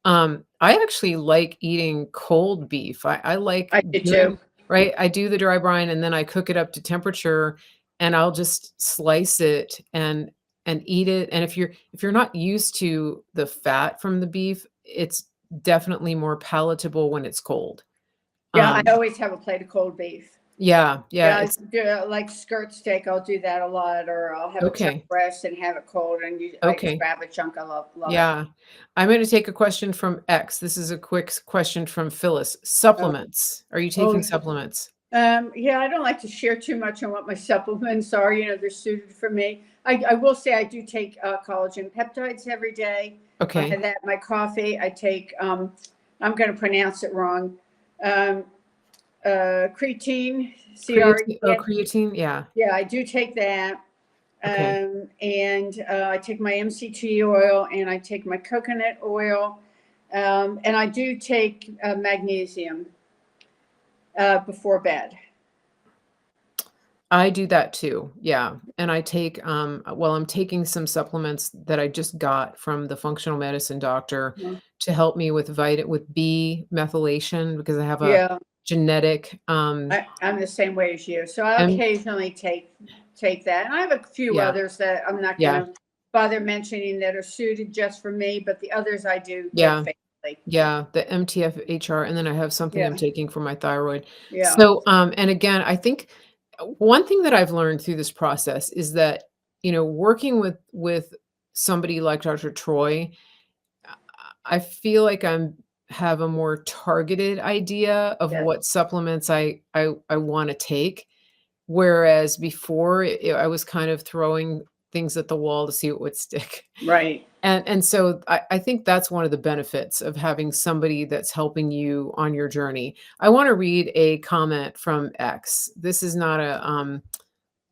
I actually like eating cold beef. I like I do doing too. right, I do the dry brine and then I cook it up to temperature, and I'll just slice it and eat it. And if you're not used to the fat from the beef, it's definitely more palatable when it's cold. Yeah, I Um, always have a plate of cold beef. yeah, Yeah, I it's do like skirt steak. I'll do that a lot, or I'll have a chuck okay. breast and have it cold, and I just Okay. grab a chunk. I love it. Yeah. I'm gonna take a question from X. This is a quick question from Phyllis. Oh, Supplements. Are you oh, taking supplements? yeah. I don't like to share too much on what my supplements are. They're suited for me. I will say I do take collagen peptides every day. I Okay. have that in my coffee. I take. I'm going to pronounce it wrong. Um, Creatine, Creatine, oh, CREN. creatine? Yeah. Yeah, I do take that. Okay. And I take my MCT oil and I take my coconut oil. And I do take magnesium before bed. I do that too. Yeah. And I take well, I'm taking some supplements that I just got from the functional medicine doctor Mhm. to help me with B methylation because I have a Yeah, genetic I'm the same way as you. So I M occasionally take that. And I have a few yeah. others that I'm not going Yeah. to bother mentioning that are suited just for me, but the others I do take Yeah. faithfully. Yeah, the MTFHR, and then I have something I'm Yeah, taking for my thyroid. yeah, So, and again, I think one thing that I've learned through this process is that, working with somebody like Dr. Troy, I feel like I'm have a more targeted idea of yeah, what supplements I wanna take, whereas before, I was kind of throwing things at the wall to see what would stick. right. And so I think that's one of the benefits of having somebody that's helping you on your journey. I wanna read a comment from X. This is not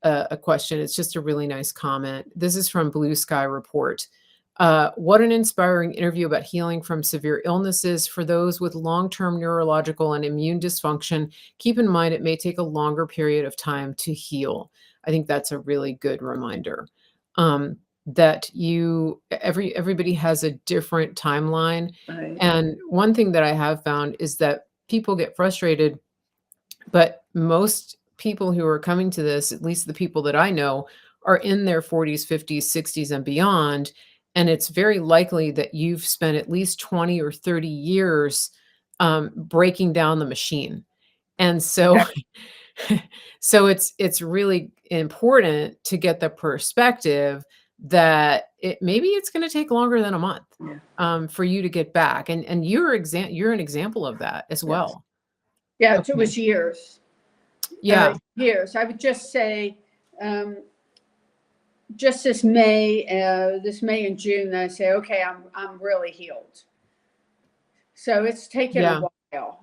a question, it's just a really nice comment. This is from Blue Sky Report. What an inspiring interview about healing from severe illnesses. For those with long-term neurological and immune dysfunction, keep in mind it may take a longer period of time to heal. I think that's a really good reminder. That everybody has a different timeline. Right. And one thing that I have found is that people get frustrated, but most people who are coming to this, at least the people that I know, are in their 40s, 50s, 60s, and beyond. And it's very likely that you've spent at least 20 or 30 years breaking down the machine. And so, so it's really important to get the perspective that maybe it's going to take longer than a month Yeah. for you to get back. And you're an example of that as Yes. well. Yeah. It Okay. was years. Yeah. Years. I would just say, um, just this May and June, I say, okay, I'm really healed. So it's taken a Yeah. while.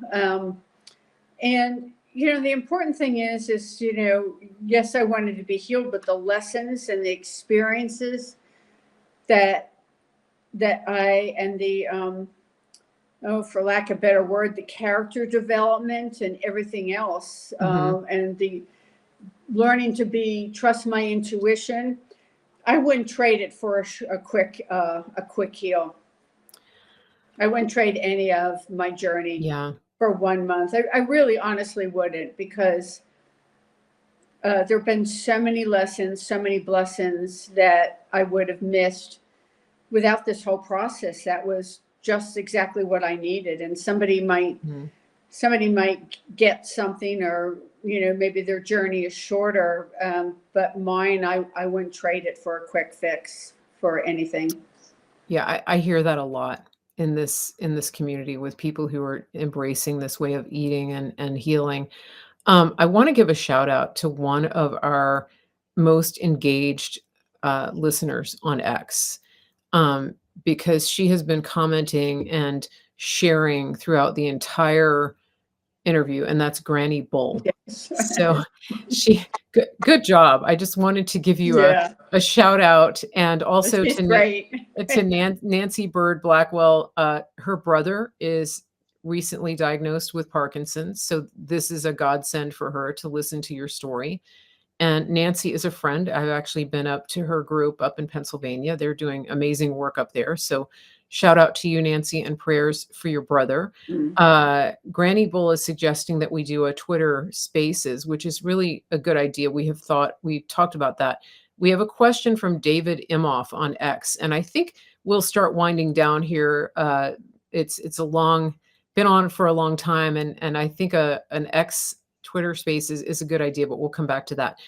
And the important thing is yes, I wanted to be healed, but the lessons and the experiences that I and the oh, for lack of a better word, the character development and everything else, Mhm. and the learning to trust my intuition. I wouldn't trade it for a quick heal. I wouldn't trade any of my journey Yeah. for 1 month. I really honestly wouldn't, because there have been so many lessons, so many blessings that I would have missed without this whole process. That was just exactly what I needed. And somebody might Mhm. somebody might get something, or maybe their journey is shorter. But mine, I wouldn't trade it for a quick fix for anything. Yeah, I hear that a lot in this community with people who are embracing this way of eating and healing. I wanna give a shout out to one of our most engaged, listeners on X, um, because she has been commenting and sharing throughout the entire interview, and that's Granny Bull. Yes. So she good job. I just wanted to give you Yeah, a shout out, and also she's to great. Nancy Bird Blackwell. Her brother is recently diagnosed with Parkinson's, so this is a godsend for her to listen to your story. And Nancy is a friend. I've actually been up to her group up in Pennsylvania. They're doing amazing work up there. So shout out to you, Nancy, and prayers for your brother. Mm. Granny Bull is suggesting that we do a Twitter Spaces, which is really a good idea. We talked about that. We have a question from David Imhoff on X, and I think we'll start winding down here. It's a long been on for a long time, and I think an X Twitter Spaces is a good idea, but we'll come back to that.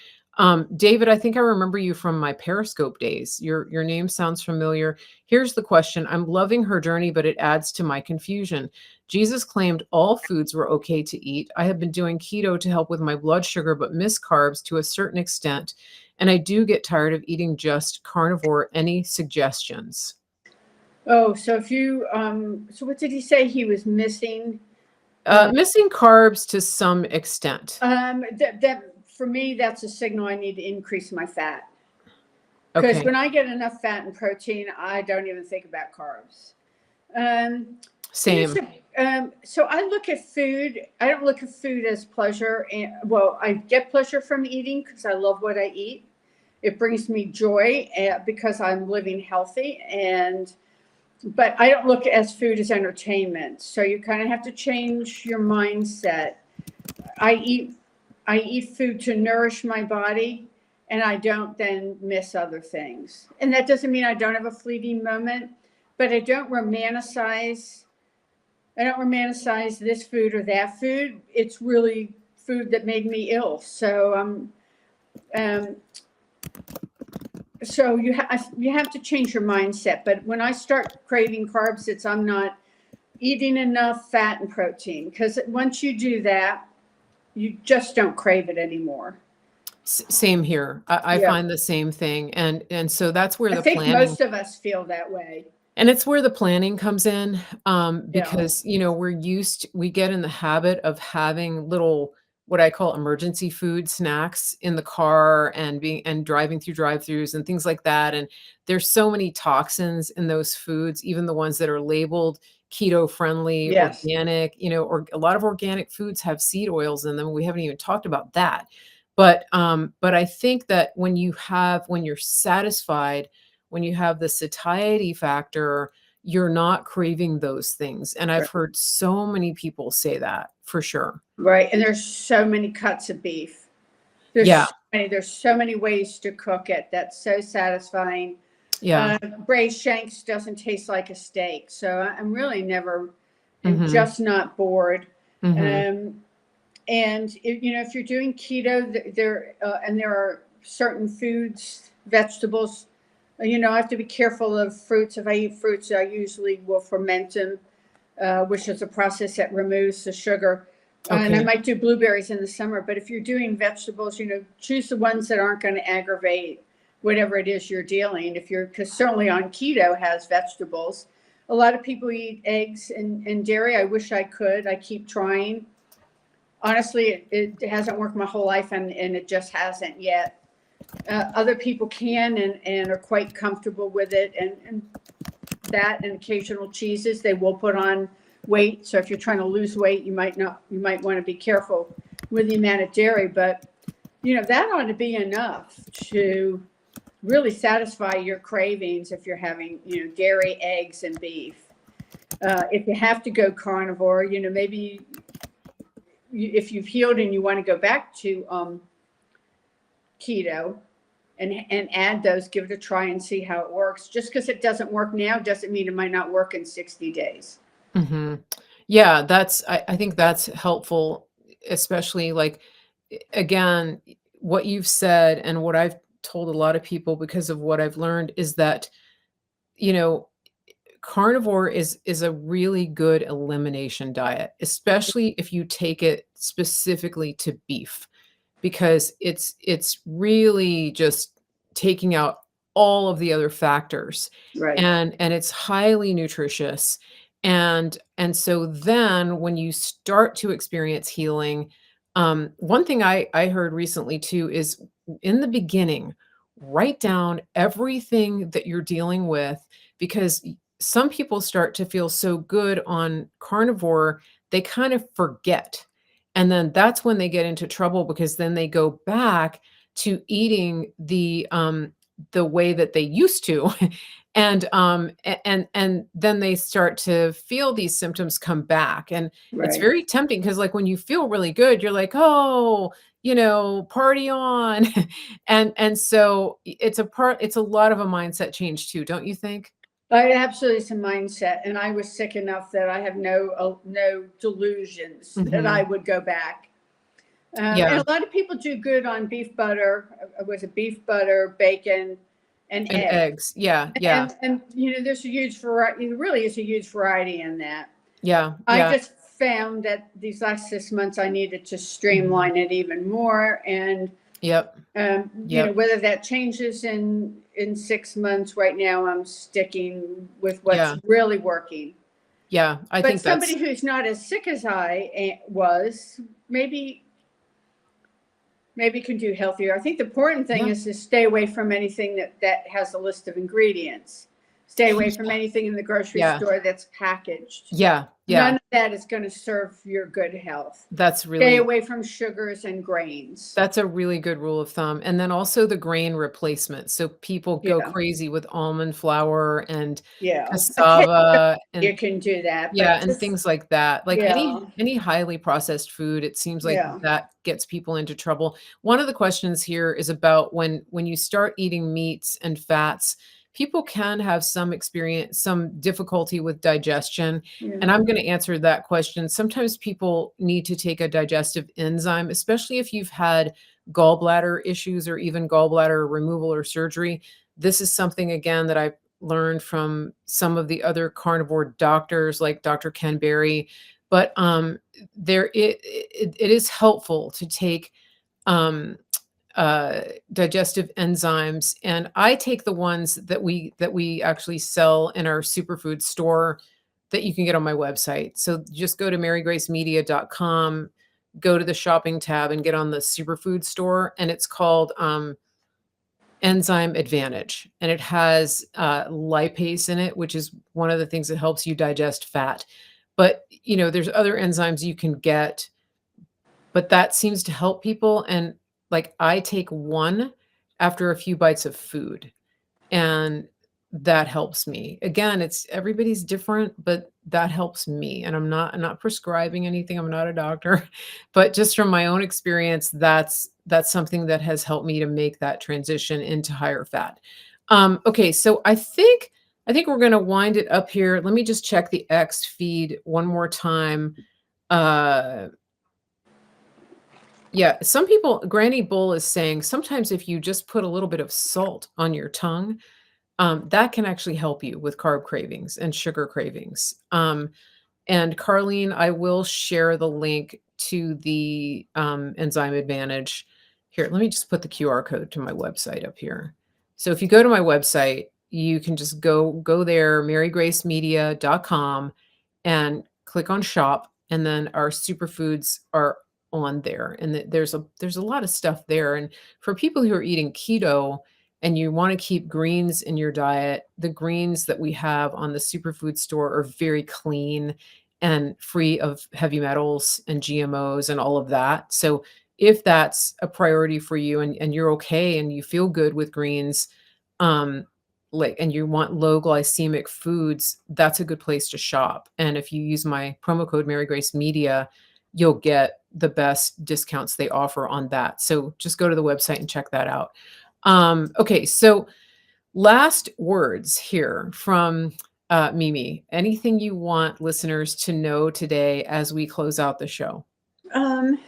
David, I think I remember you from my Periscope days. Your name sounds familiar. Here's the question. I'm loving her journey, but it adds to my confusion. Jesus claimed all foods were okay to eat. I have been doing keto to help with my blood sugar, but miss carbs to a certain extent. And I do get tired of eating just carnivore. Any suggestions? Oh, so if you so what did he say he was missing? Uh, Missing carbs to some extent. that for me, that's a signal I need to increase my fat. Because Okay. when I get enough fat and protein, I don't even think about carbs. Um, Same. so I look at food. I don't look at food as pleasure. And well, I get pleasure from eating because I love what I eat. It brings me joy because I'm living healthy, but I don't look at food as entertainment. So you kind of have to change your mindset. I eat I eat food to nourish my body, and I don't then miss other things. And that doesn't mean I don't have a fleeting moment, but I don't romanticize this food or that food. It's really food that made me ill. Um, so you have to change your mindset. But when I start craving carbs, I'm not eating enough fat and protein, because once you do that, you just don't crave it anymore. Same here. I Yeah. find the same thing, and so that's where I the think planning most of us feel that way. and it's where the planning comes in, Yeah. because, we get in the habit of having little, what I call emergency food snacks in the car and driving through drive-throughs and things like that, and there's so many toxins in those foods, even the ones that are labeled keto friendly, Yes. organic, or a lot of organic foods have seed oils in them. We haven't even talked about that. But I think that when you're satisfied, when you have the satiety factor, you're not craving those things. And I've Right. heard so many people say that for sure. Right. And there's so many cuts of beef. Yeah. There's so many ways to cook it. That's so satisfying. Yeah. Braised shanks doesn't taste like a steak. So I'm really never, I'm Mhm. just not bored. Mhm. Um, and if you're doing keto, there are certain foods, vegetables. I have to be careful of fruits. If I eat fruits, I usually will ferment them, which is a process that removes the sugar. And I Okay. might do blueberries in the summer. But if you're doing vegetables, choose the ones that aren't going to aggravate whatever it is you're dealing. Because certainly on keto has vegetables. A lot of people eat eggs and dairy. I wish I could. I keep trying. Honestly, it hasn't worked my whole life, and it just hasn't yet. Other people can and are quite comfortable with it, and that and occasional cheeses, they will put on weight. So if you're trying to lose weight, you might want to be careful with the amount of dairy, but that ought to be enough to really satisfy your cravings if you're having dairy, eggs, and beef. If you have to go carnivore, maybe if you've healed and you want to go back to keto and add those, give it a try and see how it works. Just because it doesn't work now doesn't mean it might not work in 60 days. Mhm. Yeah, I think that's helpful, especially like again, what you've said and what I've told a lot of people because of what I've learned is that, you know, carnivore is a really good elimination diet, especially if you take it specifically to beef because it's really just taking out all of the other factors, Right. and it's highly nutritious, and so then when you start to experience healing, one thing I heard recently too is in the beginning, write down everything that you're dealing with because some people start to feel so good on carnivore, they kind of forget. And then that's when they get into trouble because then they go back to eating the way that they used to. And then they start to feel these symptoms come back. And it's Right. very tempting because like when you feel really good, you're like, oh, party on. And so it's a lot of a mindset change too, don't you think? I absolutely, it's a mindset, and I was sick enough that I have no delusions that I Mhm. would go back. And Yeah, a lot of people do good on beef butter. Was it beef butter, bacon, and and egg? eggs. Yeah, yeah, And there's a huge variety. There really is a huge variety in that. yeah, I yeah. just found that these last 6 months I needed to Mhm. streamline it even more, and Yep, yep, whether that changes in 6 months. Right now, I'm sticking with what's yeah, really working. yeah, I But think that's somebody who's not as sick as I was, maybe can do healthier. I think the important thing yeah. is to stay away from anything that has a list of ingredients. Stay away from anything in the grocery Yeah, store that's packaged. yeah, None yeah, of that is going to serve your good health. that's Stay really away from sugars and grains. that's a really good rule of thumb, and then also the grain replacement, so people go Yeah, crazy with almond flour and yeah. Occasionally cassava and you can do that, yeah, but and just things like that. Like yeah, any highly processed food, it seems like yeah, that gets people into trouble. One of the questions here is about when you start eating meats and fats, people can have some difficulty with digestion, yeah, and I'm gonna answer that question. Sometimes people need to take a digestive enzyme, especially if you've had gallbladder issues or even gallbladder removal or surgery. This is something again that I learned from some of the other carnivore doctors like Dr. Ken Berry, but, it is helpful to take, um, digestive enzymes, and I take the ones that we actually sell in our superfood store that you can get on my website. So just go to marygracemedia.com, go to the shopping tab, and get on the superfood store, and it's called, Enzyme Advantage, and it has, lipase in it, which is one of the things that helps you digest fat. But, there's other enzymes you can get, but that seems to help people, and, like, I take one after a few bites of food, and that helps me. Again, it's everybody's different, but that helps me, and I'm not prescribing anything, I'm not a doctor, but just from my own experience, that's something that has helped me to make that transition into higher fat. Okay, so I think we're gonna wind it up here. Let me just check the X feed one more time. Uh, yeah, some people Granny Bull is saying, "Sometimes if you just put a little bit of salt on your tongue, that can actually help you with carb cravings and sugar cravings. And Carlene, I will share the link to the Enzyme Advantage. Here, let me just put the QR code to my website up here. So if you go to my website, you can just go there, marygracemedia.com, and click on shop, and then our superfoods are on there. And there's a lot of stuff there. And for people who are eating keto, and you want to keep greens in your diet, the greens that we have on the superfood store are very clean and free of heavy metals and GMOs and all of that. So if that's a priority for you and you're okay and you feel good with greens, um, and you want low glycemic foods, that's a good place to shop. And if you use my promo code Mary Grace Media, you'll get the best discounts they offer on that. So just go to the website and check that out. Okay, so last words here from Mimi, anything you want listeners to know today as we close out the show? Um,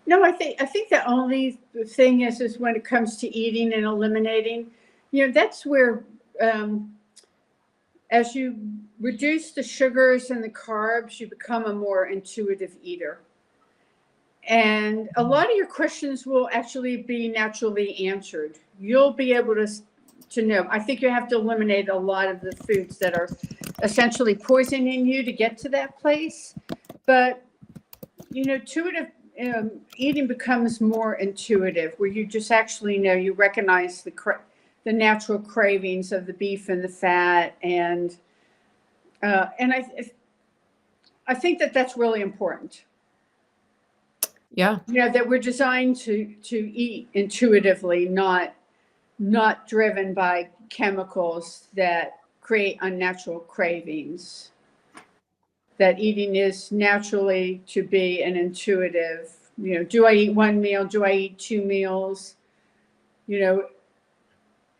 no, I think the only thing is when it comes to eating and eliminating, that's where as you reduce the sugars and the carbs, you become a more intuitive eater. And a lot of your questions will actually be naturally answered. You'll be able to know. I think you have to eliminate a lot of the foods that are essentially poisoning you to get to that place. But intuitive eating becomes more intuitive, where you just actually know, you recognize the natural cravings of the beef and the fat, and I think that that's really important. Yeah. That we're designed to eat intuitively, not driven by chemicals that create unnatural cravings. That eating is naturally to be an intuitive, do I eat one meal? Do I eat 2 meals?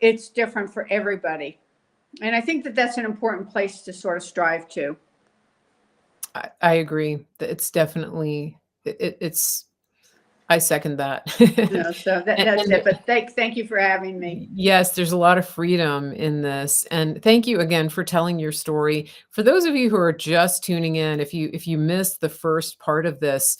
It's different for everybody. And I think that that's an important place to sort of strive to. I agree. It's definitely, it's, I second that. So that's it. But thank you for having me. Yes, there's a lot of freedom in this. And thank you again for telling your story. For those of you who are just tuning in, if you missed the first part of this,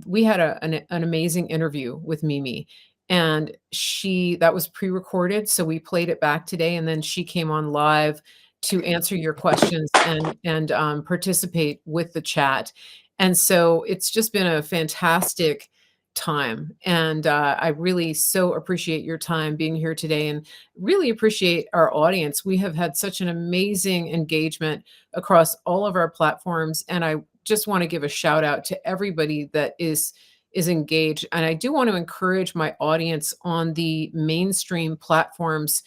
we had an amazing interview with Mimi. And that was pre-recorded. So we played it back today. And then she came on live to answer your questions and participate with the chat. And so it's just been a fantastic time. And I really so appreciate your time being here today, and really appreciate our audience. We have had such an amazing engagement across all of our platforms. And I just want to give a shout out to everybody that is engaged. And I do want to encourage my audience on the mainstream platforms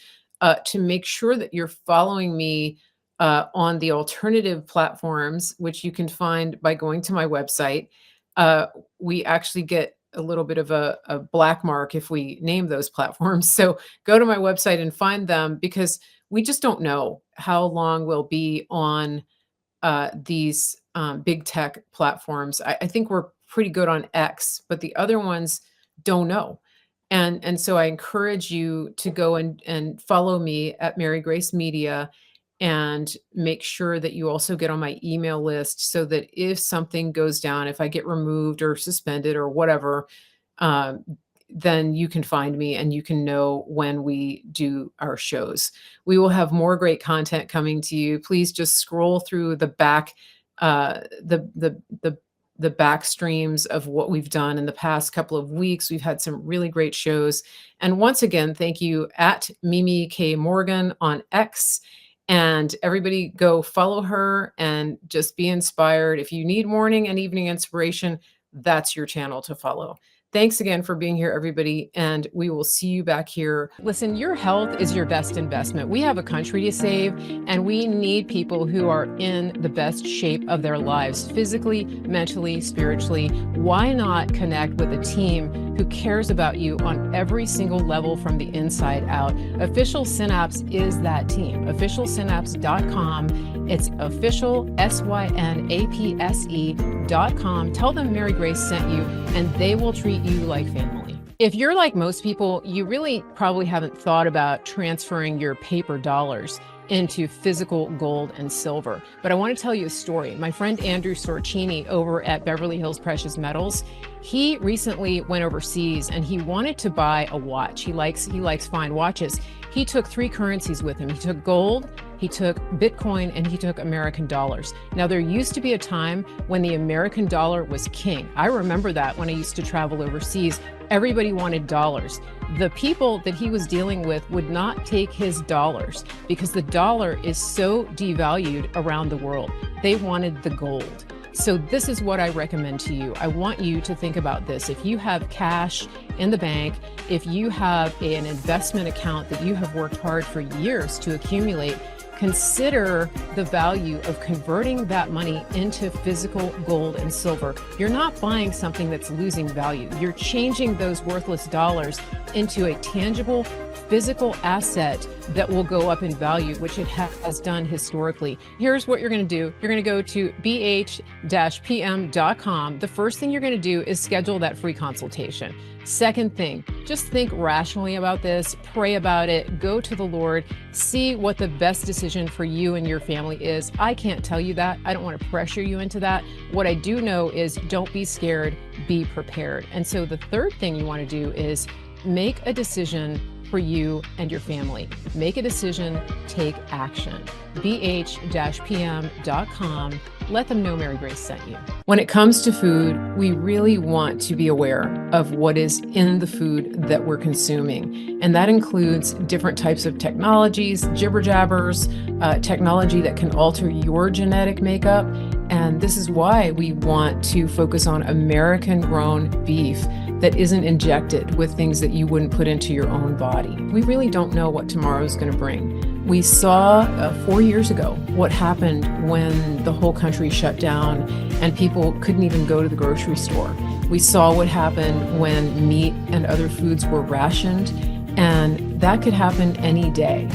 to make sure that you're following me on the alternative platforms, which you can find by going to my website. We actually get a little bit of a black mark if we name those platforms. So go to my website and find them, because we just don't know how long we'll be on these big tech platforms. I think we're pretty good on X, but the other ones don't know. And so I encourage you to go and follow me at Mary Grace Media, and make sure that you also get on my email list, so that if something goes down, if I get removed or suspended or whatever, then you can find me and you can know when we do our shows. We will have more great content coming to you. Please just scroll through the back, the back streams of what we've done in the past couple of weeks. We've had some really great shows. And once again, thank you at Mimi K. Morgan on X. And everybody go follow her and just be inspired. If you need morning and evening inspiration, that's your channel to follow. Thanks again for being here, everybody, and we will see you back here. Listen, your health is your best investment. We have a country to save, and we need people who are in the best shape of their lives, physically, mentally, spiritually. Why not connect with a team who cares about you on every single level from the inside out? Official Synapse is that team. OfficialSynapse.com. It's official, SYNAPSE.com. Tell them Mary Grace sent you, and they will treat you like family. If you're like most people, you really probably haven't thought about transferring your paper dollars into physical gold and silver. But I want to tell you a story. My friend Andrew Sorcini over at Beverly Hills Precious Metals, he recently went overseas and he wanted to buy a watch. He likes fine watches. He took 3 currencies with him. He took gold, he took Bitcoin, and he took American dollars. Now, there used to be a time when the American dollar was king. I remember that when I used to travel overseas. Everybody wanted dollars. The people that he was dealing with would not take his dollars because the dollar is so devalued around the world. They wanted the gold. So this is what I recommend to you. I want you to think about this. If you have cash in the bank, if you have an investment account that you have worked hard for years to accumulate, consider the value of converting that money into physical gold and silver. You're not buying something that's losing value. You're changing those worthless dollars into a tangible physical asset that will go up in value, which it has done historically. Here's what you're going to do. You're going to go to bh-pm.com. The first thing you're going to do is schedule that free consultation. Second thing, just think rationally about this, pray about it, go to the Lord, see what the best decision for you and your family is. I can't tell you that. I don't want to pressure you into that. What I do know is don't be scared, be prepared. And so the third thing you want to do is make a decision for you and your family. Make a decision, take action. bh-pm.com. Let them know Mary Grace sent you. When it comes to food, we really want to be aware of what is in the food that we're consuming. And that includes different types of technologies, jibber jabbers, technology that can alter your genetic makeup. And this is why we want to focus on American grown beef that isn't injected with things that you wouldn't put into your own body. We really don't know what tomorrow is going to bring. We saw 4 years ago what happened when the whole country shut down and people couldn't even go to the grocery store. We saw what happened when meat and other foods were rationed, and that could happen any day.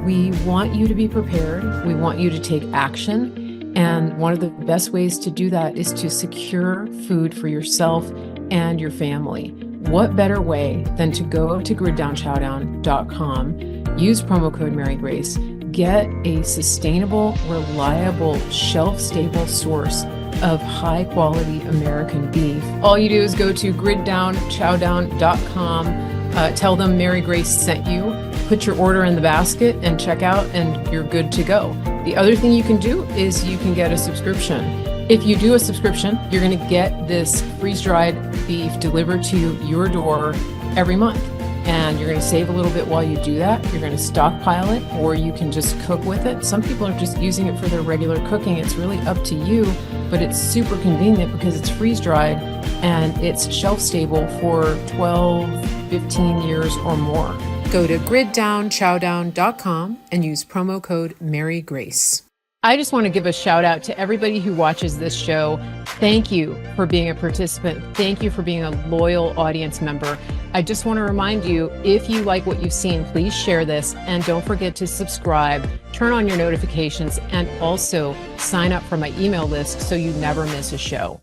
We want you to be prepared. We want you to take action. And one of the best ways to do that is to secure food for yourself and your family. What better way than to go to griddownchowdown.com, use promo code Mary Grace, get a sustainable, reliable, shelf-stable source of high-quality American beef. All you do is go to griddownchowdown.com, tell them Mary Grace sent you, put your order in the basket and check out, and you're good to go. The other thing you can do is you can get a subscription. If you do a subscription, you're going to get this freeze-dried beef delivered to your door every month. And you're going to save a little bit while you do that. You're going to stockpile it, or you can just cook with it. Some people are just using it for their regular cooking. It's really up to you, but it's super convenient because it's freeze-dried and it's shelf-stable for 12, 15 years or more. Go to griddownchowdown.com and use promo code Mary Grace. I just want to give a shout out to everybody who watches this show. Thank you for being a participant. Thank you for being a loyal audience member. I just want to remind you, if you like what you've seen, please share this and don't forget to subscribe, turn on your notifications, and also sign up for my email list so you never miss a show.